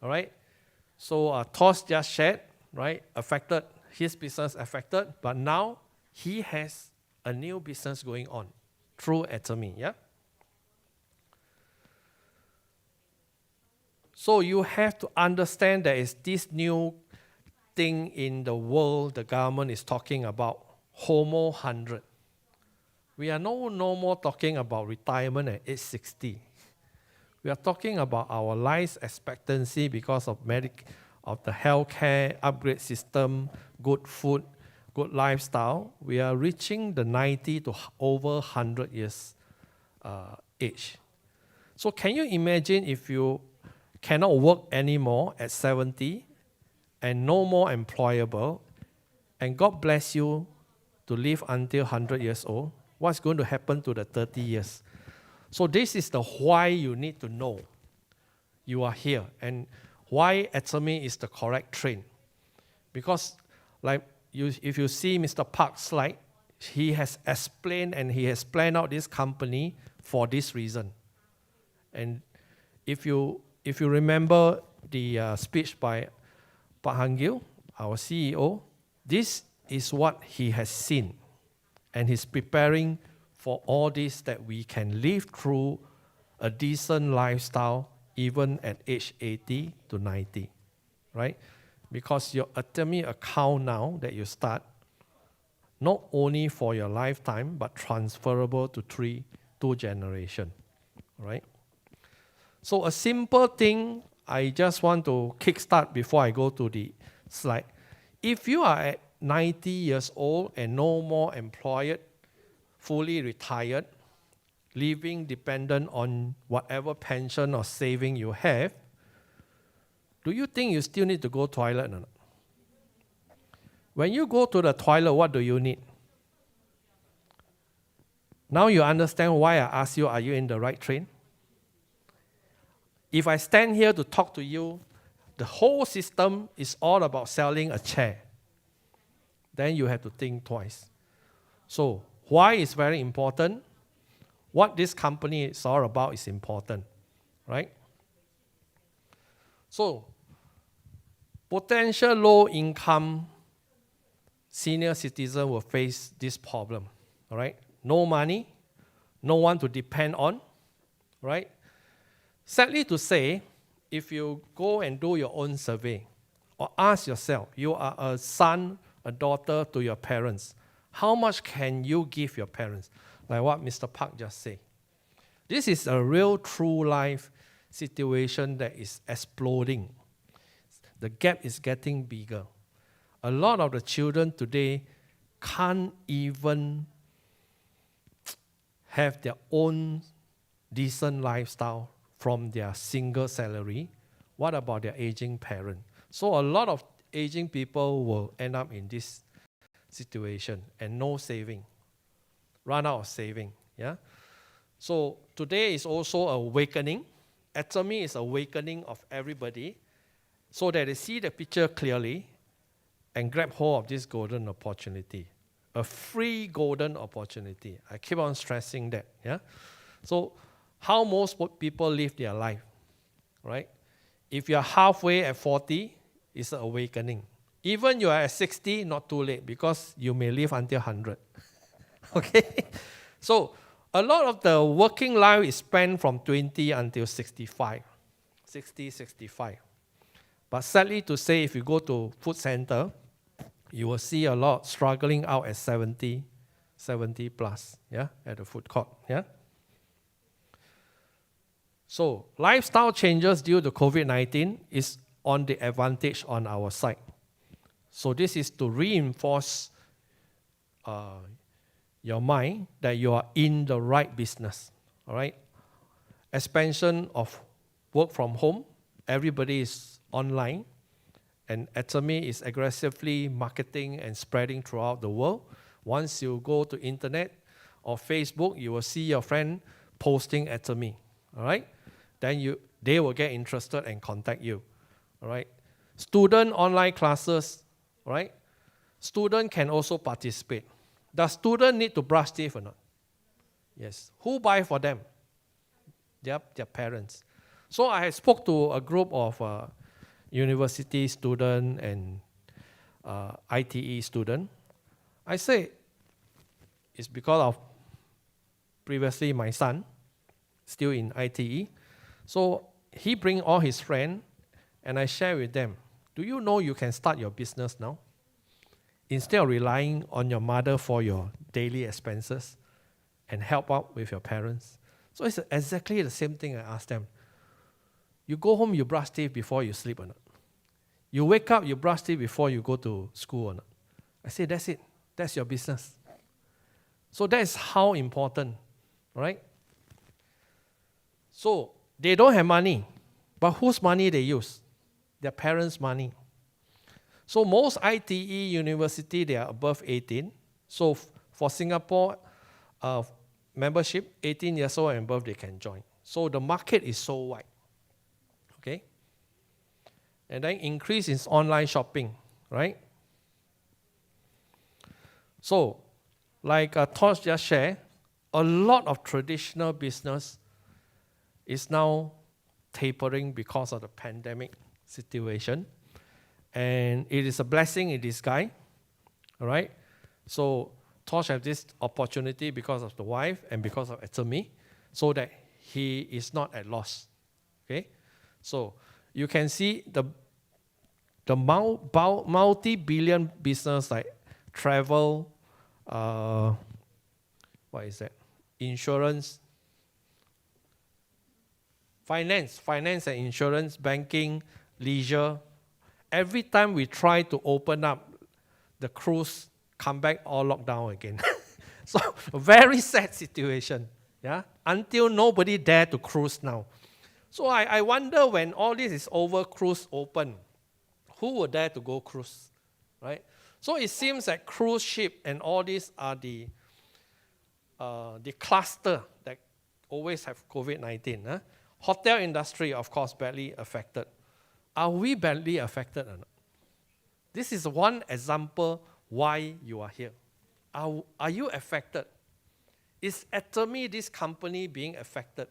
All right? So, Toss just shared, right, affected, his business affected, but now he has a new business going on through Atomy, yeah? So you have to understand there is this new thing in the world the government is talking about, Homo 100. We are no more talking about retirement at age 60. We are talking about our life expectancy because of the healthcare upgrade system, good food, good lifestyle. We are reaching the 90 to over 100 years age. So can you imagine if you cannot work anymore at 70 and no more employable, and God bless you to live until 100 years old, what's going to happen to the 30 years? So this is the why you need to know you are here and why Atomy is the correct train. Because if you see Mr. Park's slide, he has explained and he has planned out this company for this reason. And if you remember the speech by Pak Hang-gil, our CEO, this is what he has seen. And he's preparing for all this that we can live through a decent lifestyle even at age 80 to 90, right? Because your Atomy account now that you start, not only for your lifetime, but transferable to two generations, right? So a simple thing, I just want to kickstart before I go to the slide. If you are at 90 years old and no more employed, fully retired, living dependent on whatever pension or saving you have, do you think you still need to go to the toilet or not? When you go to the toilet, what do you need? Now you understand why I asked you, are you in the right train? If I stand here to talk to you, the whole system is all about selling a chair. Then you have to think twice. So, why is very important? What this company is all about is important, right? So, potential low-income senior citizen will face this problem, all right? No money, no one to depend on, right? Sadly to say, if you go and do your own survey, or ask yourself, you are a son, a daughter to your parents, how much can you give your parents? Like what Mr. Park just said. This is a real true life situation that is exploding. The gap is getting bigger. A lot of the children today can't even have their own decent lifestyle from their single salary. What about their aging parent? So a lot of aging people will end up in this situation and no saving, run out of saving. Yeah. So today is also awakening. Atomy is awakening of everybody so that they see the picture clearly and grab hold of this golden opportunity. A free golden opportunity. I keep on stressing that. Yeah. So how most people live their life, right? If you're halfway at 40, it's an awakening. Even you are at 60, not too late, because you may live until 100. Okay? So a lot of the working life is spent from 20 until 65. 60, 65. But sadly to say, if you go to food center, you will see a lot struggling out at 70 plus, yeah, at the food court, yeah. So lifestyle changes due to COVID-19 is on the advantage on our side. So this is to reinforce your mind that you are in the right business, all right? Expansion of work from home, everybody is online, and Atomy is aggressively marketing and spreading throughout the world. Once you go to internet or Facebook, you will see your friend posting Atomy, all right? Then they will get interested and contact you, all right? Student online classes, all right? Student can also participate. Does student need to brush teeth or not? Yes. Who buy for them? Their parents. So I spoke to a group of university student and ITE student. I say, it's because of previously my son, still in ITE. So he bring all his friends, and I share with them, do you know you can start your business now? Instead of relying on your mother for your daily expenses and help out with your parents. So it's exactly the same thing I asked them. You go home, you brush teeth before you sleep or not? You wake up, you brush teeth before you go to school or not? I say, that's it. That's your business. So that is how important, right? So they don't have money, but whose money they use? Their parents' money. So most ITE university, they are above 18. So for Singapore membership, 18 years old and above, they can join. So the market is so wide. Okay? And then increase in online shopping, right? So, like Tosh just shared, a lot of traditional business is now tapering because of the pandemic situation. And it is a blessing in disguise, all right? So Tosh has this opportunity because of the wife and because of Atomy, so that he is not at loss, okay? So you can see the multi-billion business like travel, what is that? Insurance, finance and insurance, banking, leisure. Every time we try to open up, the cruise come back all locked down again. So a very sad situation, yeah? Until nobody dare to cruise now. So I wonder when all this is over, cruise open, who will dare to go cruise, right? So it seems that cruise ship and all these are the cluster that always have COVID-19. Huh? Hotel industry, of course, badly affected. Are we badly affected or not? This is one example why you are here. Are you affected? Is Atomy, this company, being affected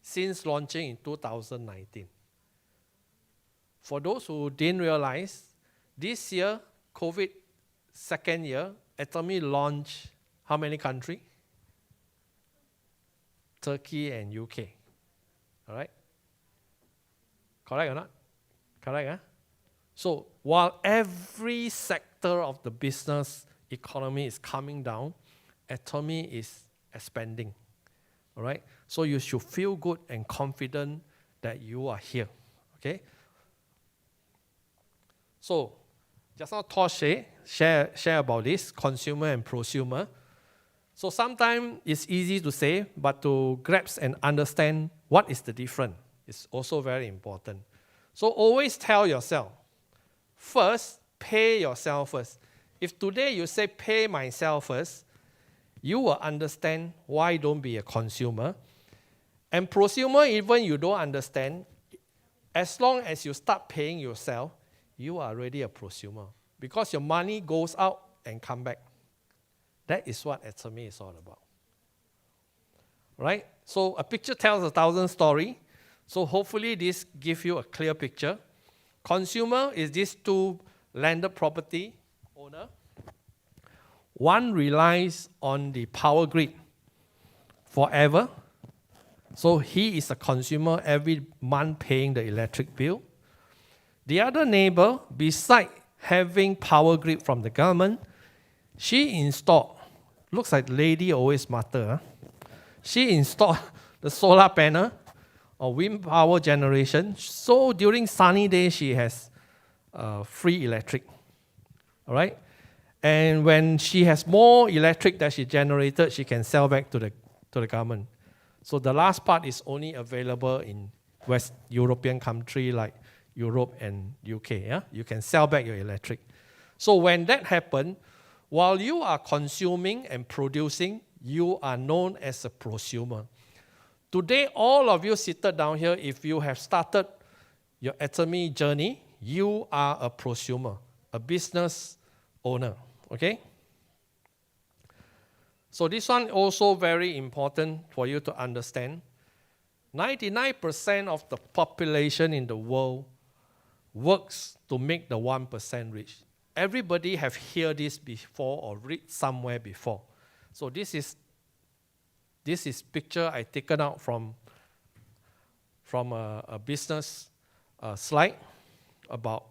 since launching in 2019? For those who didn't realize, this year, COVID second year, Atomy launched how many countries? Turkey and UK. All right? Correct or not? Correct, huh? So while every sector of the business economy is coming down, Atomy is expanding. All right? So you should feel good and confident that you are here. Okay? So just now Tosh share about this, consumer and prosumer. So sometimes it's easy to say, but to grasp and understand what is the difference is also very important. So always tell yourself, first, pay yourself first. If today you say pay myself first, you will understand why don't be a consumer. And prosumer, even you don't understand, as long as you start paying yourself, you are already a prosumer. because your money goes out and come back. That is what Atomy is all about. Right? So a picture tells 1,000 stories. So hopefully this gives you a clear picture. Consumer is these two landed property owner. One relies on the power grid forever. So he is a consumer every month paying the electric bill. The other neighbor, beside having power grid from the government, she installed, looks like lady always matter, she installed the solar panel or wind power generation. So during sunny days, she has free electric. All right? And when she has more electric that she generated, she can sell back to the government. So the last part is only available in West European country like Europe and UK. Yeah? You can sell back your electric. So when that happens, while you are consuming and producing, you are known as a prosumer. Today, all of you seated down here, if you have started your Atomy journey, you are a prosumer, a business owner. Okay? So this one also very important for you to understand. 99% of the population in the world works to make the 1% rich. Everybody have heard this before or read somewhere before. So this is picture I taken out from a business slide about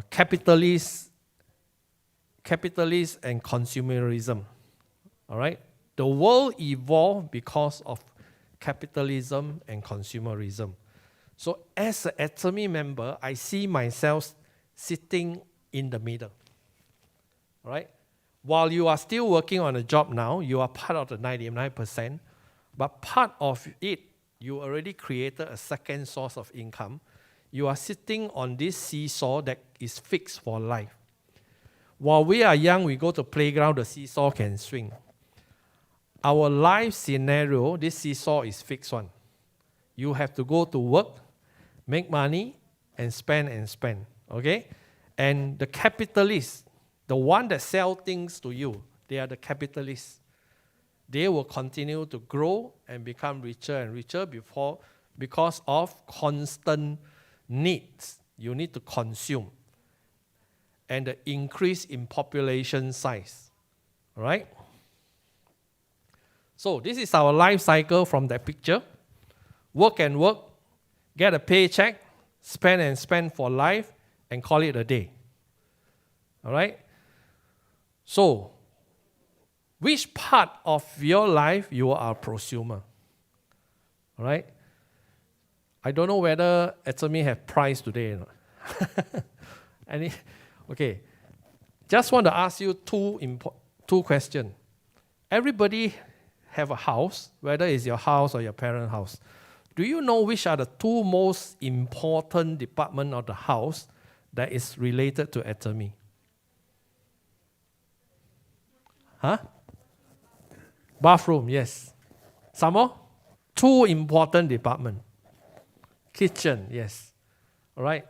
capitalist and consumerism. All right, the world evolved because of capitalism and consumerism. So as an Atomy member, I see myself sitting in the middle. All right. While you are still working on a job now, you are part of the 99%, but part of it, you already created a second source of income. You are sitting on this seesaw that is fixed for life. While we are young, we go to playground, the seesaw can swing. Our life scenario, this seesaw is fixed one. You have to go to work, make money, and spend, okay? And the capitalists, the one that sell things to you, they are the capitalists. They will continue to grow and become richer and richer because of constant needs. You need to consume. And the increase in population size. All right? So this is our life cycle from that picture. Work and work, get a paycheck, spend and spend for life, and call it a day. All right? So, which part of your life you are a prosumer? All right? I don't know whether Atomy have price today or not. Okay. Just want to ask you two questions. Everybody have a house, whether it's your house or your parents' house. Do you know which are the two most important departments of the house that is related to Atomy? Huh? Bathroom, yes. Some more? Two important departments. Kitchen, yes. All right.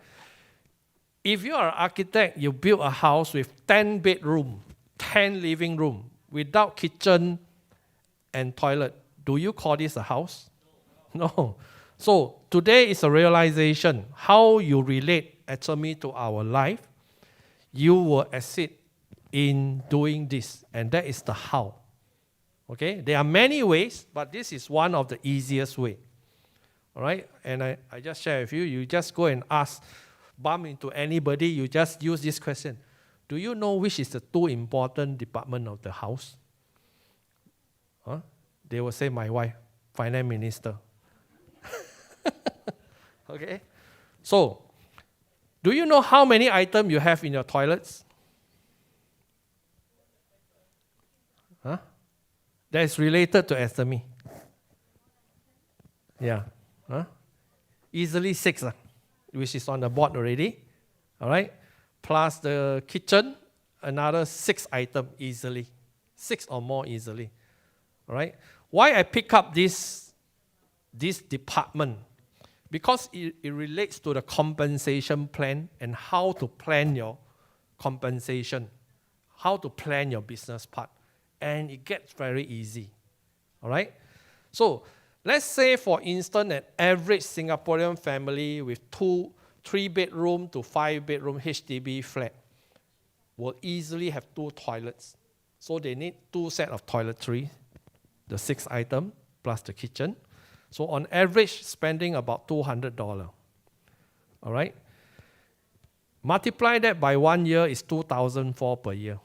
If you are an architect, you build a house with 10 bedrooms, 10 living rooms, without kitchen and toilet. Do you call this a house? No. So today is a realization. How you relate Atomy to our life, you will assist in doing this, and that is the how. Okay? There are many ways, but this is one of the easiest way. All right? And I just share with you, you just go and bump into anybody, you just use this question. Do you know which is the two important department of the house? Huh? They will say, my wife, finance minister. Okay? So, do you know how many items you have in your toilets? Huh? That is related to Atomy. Yeah. Huh? Easily 6, which is on the board already. All right? Plus the kitchen, another 6 items easily. 6 or more easily. All right? Why I pick up this department? Because it relates to the compensation plan and how to plan your compensation, how to plan your business part. And it gets very easy. All right? So let's say, for instance, an average Singaporean family with 3-bedroom to 5-bedroom HDB flat will easily have 2 toilets. So they need 2 sets of toiletries, the 6 item plus the kitchen. So on average, spending about $200. All right? Multiply that by 1 year is $2,004 per year.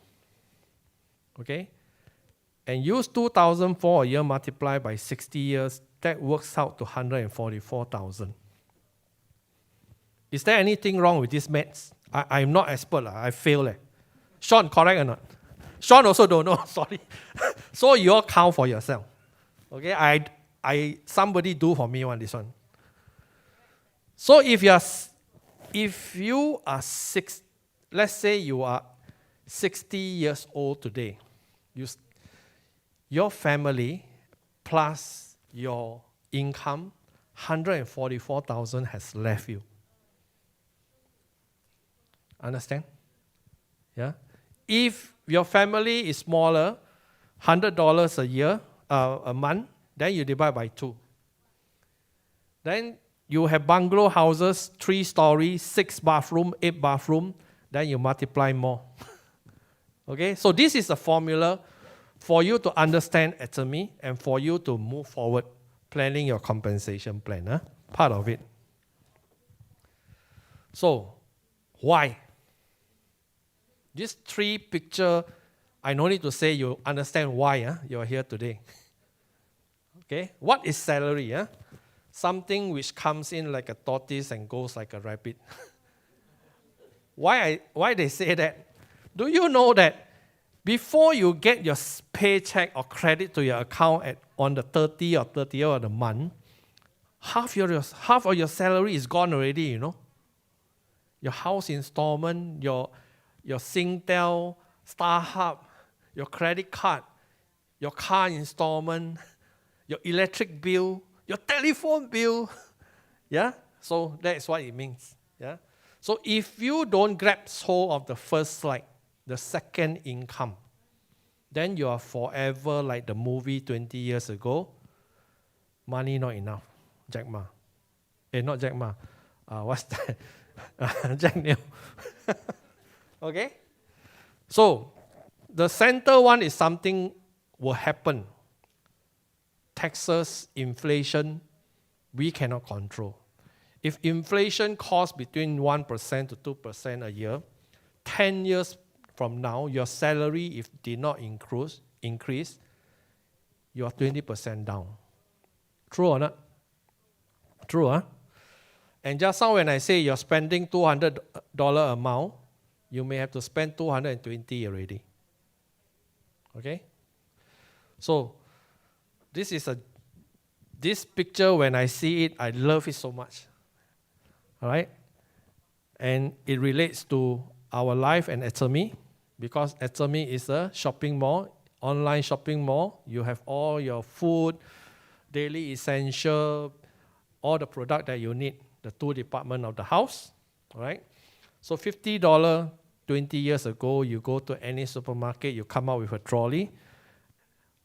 Okay? And use $2,004 a year multiplied by 60 years, that works out to $144,000. Is there anything wrong with this maths? I'm not expert. I fail. Sean, correct or not? Sean also don't know, sorry. So you all count for yourself. Okay, somebody do for me this one. So if you are let's say you are 60 years old today, your family plus your income, $144,000 has left you. Understand? Yeah. If your family is smaller, $100 a year, a month, then you divide by 2. Then you have bungalow houses, 3 stories, 6 bathroom, 8 bathroom, then you multiply more. Okay, so this is a formula for you to understand Atomy and for you to move forward planning your compensation plan, part of it. So, why? These 3 pictures, I no need to say you understand why you're here today. Okay, what is salary? Something which comes in like a tortoise and goes like a rabbit. Why they say that? Do you know that before you get your paycheck or credit to your account on the 30th or 30th of the month, half of your salary is gone already, you know? Your house installment, your Singtel, StarHub, your credit card, your car installment, your electric bill, your telephone bill. Yeah? So that's what it means. Yeah? So if you don't grab hold of the first slide, the second income, then you are forever like the movie 20 years ago. Money not enough. Jack Ma. Not Jack Ma. What's that? Jack Neo. Okay? So, the center one is something will happen. Taxes, inflation, we cannot control. If inflation costs between 1% to 2% a year, 10 years from now, your salary, if did not increase, you are 20% down. True or not? True, huh? And just now when I say you're spending $200 amount, you may have to spend $220 already. Okay? So, this picture, when I see it, I love it so much. All right? And it relates to our life and Atomy, because Atomy is a shopping mall, online shopping mall. You have all your food, daily essential, all the product that you need, the 2 departments of the house. All right? So $50, 20 years ago, you go to any supermarket, you come out with a trolley.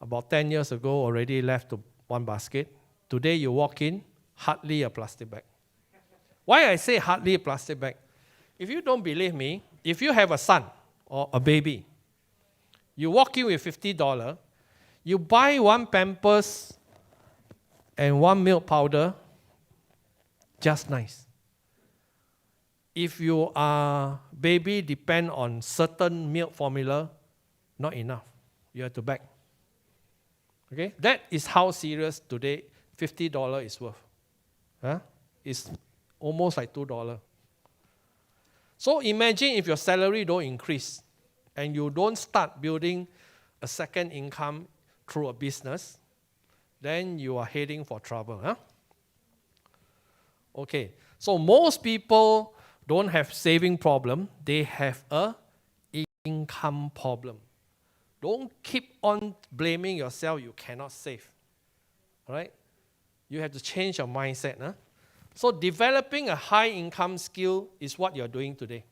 About 10 years ago, already left to 1 basket. Today, you walk in, hardly a plastic bag. Why I say hardly a plastic bag? If you don't believe me, if you have a son or a baby, you walk in with $50, you buy 1 Pampers and 1 milk powder, just nice. If you are baby depend on certain milk formula, not enough. You have to beg. Okay? That is how serious today $50 is worth. It's almost like $2. So imagine if your salary don't increase and you don't start building a second income through a business, then you are heading for trouble. Okay, so most people don't have saving problem, they have a income problem. Don't keep on blaming yourself you cannot save. All right? You have to change your mindset. So developing a high income skill is what you're doing today.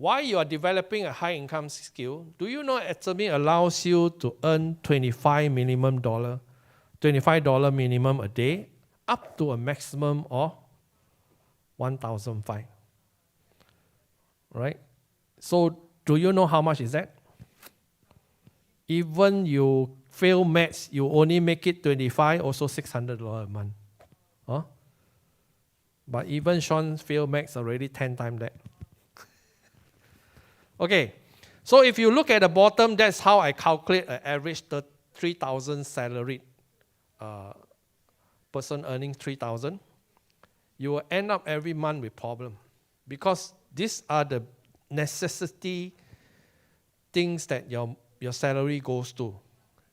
while you are developing a high income skill, do you know Atomy allows you to earn $25 minimum a day, up to a maximum of 1,500, right? So do you know how much is that? Even you fail maths, you only make it 25, also $600 a month. Huh? But even Sean failed maths already 10 times that. Okay, so if you look at the bottom, that's how I calculate an average 3,000 salaried person earning 3,000. You will end up every month with problem, because these are the necessity things that your salary goes to.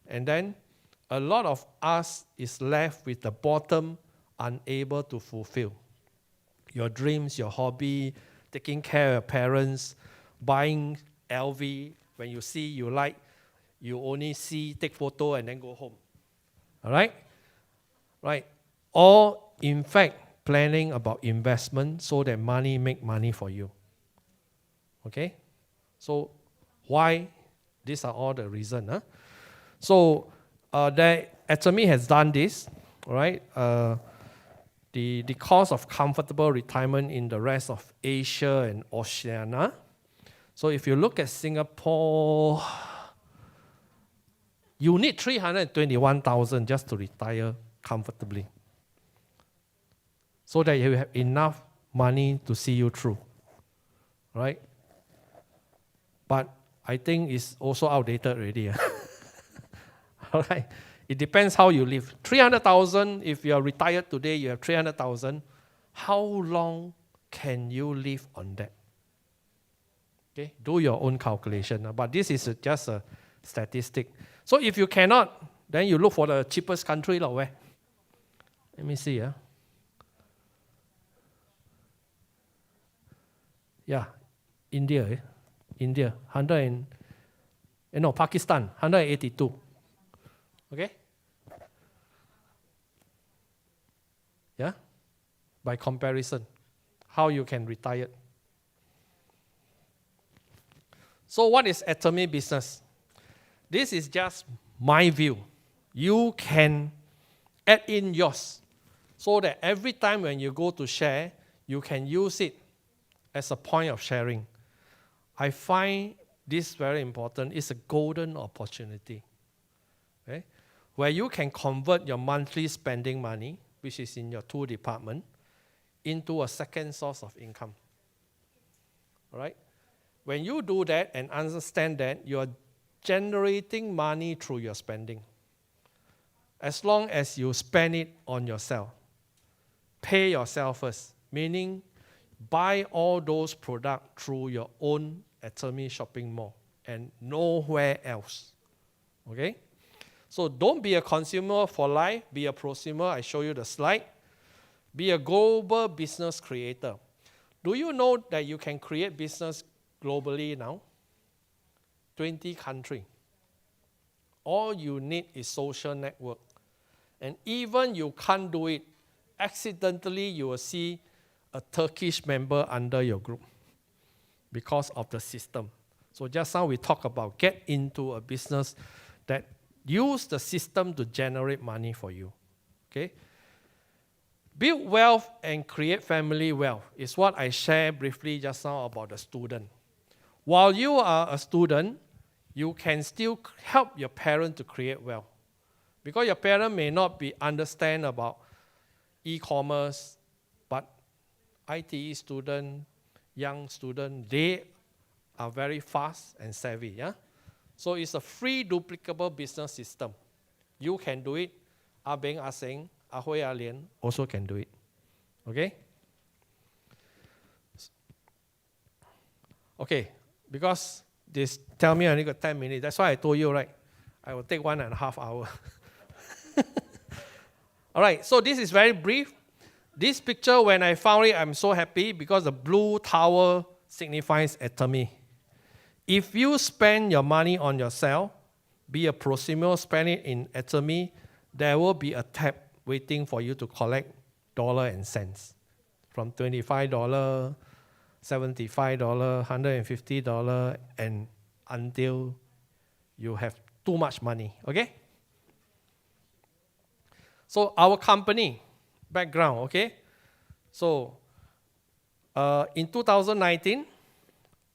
And then a lot of us is left with the bottom unable to fulfill. Your dreams, your hobby, taking care of your parents, buying LV, when you see, you like, you only see, take photo and then go home. All right? Right. Or, in fact, planning about investment so that money make money for you. Okay? So, why? These are all the reasons. Huh? So, Atomy has done this, right? The cost of comfortable retirement in the rest of Asia and Oceania. So if you look at Singapore, you need 321,000 just to retire comfortably, so that you have enough money to see you through, right? But I think it's also outdated already. All right. It depends how you live. 300,000, if you are retired today, you have 300,000. How long can you live on that? Okay, do your own calculation. But this is just a statistic. So if you cannot, then you look for the cheapest country. Where? Let me see. Yeah, India. India, Pakistan, 182. Okay? Yeah? By comparison, how you can retire. So what is Atomy business? This is just my view. You can add in yours, so that every time when you go to share, you can use it as a point of sharing. I find this very important. It's a golden opportunity. Okay? Where you can convert your monthly spending money, which is in your 2 department, into a second source of income. All right? When you do that and understand that, you are generating money through your spending. As long as you spend it on yourself, pay yourself first, meaning buy all those products through your own Atomy shopping mall and nowhere else. Okay? So don't be a consumer for life, be a prosumer. I show you the slide. Be a global business creator. Do you know that you can create business globally now? 20 countries. All you need is social network. And even you can't do it, accidentally you will see a Turkish member under your group because of the system. So just now we talk about get into a business that use the system to generate money for you. Okay? Build wealth and create family wealth is what I shared briefly just now about the student. While you are a student, you can still help your parent to create wealth. Because your parent may not understand about e-commerce, but ITE student, young student, they are very fast and savvy. Yeah? So it's a free duplicable business system. You can do it. Ah Beng, Ah Seng, Ah Hui, Ah Lian also can do it. Okay? Okay, because this tell me I only got 10 minutes. That's why I told you, right? I will take 1.5 hours. All right, so this is very brief. This picture, when I found it, I'm so happy because the blue tower signifies Atomy. If you spend your money on yourself, be a prosumer, spend it in Atomy, there will be a tab waiting for you to collect dollar and cents. From $25 $75, $150, and until you have too much money, okay? So our company background, okay? So in 2019,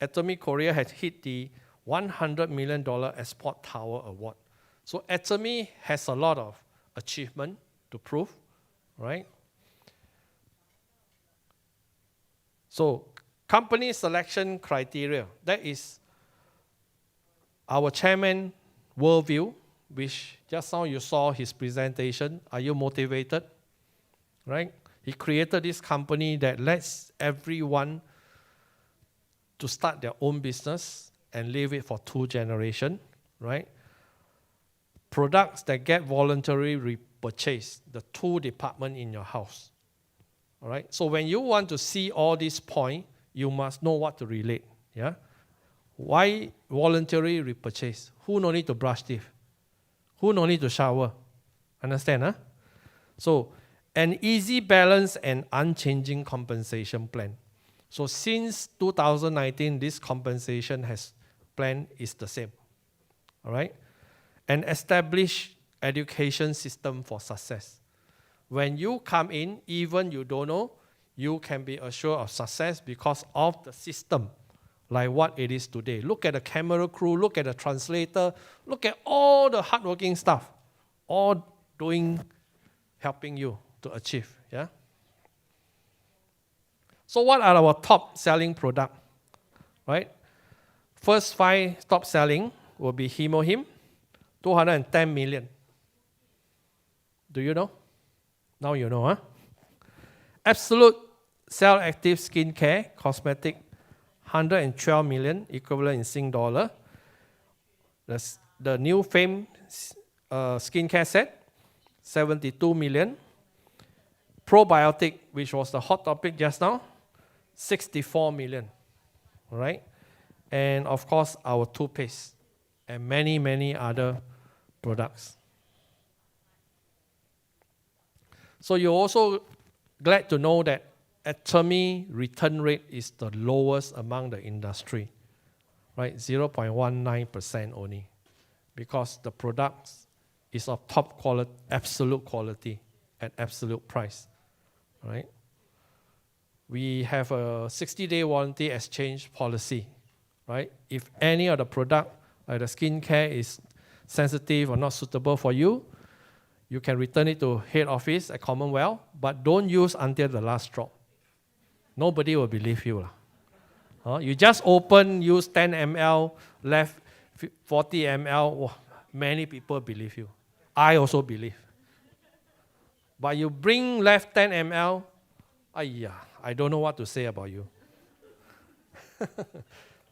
Atomy Korea had hit the $100 million Export Tower Award. So Atomy has a lot of achievement to prove, right? So company selection criteria, that is our chairman worldview, which just now you saw his presentation. Are you motivated? Right? He created this company that lets everyone to start their own business and live it for 2 generations, right? Products that get voluntary repurchased, the 2 department in your house. All right? So when you want to see all these points, you must know what to relate. Yeah? Why voluntary repurchase? Who no need to brush teeth? Who no need to shower? Understand, huh? So, an easy balance and unchanging compensation plan. So since 2019, this compensation plan is the same. All right? An established education system for success. When you come in, even you don't know, you can be assured of success because of the system, like what it is today. Look at the camera crew, look at the translator, look at all the hardworking stuff, all helping you to achieve. Yeah. So what are our top selling product? Right. First 5 top selling will be Hemohim, 210 million. Do you know? Now you know, huh? Absolute Cell Active Skincare Cosmetic, 112 million, equivalent in Sing dollar. The new Fame skincare set, 72 million. Probiotic, which was the hot topic just now, 64 million. All right? And of course, our toothpaste and many, many other products. So you're also glad to know that Atomy return rate is the lowest among the industry, right? 0.19% only, because the product is of top quality, absolute quality at absolute price, right? We have a 60-day warranty exchange policy, right? If any of the product, like the skincare, is sensitive or not suitable for you, you can return it to head office at Commonwealth, but don't use until the last drop. Nobody will believe you. You just open, use 10 ml, left 40 ml, oh, many people believe you. I also believe. But you bring left 10 ml, I don't know what to say about you.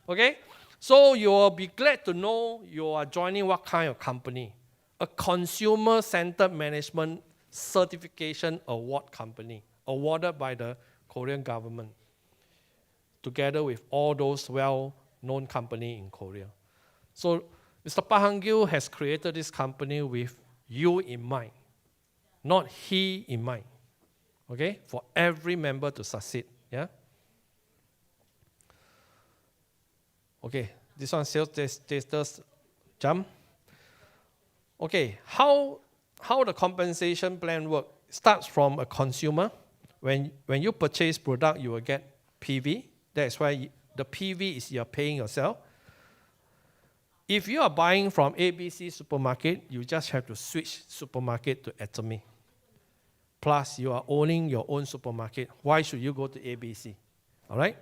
Okay? So you will be glad to know you are joining what kind of company? A consumer-centered management certification award company, awarded by the Korean government, together with all those well-known companies in Korea. So Mr. Park Hang-gil has created this company with you in mind, not he in mind. Okay? For every member to succeed. Yeah? Okay, this one sales status jump. Okay, how the compensation plan works? Starts from a consumer. When you purchase product, you will get PV. That's why the PV is you're paying yourself. If you are buying from ABC supermarket, you just have to switch supermarket to Atomy. Plus, you are owning your own supermarket. Why should you go to ABC? All right?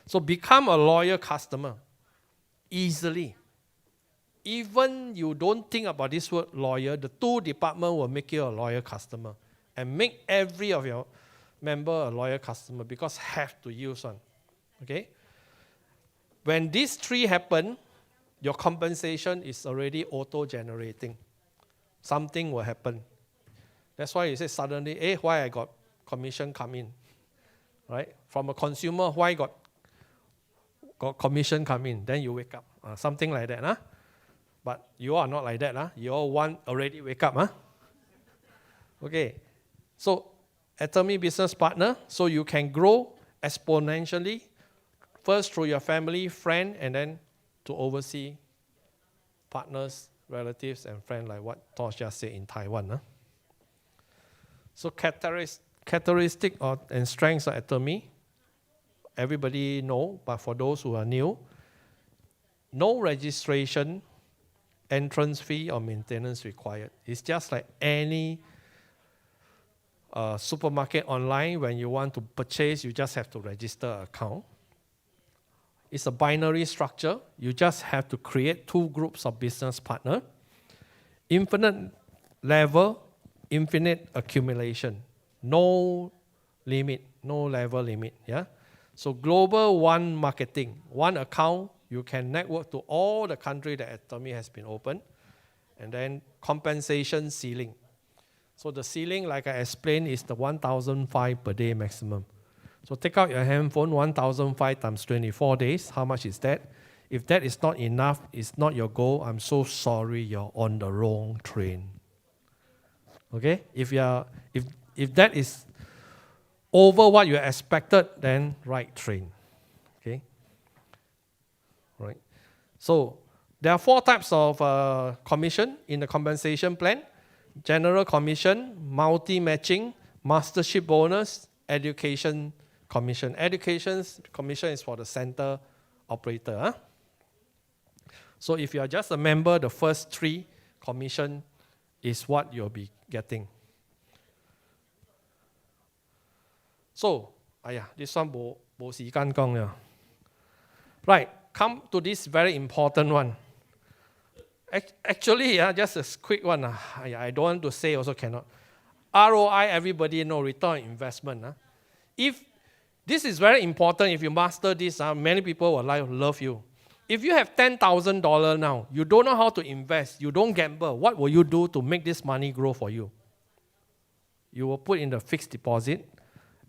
So become a loyal customer easily. Even you don't think about this word loyal, the 2 department will make you a loyal customer and make every of your member a loyal customer, because have to use one. Okay? When these 3 happen, your compensation is already auto-generating. Something will happen. That's why you say suddenly, why I got commission come in? Right? From a consumer, why got commission come in? Then you wake up. Something like that. Huh? But you are not like that. Huh? You all want already wake up. Huh? Okay. So Atomy business partner, so you can grow exponentially First through your family, friend, and then to oversee partners, relatives, and friends, like what Tosh just said in Taiwan. Huh? So characteristic and strengths of Atomy, everybody know, but for those who are new, no registration, entrance fee, or maintenance required. It's just like any supermarket online. When you want to purchase, you just have to register an account. It's a binary structure. You just have to create 2 groups of business partner. Infinite level, infinite accumulation. No limit, no level limit. Yeah. So global one marketing, one account. You can network to all the country that Atomy has been open. And then compensation ceiling. So the ceiling, like I explained, is the 1,005 per day maximum. So take out your handphone, 1,005 times 24 days. How much is that? If that is not enough, it's not your goal, I'm so sorry, you're on the wrong train. Okay? If that is over what you expected, then right train. Okay? Right. So there are 4 types of commission in the compensation plan. General commission, multi-matching, mastership bonus, education commission. Education commission is for the center operator. Huh? So if you are just a member, the first 3 commission is what you'll be getting. So, this one 冇時間講了. Right, come to this very important one. Actually, just a quick one. I don't want to say, also cannot. ROI, everybody know, return on investment. If this is very important, if you master this, many people will love you. If you have $10,000 now, you don't know how to invest, you don't gamble, what will you do to make this money grow for you? You will put in the fixed deposit,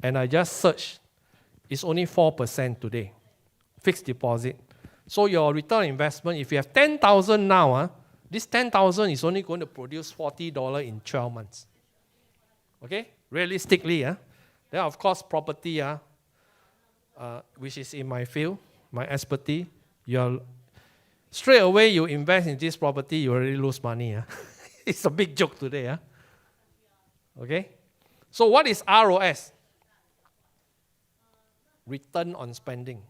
and I just searched. It's only 4% today, fixed deposit. So your return on investment, if you have 10,000 now, this 10,000 is only going to produce $40 in 12 months. Okay, realistically, then of course property, which is in my field, my expertise, straight away you invest in this property, you already lose money. It's a big joke today. Okay, so what is ROS? Return on spending.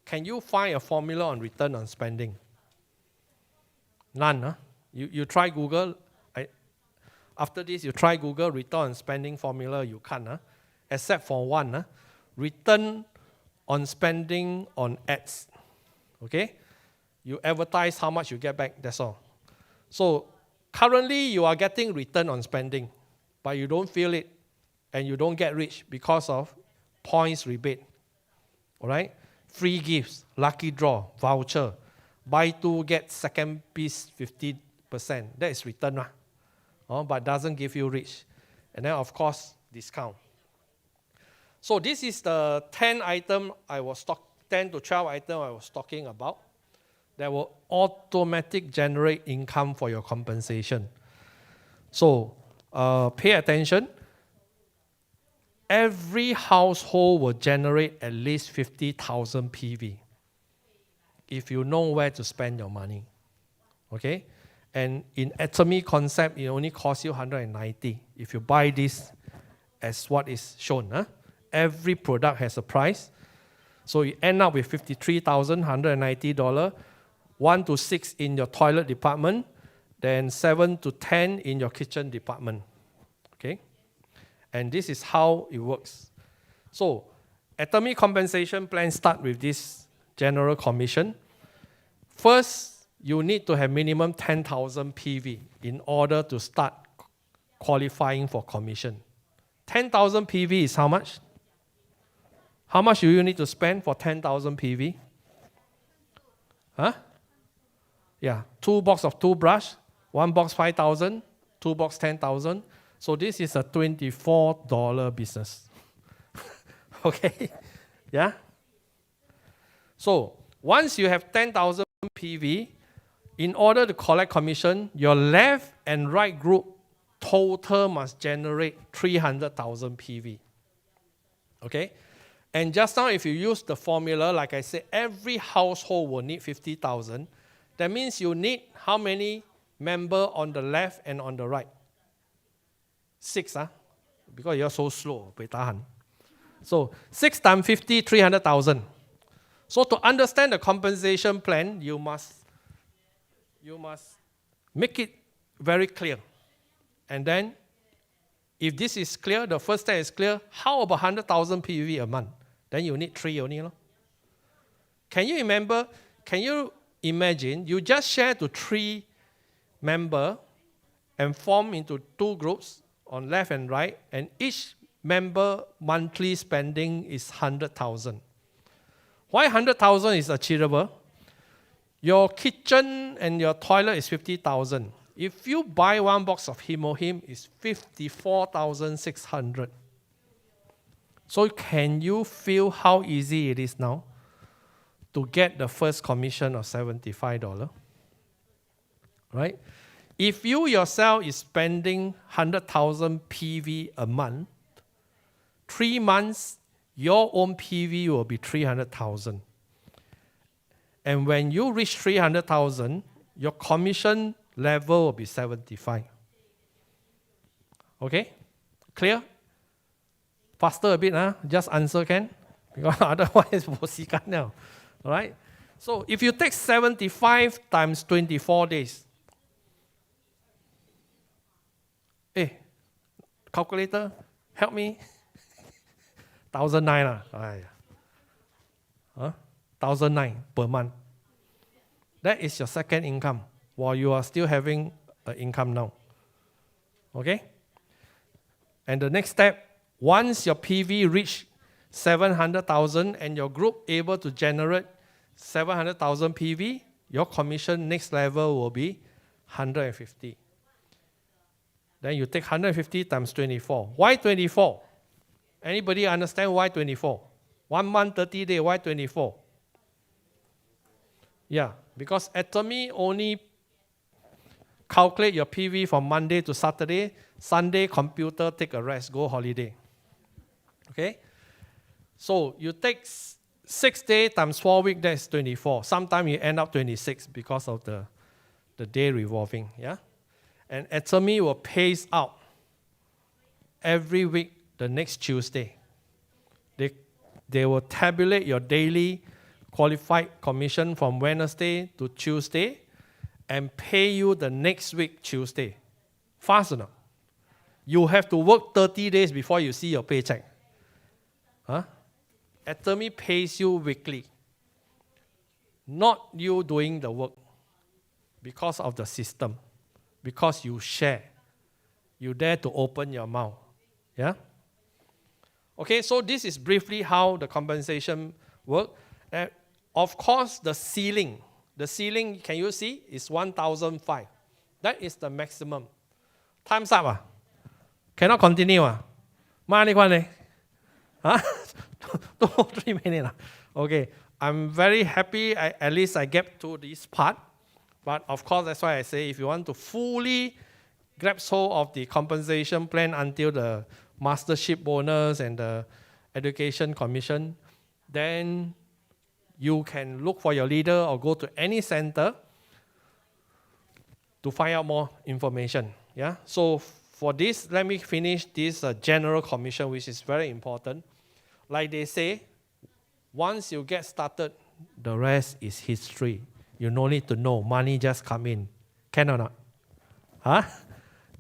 Can you find a formula on return on spending? None. You try Google. After this, you try Google return on spending formula. You can't. Except for one. Return on spending on ads. Okay? You advertise how much you get back. That's all. So currently, you are getting return on spending, but you don't feel it, and you don't get rich because of points rebate. All right? Free gifts, lucky draw, voucher, buy 2, get second piece 50%. That is return, but doesn't give you rich. And then, of course, discount. So this is the 10 item 10 to 12 item I was talking about that will automatically generate income for your compensation. So pay attention. Every household will generate at least 50,000 PV if you know where to spend your money. Okay? And in Atomy concept, it only costs you 190 if you buy this as what is shown. Every product has a price. So you end up with $53,190, 1 to 6 in your toilet department, then 7 to 10 in your kitchen department. Okay? And this is how it works. So, Atomy compensation plan start with this general commission. First, you need to have minimum 10,000 PV in order to start qualifying for commission. 10,000 PV is how much? How much do you need to spend for 10,000 PV? Yeah, 2 box of toothbrush, 1 box 5,000, 2 box 10,000. So this is a $24 business. Okay? Yeah? So once you have 10,000 PV, in order to collect commission, your left and right group total must generate 300,000 PV. Okay? And just now, if you use the formula, like I said, every household will need 50,000. That means you need how many members on the left and on the right? 6, because you're so slow. So 6 times 50, 300,000. So to understand the compensation plan, you must make it very clear. And then, if this is clear, the first step is clear, how about 100,000 PV a month? Then you need 3 only. Can you imagine, you just share to 3 members and form into 2 groups on left and right, and each member monthly spending is 100,000. Why 100,000 is achievable? Your kitchen and your toilet is 50,000. If you buy 1 box of Him, it's 54,600. So can you feel how easy it is now to get the first commission of $75? Right? If you yourself is spending 100,000 PV a month, 3 months, your own PV will be 300,000. And when you reach 300,000, your commission level will be 75. Okay? Clear? Faster a bit, just answer can? Because otherwise, we'll see now. All right? So if you take 75 times 24 days, calculator, help me. 1,900 1,900 per month. That is your second income while you are still having an income now. Okay? And the next step, once your PV reach 700,000 and your group able to generate 700,000 PV, your commission next level will be 150. Then you take 150 times 24. Why 24? Anybody understand why 24? 1 month, 30 days, why 24? Yeah, because Atomy only calculate your PV from Monday to Saturday. Sunday, computer take a rest, go holiday. Okay? So you take 6 days times 4 weeks, that's 24. Sometimes you end up 26 because of the day revolving. Yeah? And Atomy will pays out every week the next Tuesday. They will tabulate your daily qualified commission from Wednesday to Tuesday and pay you the next week Tuesday. Fast enough. You have to work 30 days before you see your paycheck. Atomy pays you weekly. Not you doing the work because of the system. Because you share. You dare to open your mouth. Yeah? Okay, so this is briefly how the compensation works. Of course, the ceiling, can you see, is 1,005. That is the maximum. Time's up. Cannot continue. 2 or 3 minutes. Okay, I'm very happy at least I get to this part. But of course, that's why I say if you want to fully grasp hold of the compensation plan until the mastership bonus and the education commission, then you can look for your leader or go to any center to find out more information. Yeah. So for this, let me finish this general commission, which is very important. Like they say, once you get started, the rest is history. You no need to know. Money just come in. Can or not?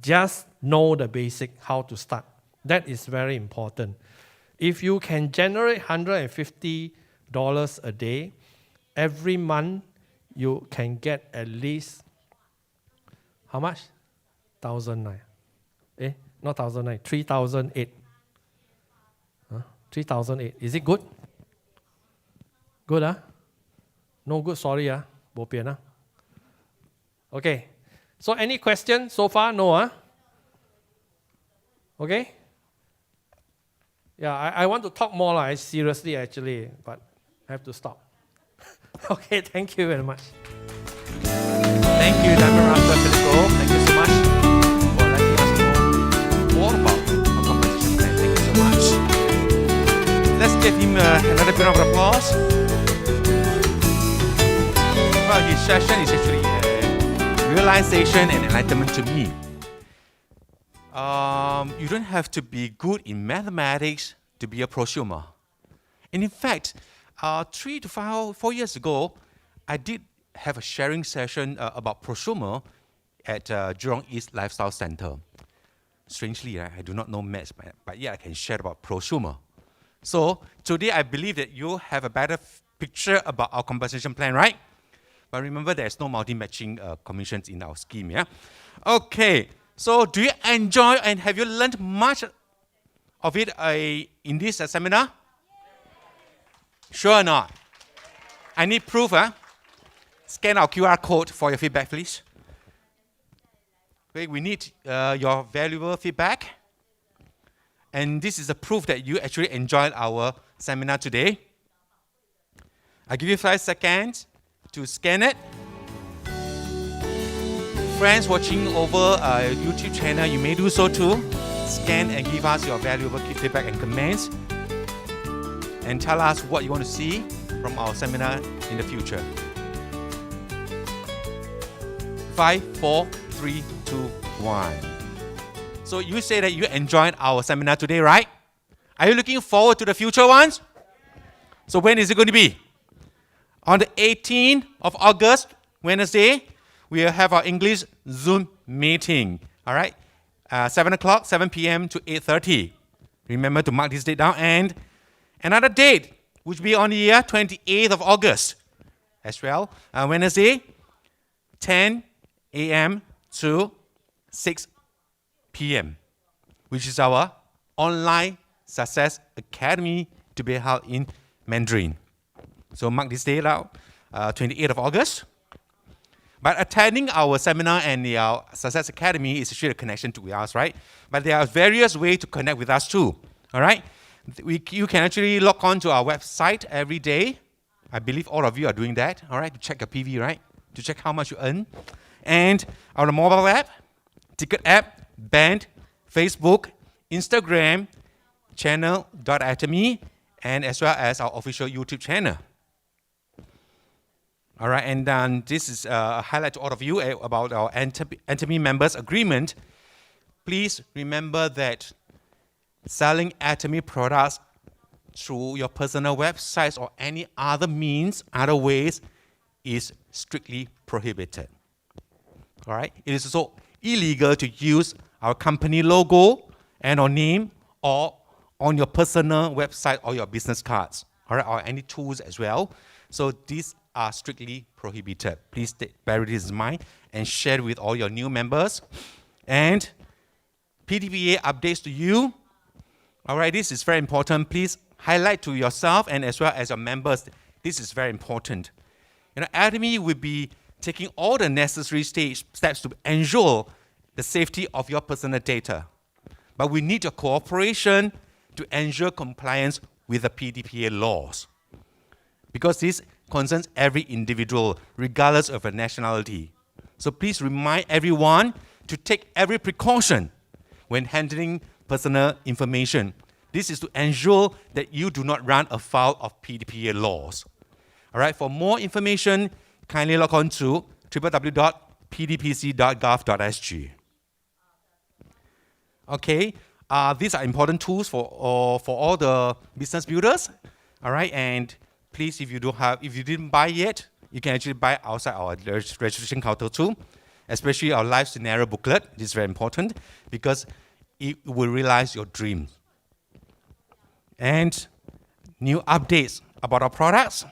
Just know the basic, how to start. That is very important. If you can generate $150 a day, every month you can get at least, how much? 1,009. Not 1,009, 3,008. 3,008. Is it good? Good, No good, sorry, bo pian, Okay. So any questions so far? No, Okay? Yeah, I want to talk more, seriously, actually, but I have to stop. Okay, thank you very much. Thank you, Dr. Ramsar Philipo. Thank you so much for letting us know more about our compensation plan. Thank you so much. Let's give him another round of applause. Well, his session is actually realization and enlightenment to me. You don't have to be good in mathematics to be a prosumer. And in fact, 3 to 4 years ago, I did have a sharing session about prosumer at Jurong East Lifestyle Center. Strangely, I do not know maths, but yeah, I can share about prosumer. So today, I believe that you have a better picture about our compensation plan, right? But remember, there's no multi-matching commissions in our scheme, yeah? Okay, so do you enjoy and have you learned much of it in this seminar? Sure or not? I need proof, huh? Scan our QR code for your feedback, please. Okay, we need your valuable feedback. And this is a proof that you actually enjoyed our seminar today. I'll give you 5 seconds to scan it. Friends watching over YouTube channel, you may do so too. Scan and give us your valuable feedback and comments. And tell us what you want to see from our seminar in the future. 5, 4, 3, 2, 1. So you say that you enjoyed our seminar today, right? Are you looking forward to the future ones? So when is it going to be? On the 18th of August, Wednesday, we will have our English Zoom meeting. All right? 7 o'clock, 7 p.m. to 8:30. Remember to mark this date down. And another date, which will be on the 28th of August as well. Wednesday, 10 a.m. to 6 p.m., which is our online success academy to be held in Mandarin. So mark this date out, 28th of August. But attending our seminar and our Success Academy is actually a connection to us, right? But there are various ways to connect with us too, all right? You can actually log on to our website every day. I believe all of you are doing that, all right? To check your PV, right? To check how much you earn. And our mobile app, ticket app, band, Facebook, Instagram, channel.atomy, and as well as our official YouTube channel. All right, and then this is a highlight to all of you about our Atomy members agreement. Please remember that selling Atomy products through your personal websites or any other means, other ways, is strictly prohibited. All right, it is also illegal to use our company logo and our name or on your personal website or your business cards, all right, or any tools as well. So these are strictly prohibited. Please bear this in mind and share it with all your new members. And PDPA updates to you. All right, this is very important. Please highlight to yourself and as well as your members. This is very important. Atomy will be taking all the necessary steps to ensure the safety of your personal data. But we need your cooperation to ensure compliance with the PDPA laws. Because this concerns every individual, regardless of their nationality. So please remind everyone to take every precaution when handling personal information. This is to ensure that you do not run afoul of PDPA laws. All right, for more information, kindly log on to www.pdpc.gov.sg. Okay, these are important tools for all the business builders. All right, and please, if you didn't buy yet, you can actually buy outside our registration counter too, especially our life scenario booklet. This is very important because it will realize your dreams. And new updates about our products.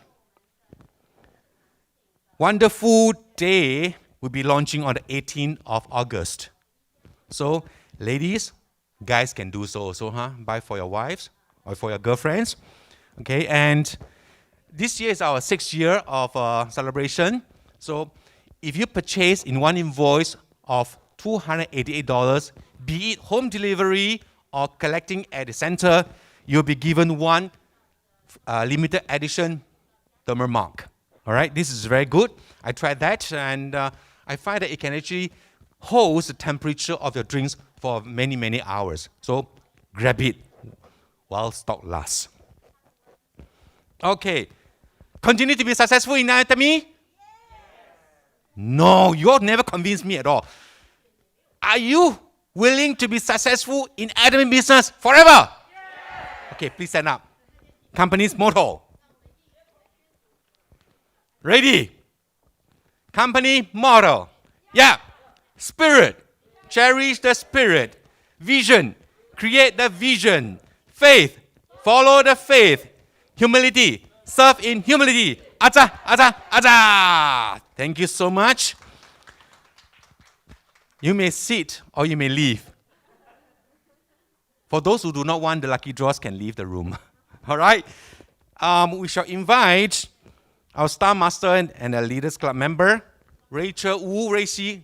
Wonderful Day will be launching on the 18th of August. So, ladies, guys can do so also, huh? Buy for your wives or for your girlfriends. Okay, and this year is our 6th year of celebration. So if you purchase in one invoice of $288, be it home delivery or collecting at the center, you'll be given one limited edition thermal mug. All right, this is very good. I tried that and I find that it can actually hold the temperature of your drinks for many, many hours. So grab it while stock lasts. Okay. Continue to be successful in Atomy? No, you all never convinced me at all. Are you willing to be successful in Atomy business forever? Okay, please stand up. Company's motto. Ready? Company motto. Yeah. Spirit. Cherish the spirit. Vision. Create the vision. Faith. Follow the faith. Humility. Serve in humility. Acha, acha, acha. Thank you so much. You may sit or you may leave. For those who do not want the lucky draws can leave the room. All right? We shall invite our Star Master and a Leaders Club member, Rachel Wu Reishi,